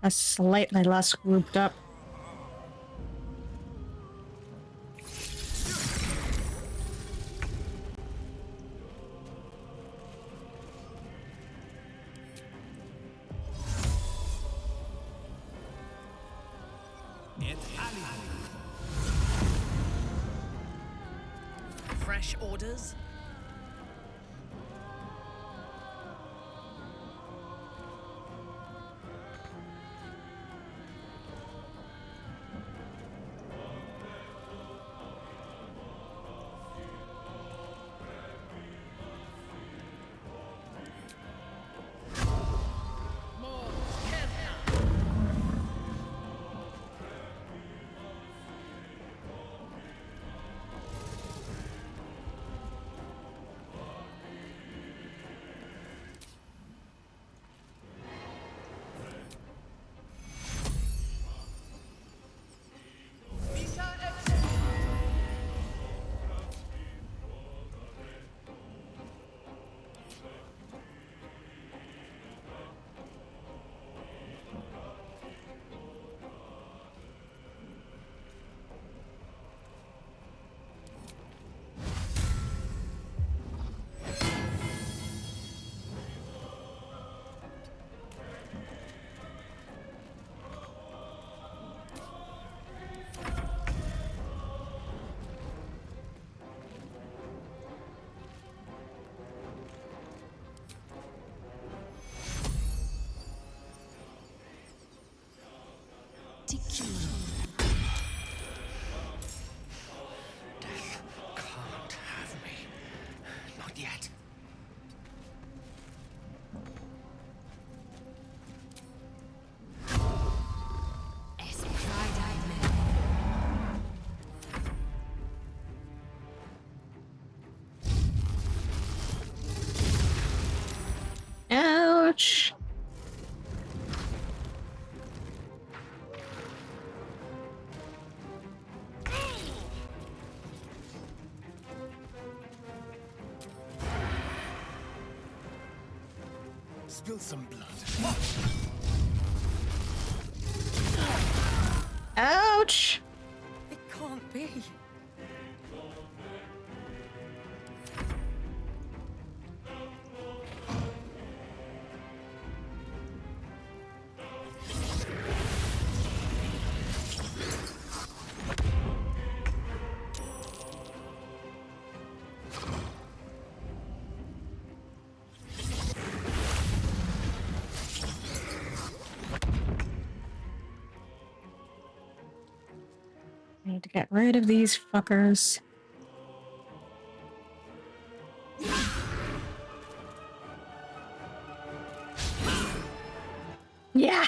A slightly less grouped up. Fresh orders? Death can't have me. Not yet. Ouch. Spill some blood. Ouch. It can't be. Need to get rid of these fuckers. Yeah!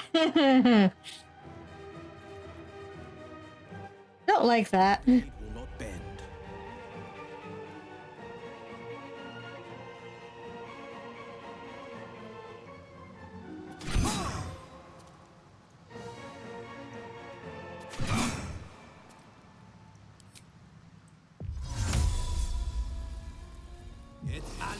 Don't like that. Will not bend. It's Ali.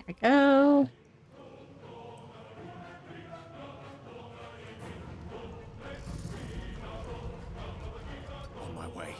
There we go. On my way.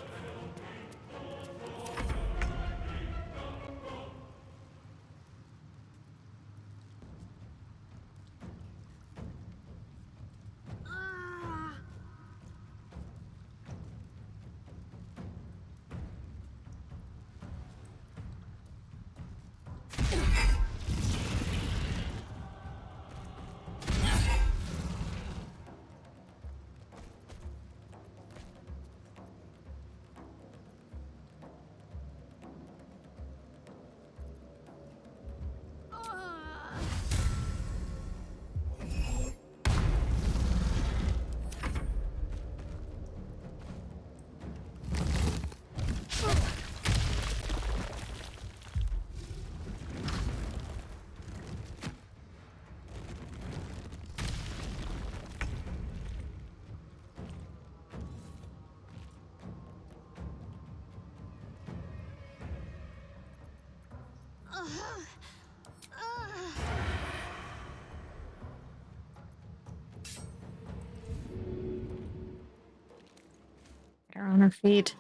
Get her on her feet.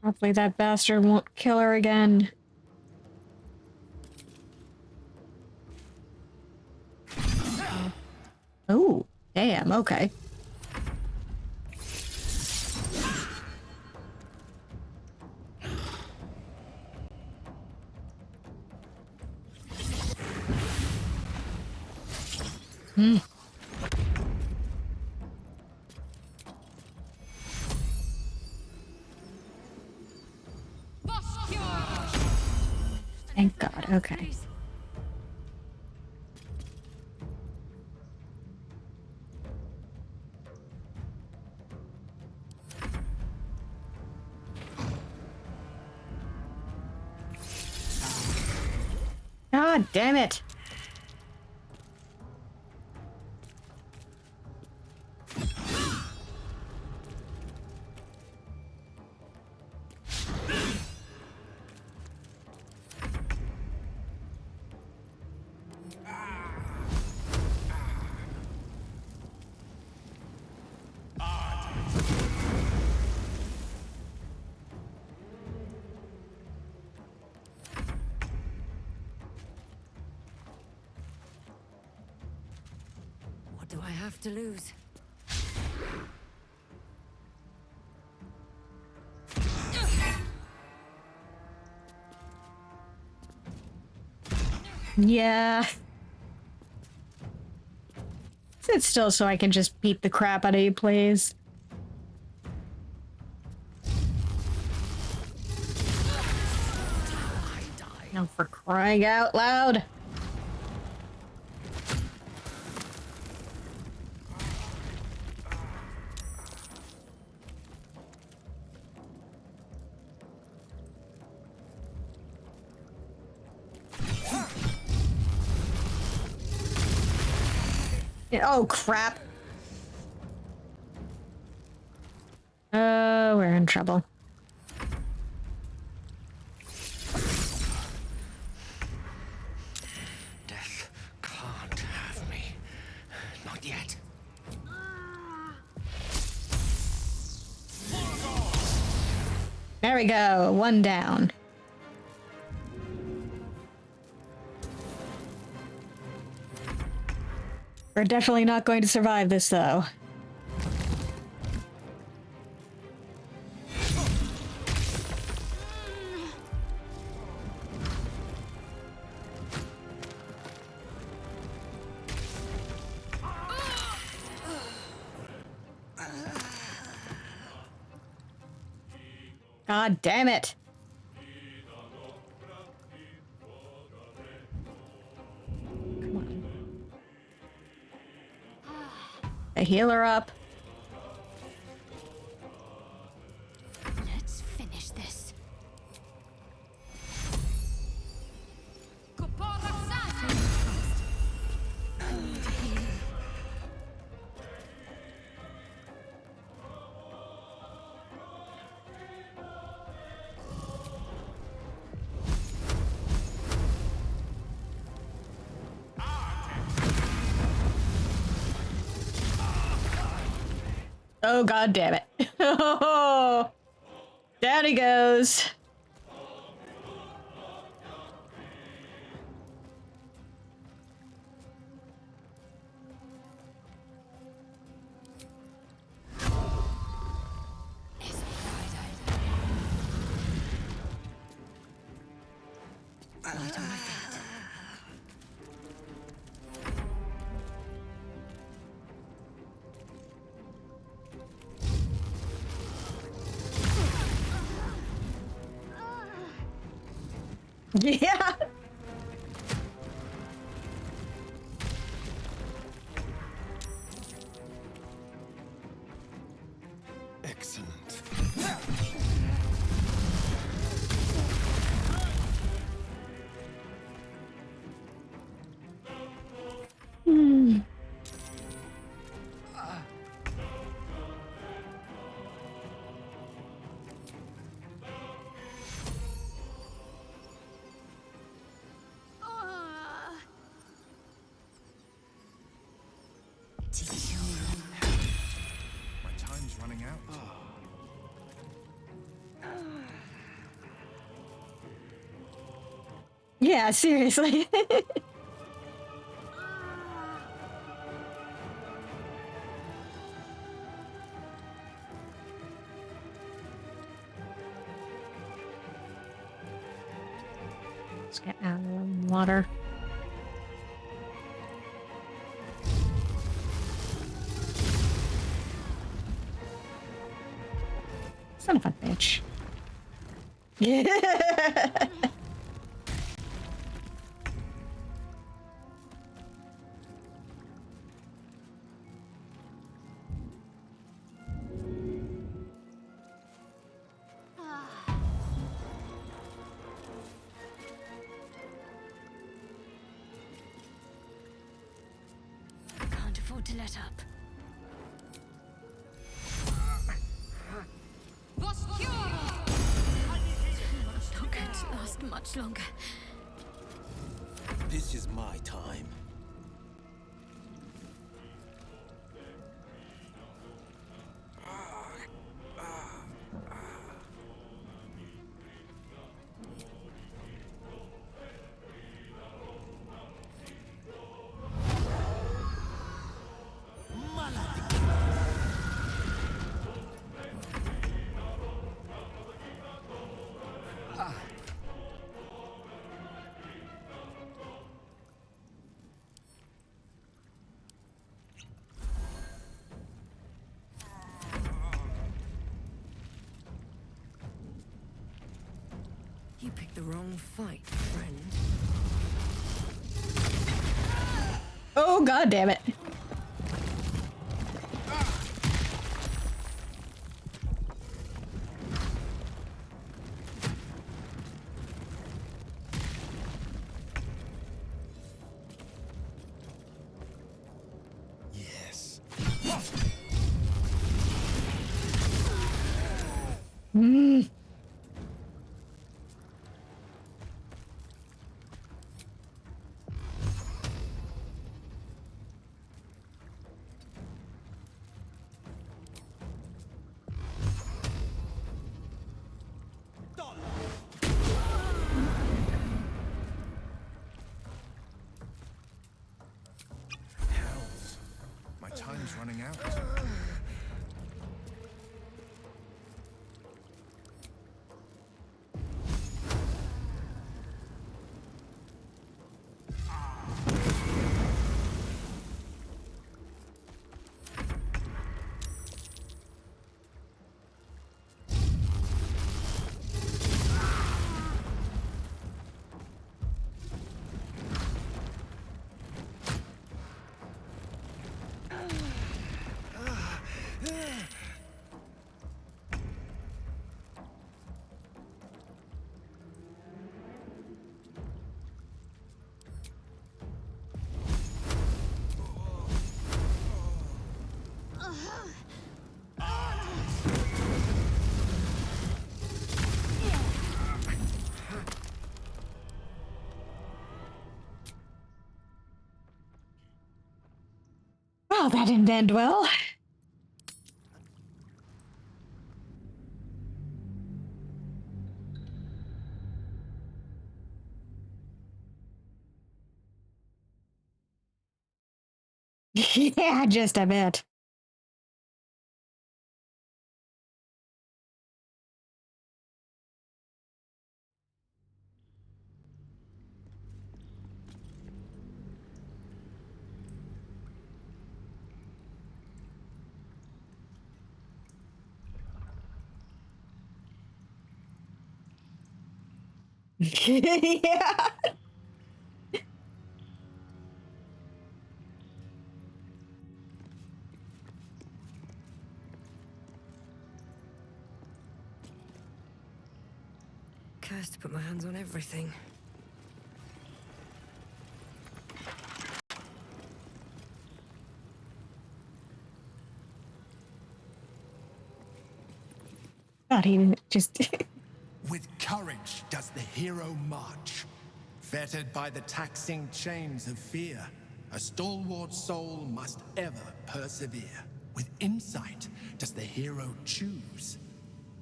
Hopefully that bastard won't kill her again. Oh, damn, okay. Hmm. Thank God, okay. God damn it! What do I have to lose? Yeah. Sit still so I can just beat the crap out of you, please. No, for crying out loud. Oh, crap. We're in trouble. Death can't have me. Not yet. There we go. One down. We're definitely not going to survive this, though. God damn it. Come on. A healer up. Let's finish this. Oh, god damn it. Oh, down he goes. Light on my feet. Yeah. Excellent. Hmm. My time's running out. Yeah, seriously. Let's get out of the water. Son of a bitch. Yeah. Can't afford to let up. Not going to last much longer. This is my time. You picked the wrong fight, friend. Oh, god damn it. Yes. Mm. Hells. My time's running out. Well, that didn't end well. Yeah, just a bit. Yeah. Cursed to put my hands on everything. Not even just. With courage does the hero march. Fettered by the taxing chains of fear, a stalwart soul must ever persevere. With insight does the hero choose.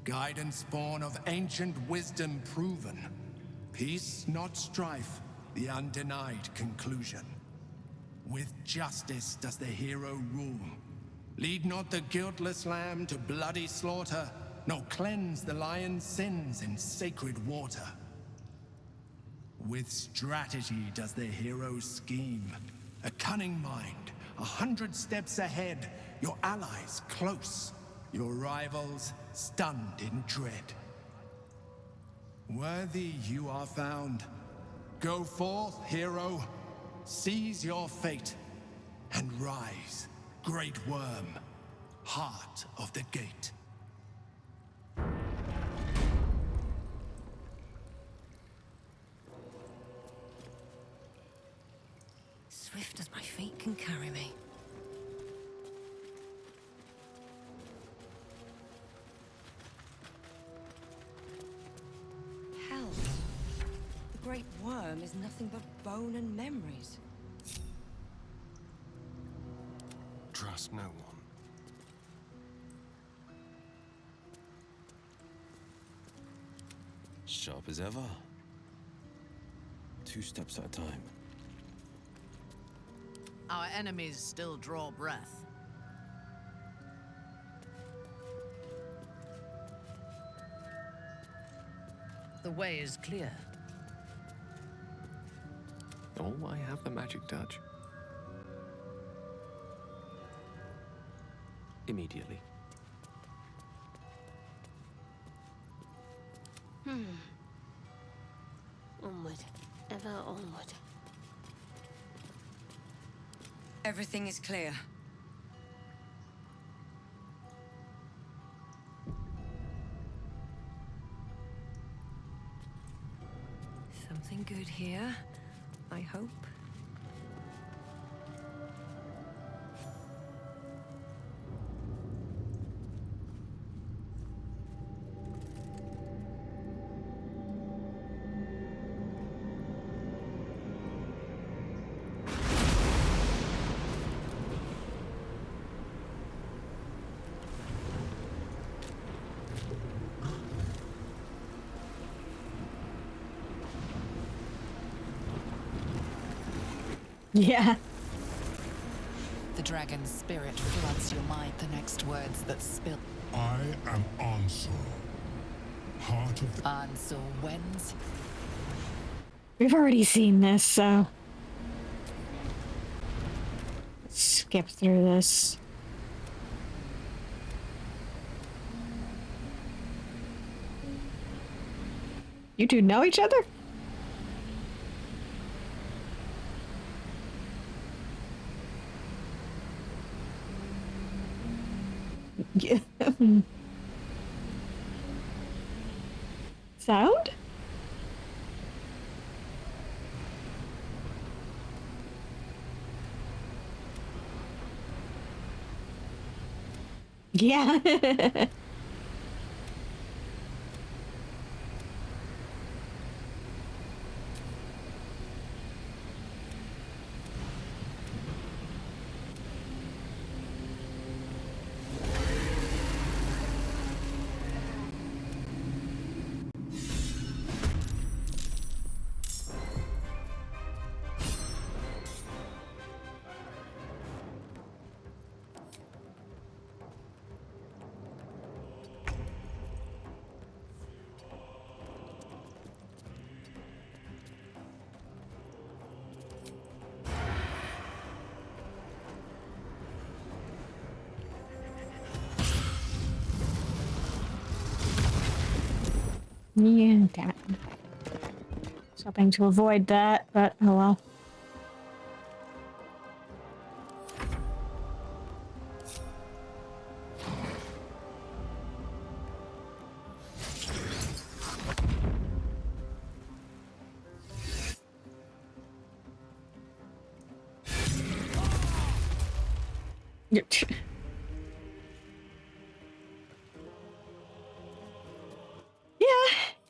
Guidance born of ancient wisdom proven. Peace, not strife, the undenied conclusion. With justice does the hero rule. Lead not the guiltless lamb to bloody slaughter, nor cleanse the lion's sins in sacred water. With strategy does the hero scheme. A cunning mind, 100 steps ahead, your allies close, your rivals stunned in dread. Worthy you are found. Go forth, hero, seize your fate, and rise, great worm, heart of the gate. Swift as my feet can carry me. Hell, the great worm is nothing but bone and memories. Trust no one. Sharp as ever. 2 steps at a time. Our enemies still draw breath. The way is clear. Oh, I have the magic touch. Immediately. Onward. Ever onward. Everything is clear. Something good here, I hope. Yeah. The dragon's spirit floods your mind, the next words that spill. I am Ansel, heart of the... Ansel wins. We've already seen this, so... Let's skip through this. You two know each other? Yeah. Sound? Yeah. Yeah, damn it. I was hoping to avoid that, but oh well.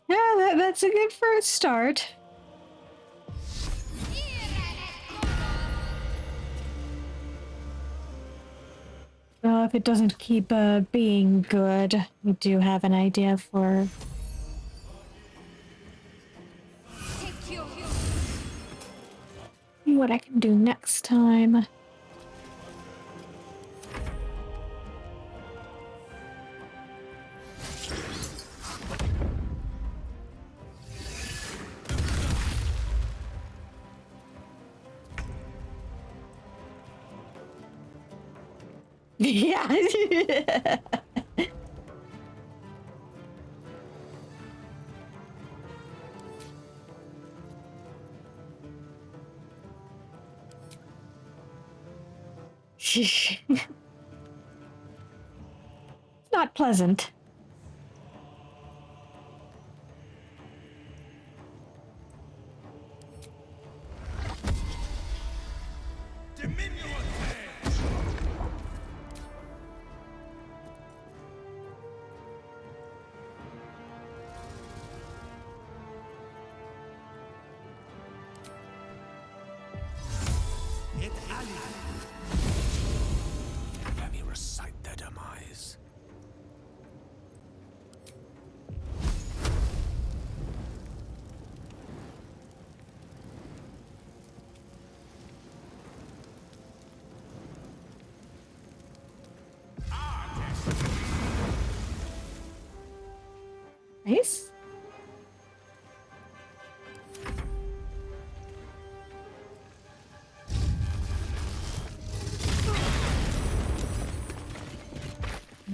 Yeah, that's a good first start. Well, if it doesn't keep being good, we do have an idea for what I can do next time. Yeah. It's not pleasant. Let me recite their demise. Nice.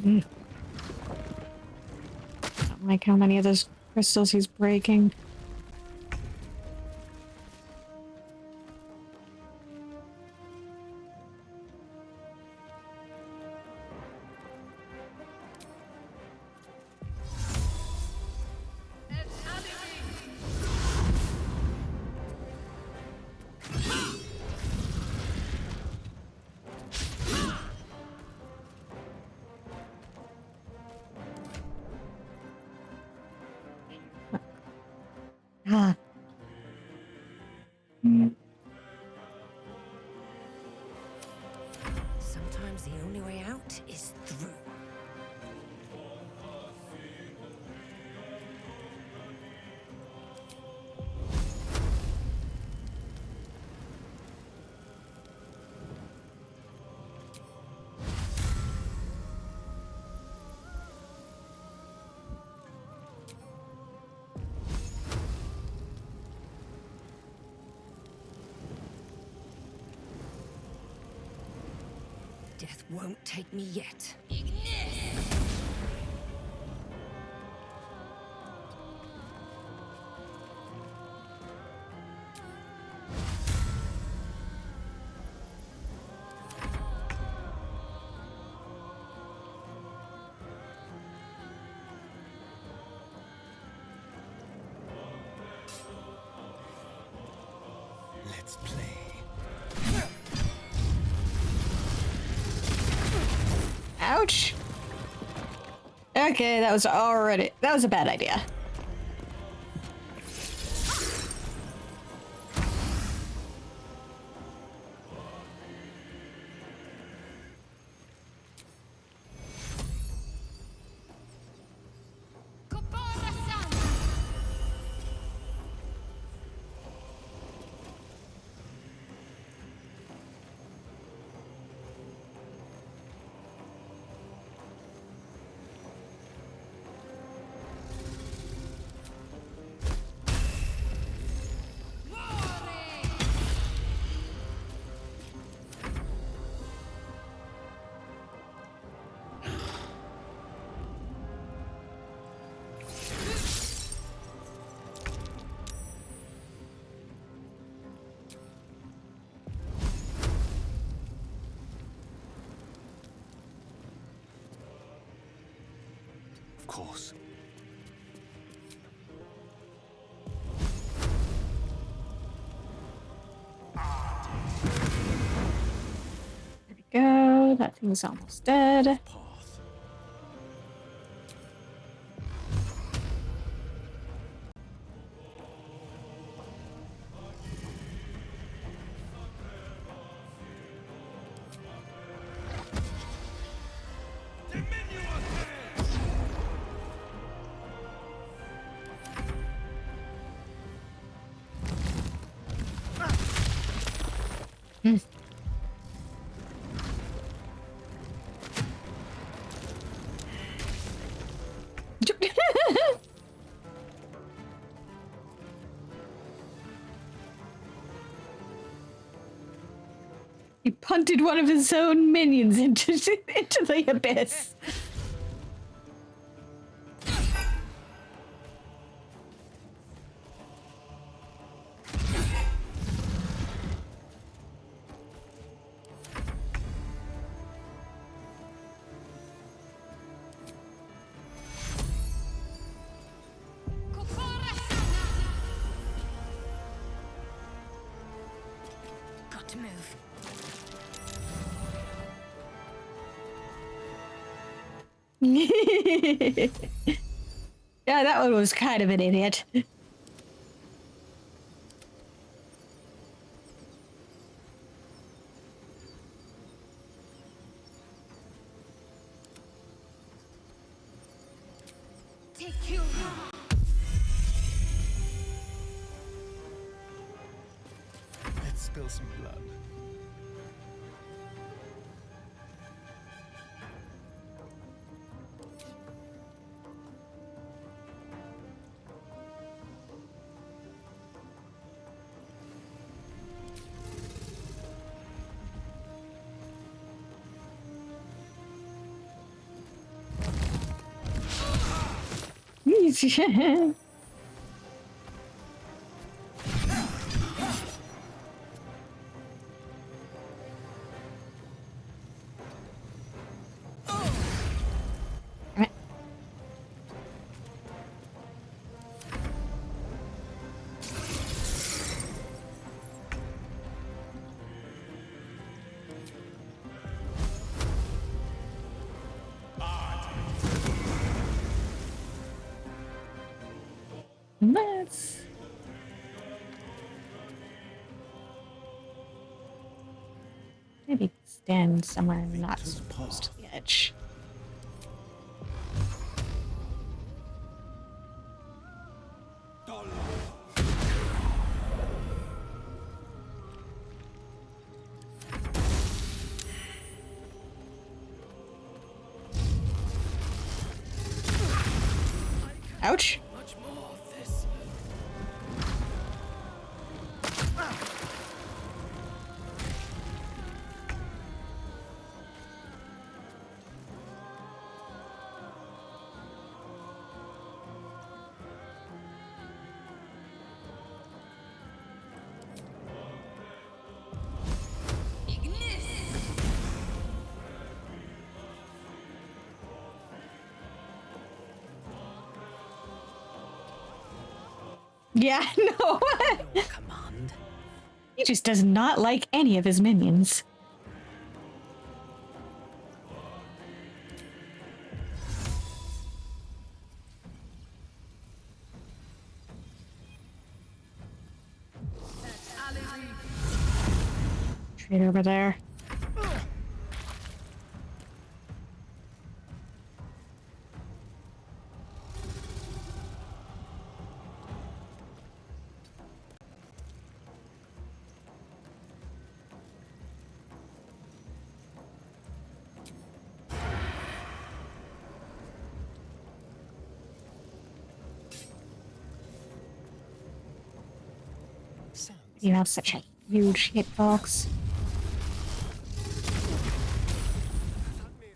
Don't like how many of those crystals he's breaking. Ah. Sometimes the only way out is through. Death won't take me yet. Let's play. Ouch. Okay, that was a bad idea. Of course. There we go. That thing's almost dead. He punted one of his own minions into the abyss. Got to move. Yeah, that one was kind of an idiot. Take you. Let's spill some blood. Let's maybe stand somewhere not so close to the edge. Ouch. Much more of this. Yeah, no. Command. He just does not like any of his minions. Straight over there. You have such a huge hitbox.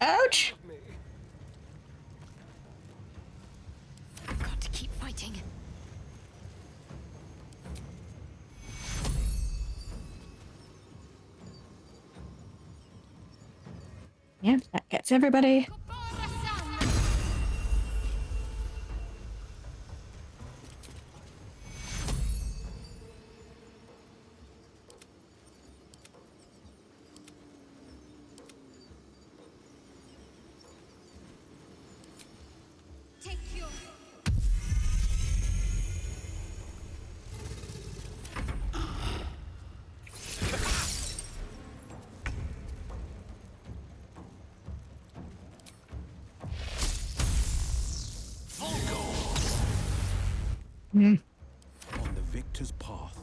Ouch! Got to keep fighting. Yeah, that gets everybody. On the victor's path.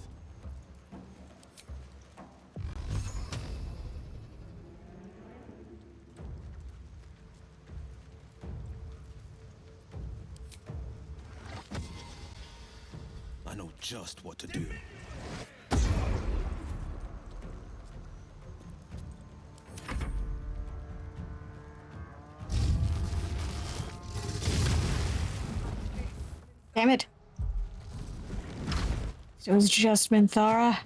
I know just what to do. Damn it. So it was just Minthara.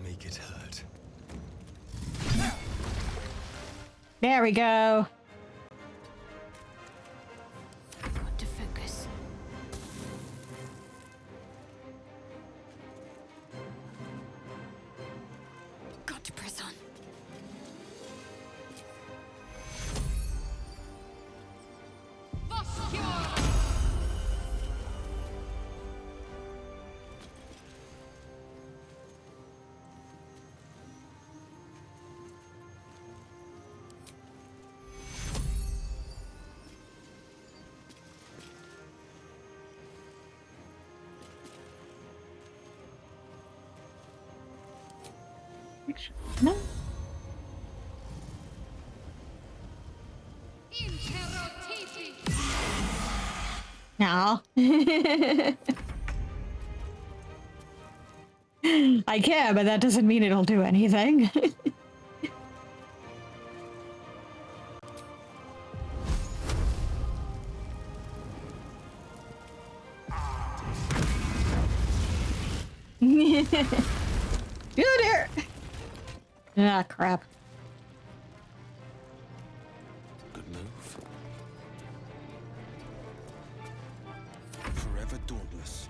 Make it hurt. There we go. Got to focus. Got to press on. No. No. I can, but that doesn't mean it'll do anything. Oh dear. Ah, crap. Good move. Forever dauntless.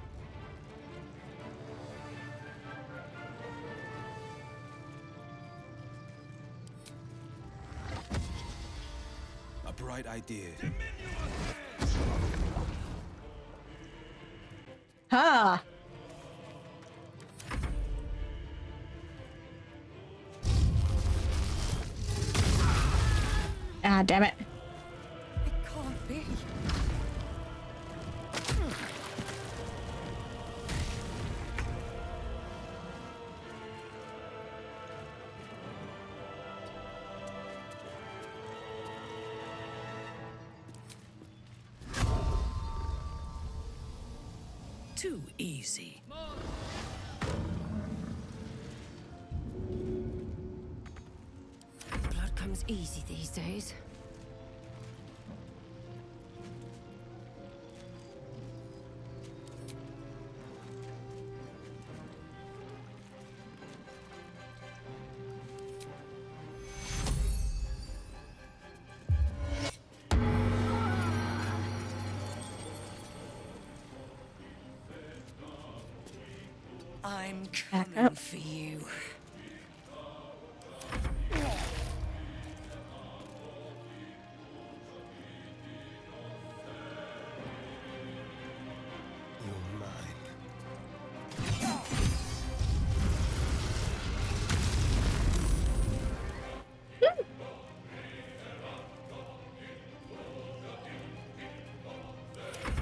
bright idea. Ha! Ah, damn it. It can't be. Too easy. Blood comes easy these days. I'm Back coming up. for you. You're mine.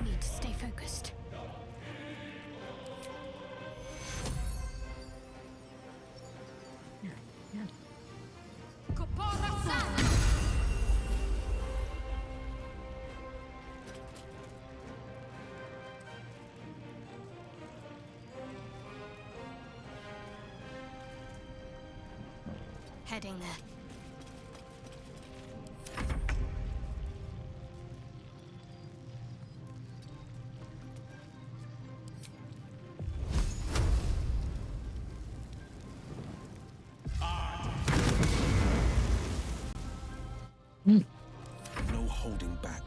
Need to stay focused. Heading there. No holding back.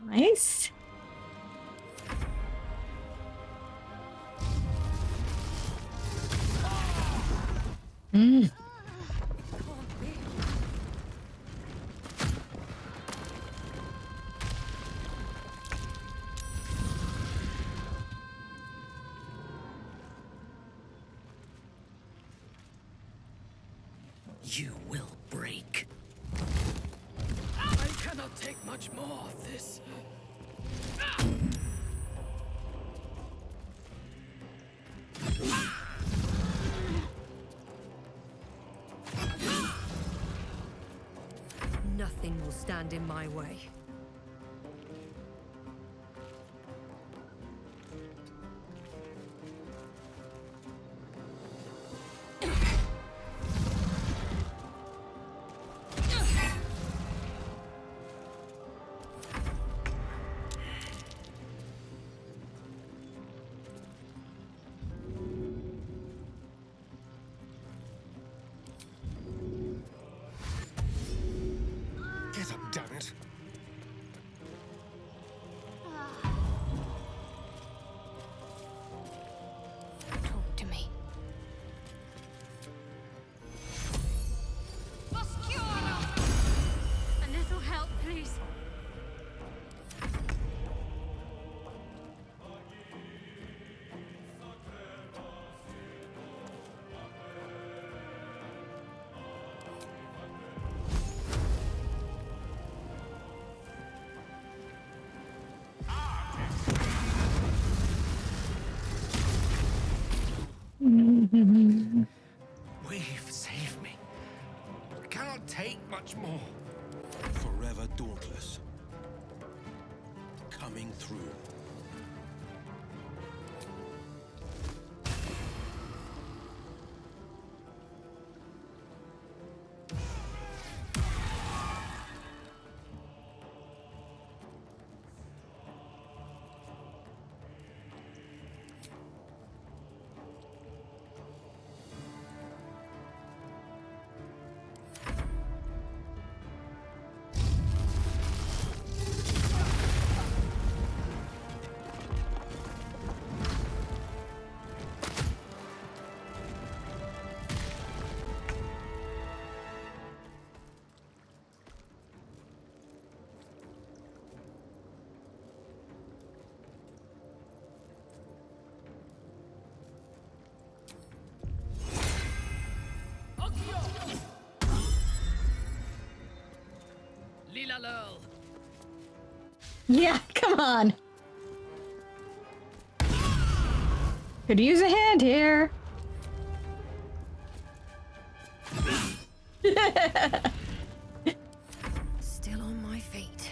Nice. Mm. You will break. I cannot take much more of this. Nothing will stand in my way. Get up, damn it. Talk to me. A little help, please. We've saved me. I cannot take much more. Forever dauntless. Coming through. la lurl. Yeah, come on. Could use a hand here. Still on my feet.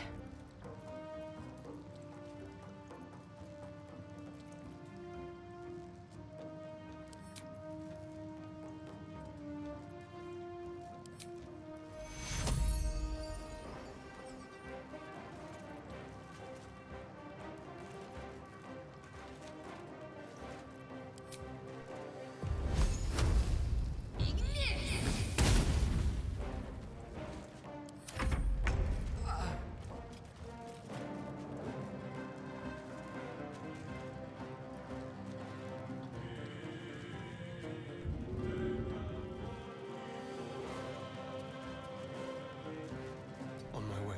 On my way.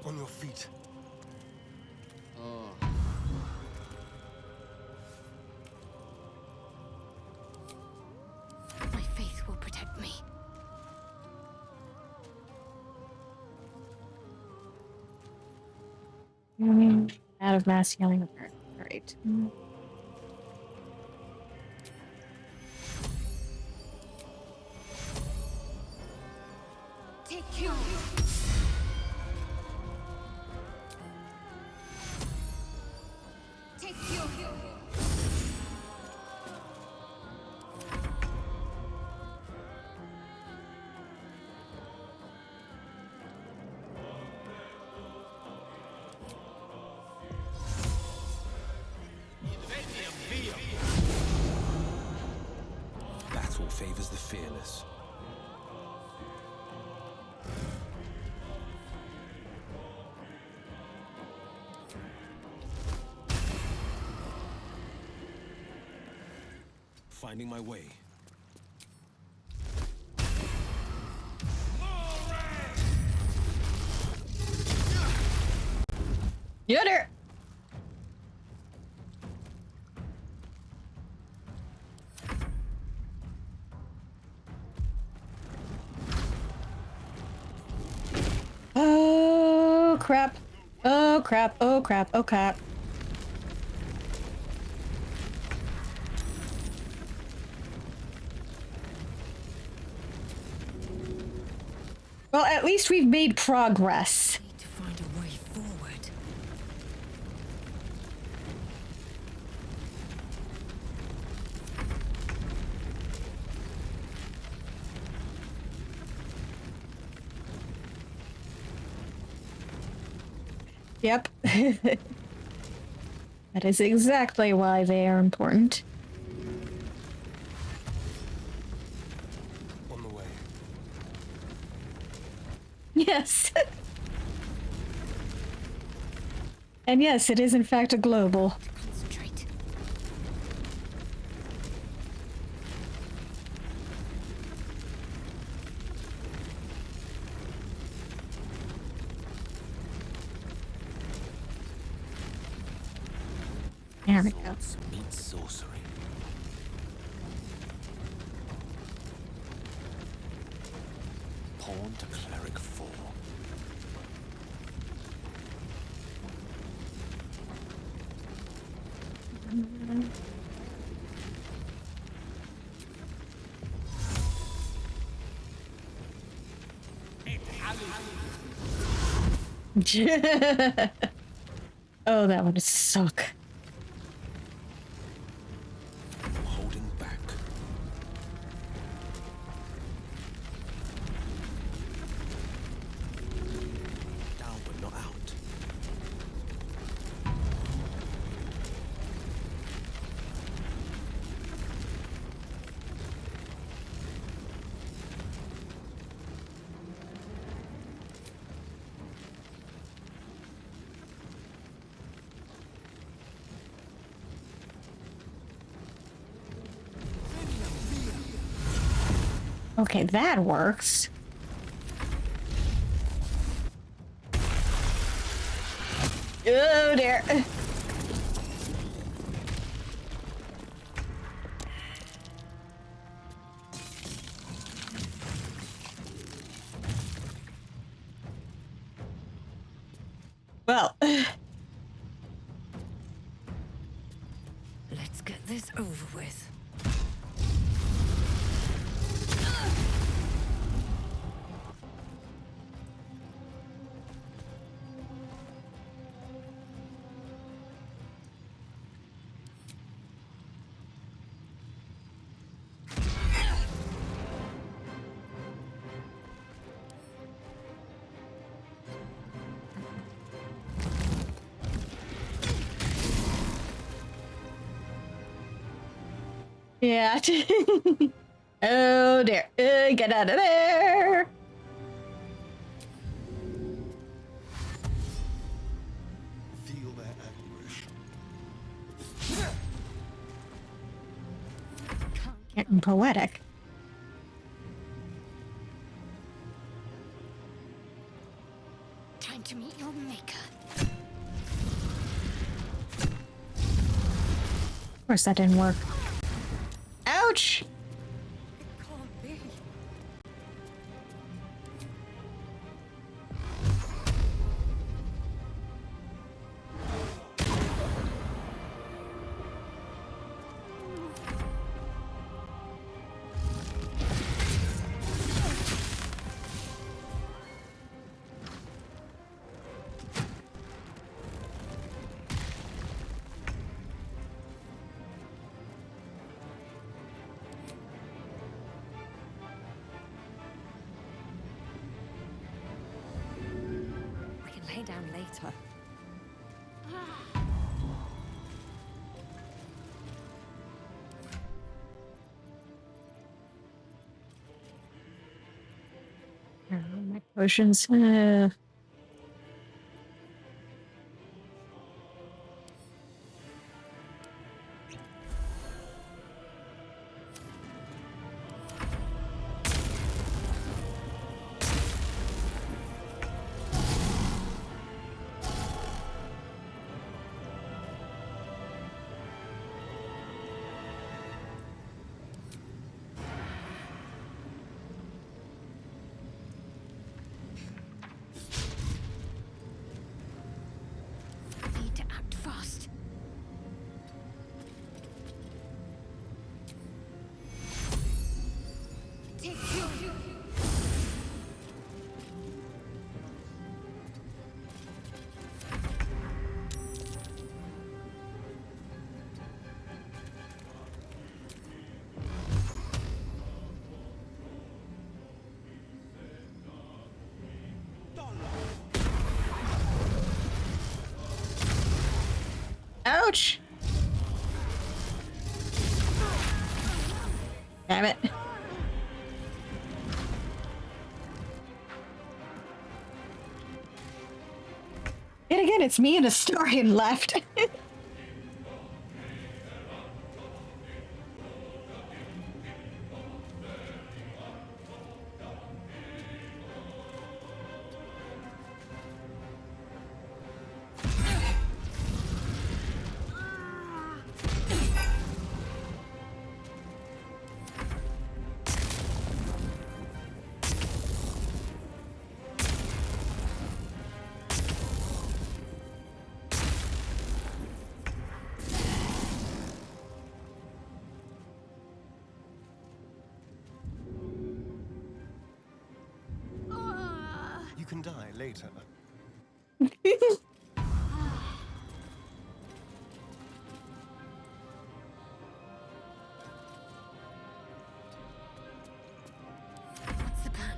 On your feet. My faith will protect me. Out of mass healing. Alright. Take you. Take you. Battle favors the fearless. Finding my way. Yoder! Oh crap. Oh crap. Oh crap. Oh crap. Well, at least we've made progress. Need to find a way forward. Yep. That is exactly why they are important. On the way. Yes. And yes, it is in fact a global. Concentrate. There we go. Swords meet sorcery. Pawn to cleric 4. Oh, that would suck. Holding back. Down but not out. Okay, that works. Oh dear. Well. Let's get this over with. Yeah. Oh dear. Get out of there. Feel their anguish. Getting poetic. Time to meet your maker. Of course that didn't work. Ouch! Can't be. We can lay down later. My potions. Need to act fast. Take you. Ouch! Damn it. Yet again, it's me and a Astarion left. You can die later. What's the plan?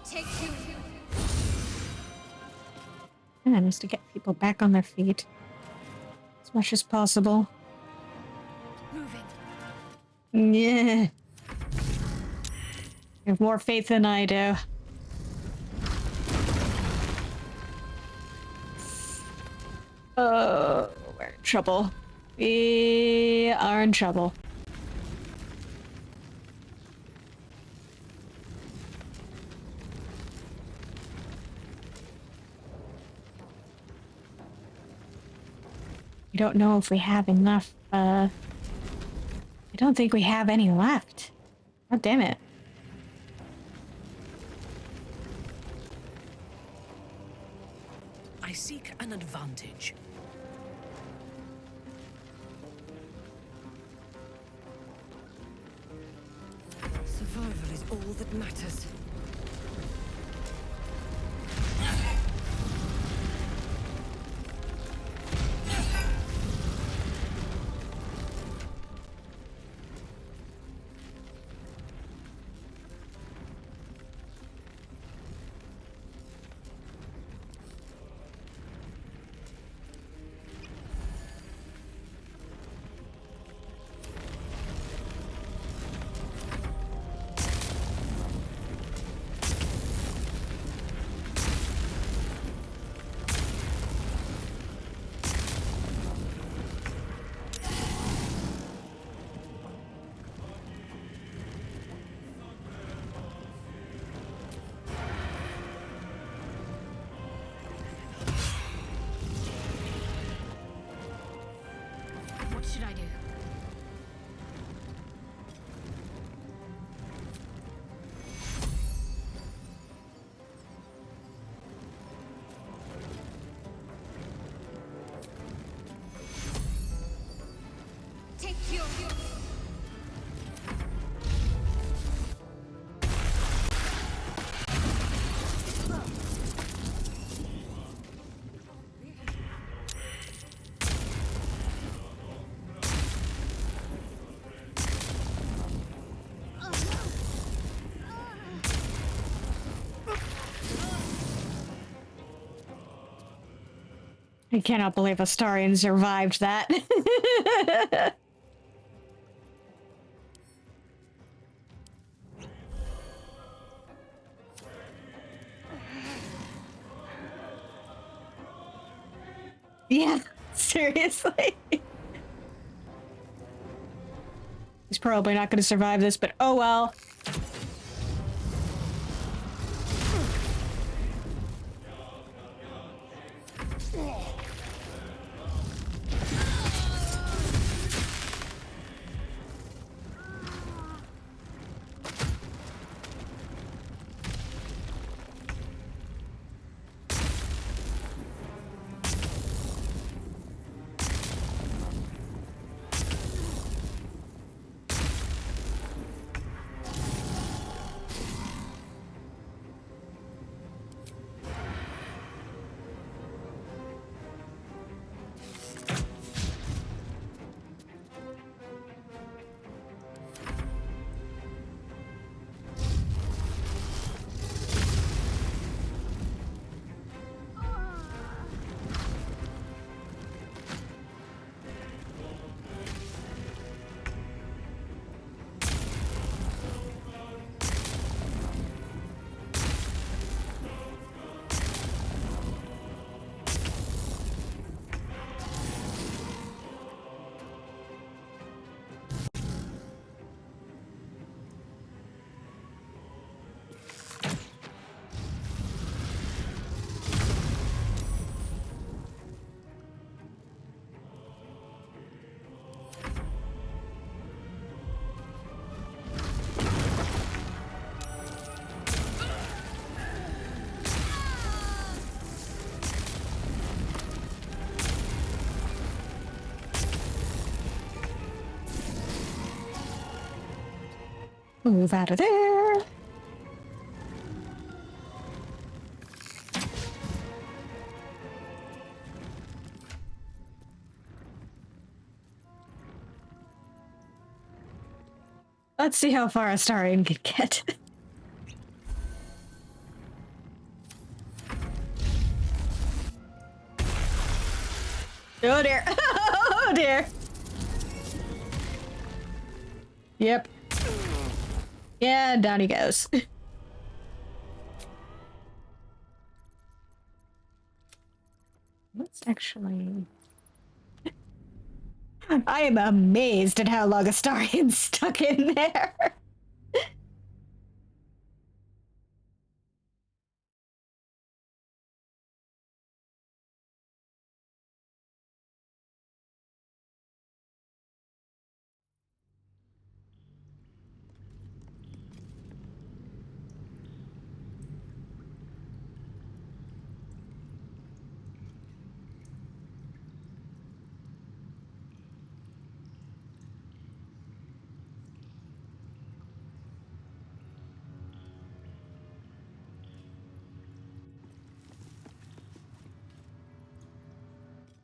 Take you. Plan is to get people back on their feet as much as possible. Moving. Yeah. You have more faith than I do. Oh, we're in trouble. We are in trouble. I don't know if we have enough, I don't think we have any left. God damn it. seek an advantage. Survival is all that matters. What should I do? Take your... I cannot believe Astarion survived that. Yeah, seriously. He's probably not going to survive this, but oh well. Move out of there. Let's see how far Astarion can get. Oh dear. Oh dear. Yep. Yeah, down he goes. Let's actually... I am amazed at how long Astarion's stuck in there.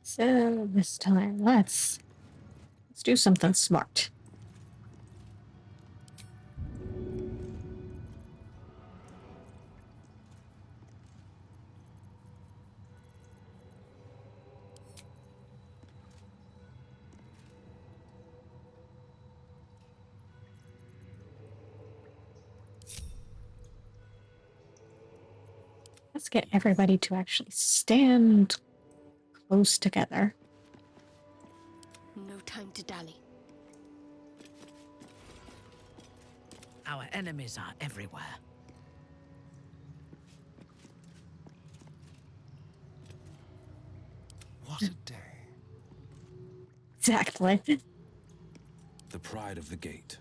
So this time, let's do something smart. Let's get everybody to actually stand close together. No time to dally. Our enemies are everywhere. What a day. Exactly. The pride of the gate.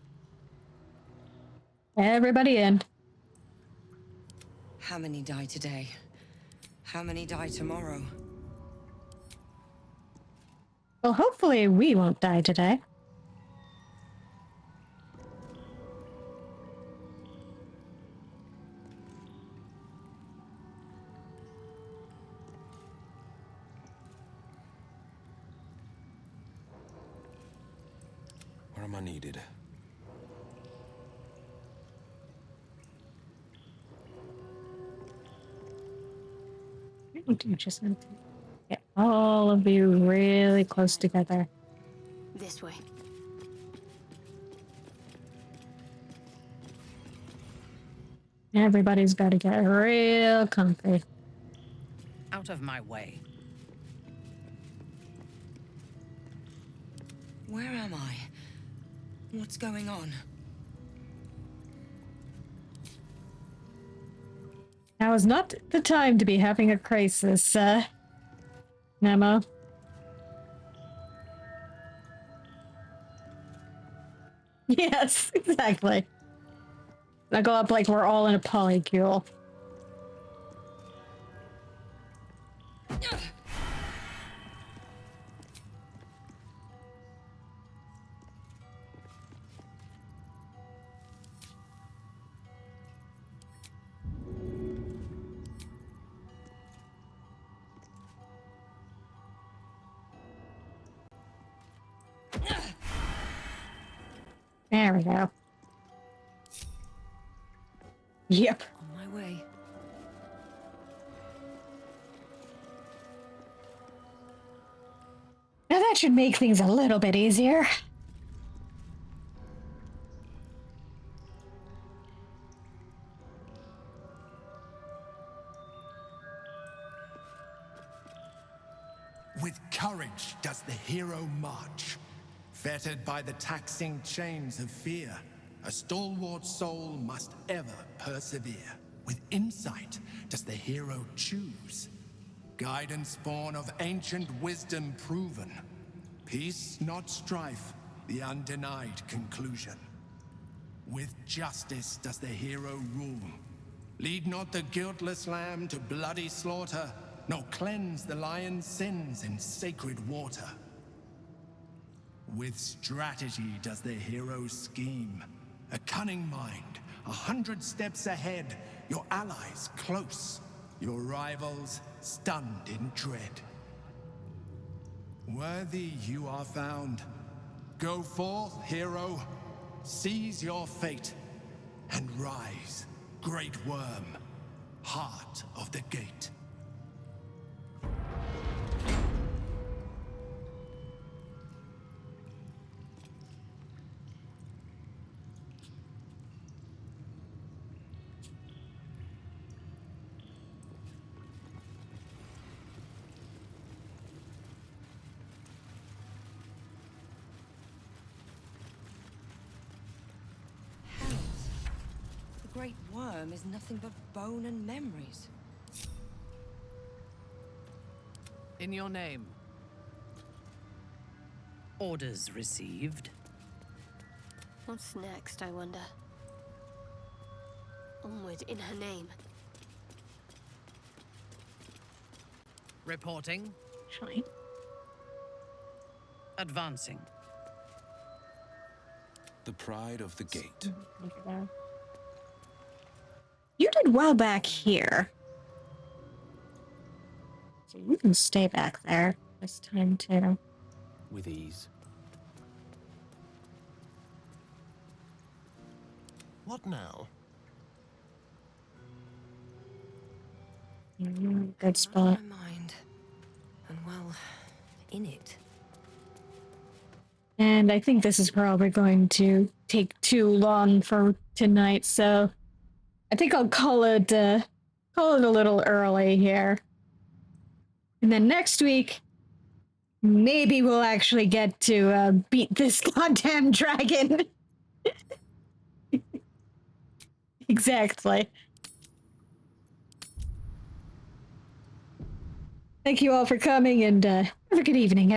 Everybody in. How many die today? How many die tomorrow? Well, hopefully we won't die today. Where am I needed? I do just want to get all of you really close together. This way. Everybody's got to get real comfy. Out of my way. Where am I? What's going on? Now is not the time to be having a crisis, Nemo. Yes, exactly. I go up like we're all in a polycule. There we go. Yep. On my way. Now that should make things a little bit easier. With courage does the hero march. Fettered by the taxing chains of fear, a stalwart soul must ever persevere. With insight does the hero choose. Guidance born of ancient wisdom proven. Peace, not strife, the undenied conclusion. With justice does the hero rule. Lead not the guiltless lamb to bloody slaughter, nor cleanse the lion's sins in sacred water. With strategy does the hero scheme. A cunning mind, 100 steps ahead, your allies close, your rivals stunned in dread. Worthy you are found. Go forth, hero, seize your fate, and rise, great worm, heart of the gate. The great worm is nothing but bone and memories. In your name. Orders received. What's next, I wonder? Onward in her name. Reporting. Fine. Advancing. The pride of the gate. You did well back here. So you can stay back there. this time too. With ease. What now? Good spot. My mind. And well, in it. And I think this is probably going to take too long for tonight, so I think I'll call it a little early here. And then next week, maybe we'll actually get to beat this goddamn dragon. Exactly. Thank you all for coming, and have a good evening.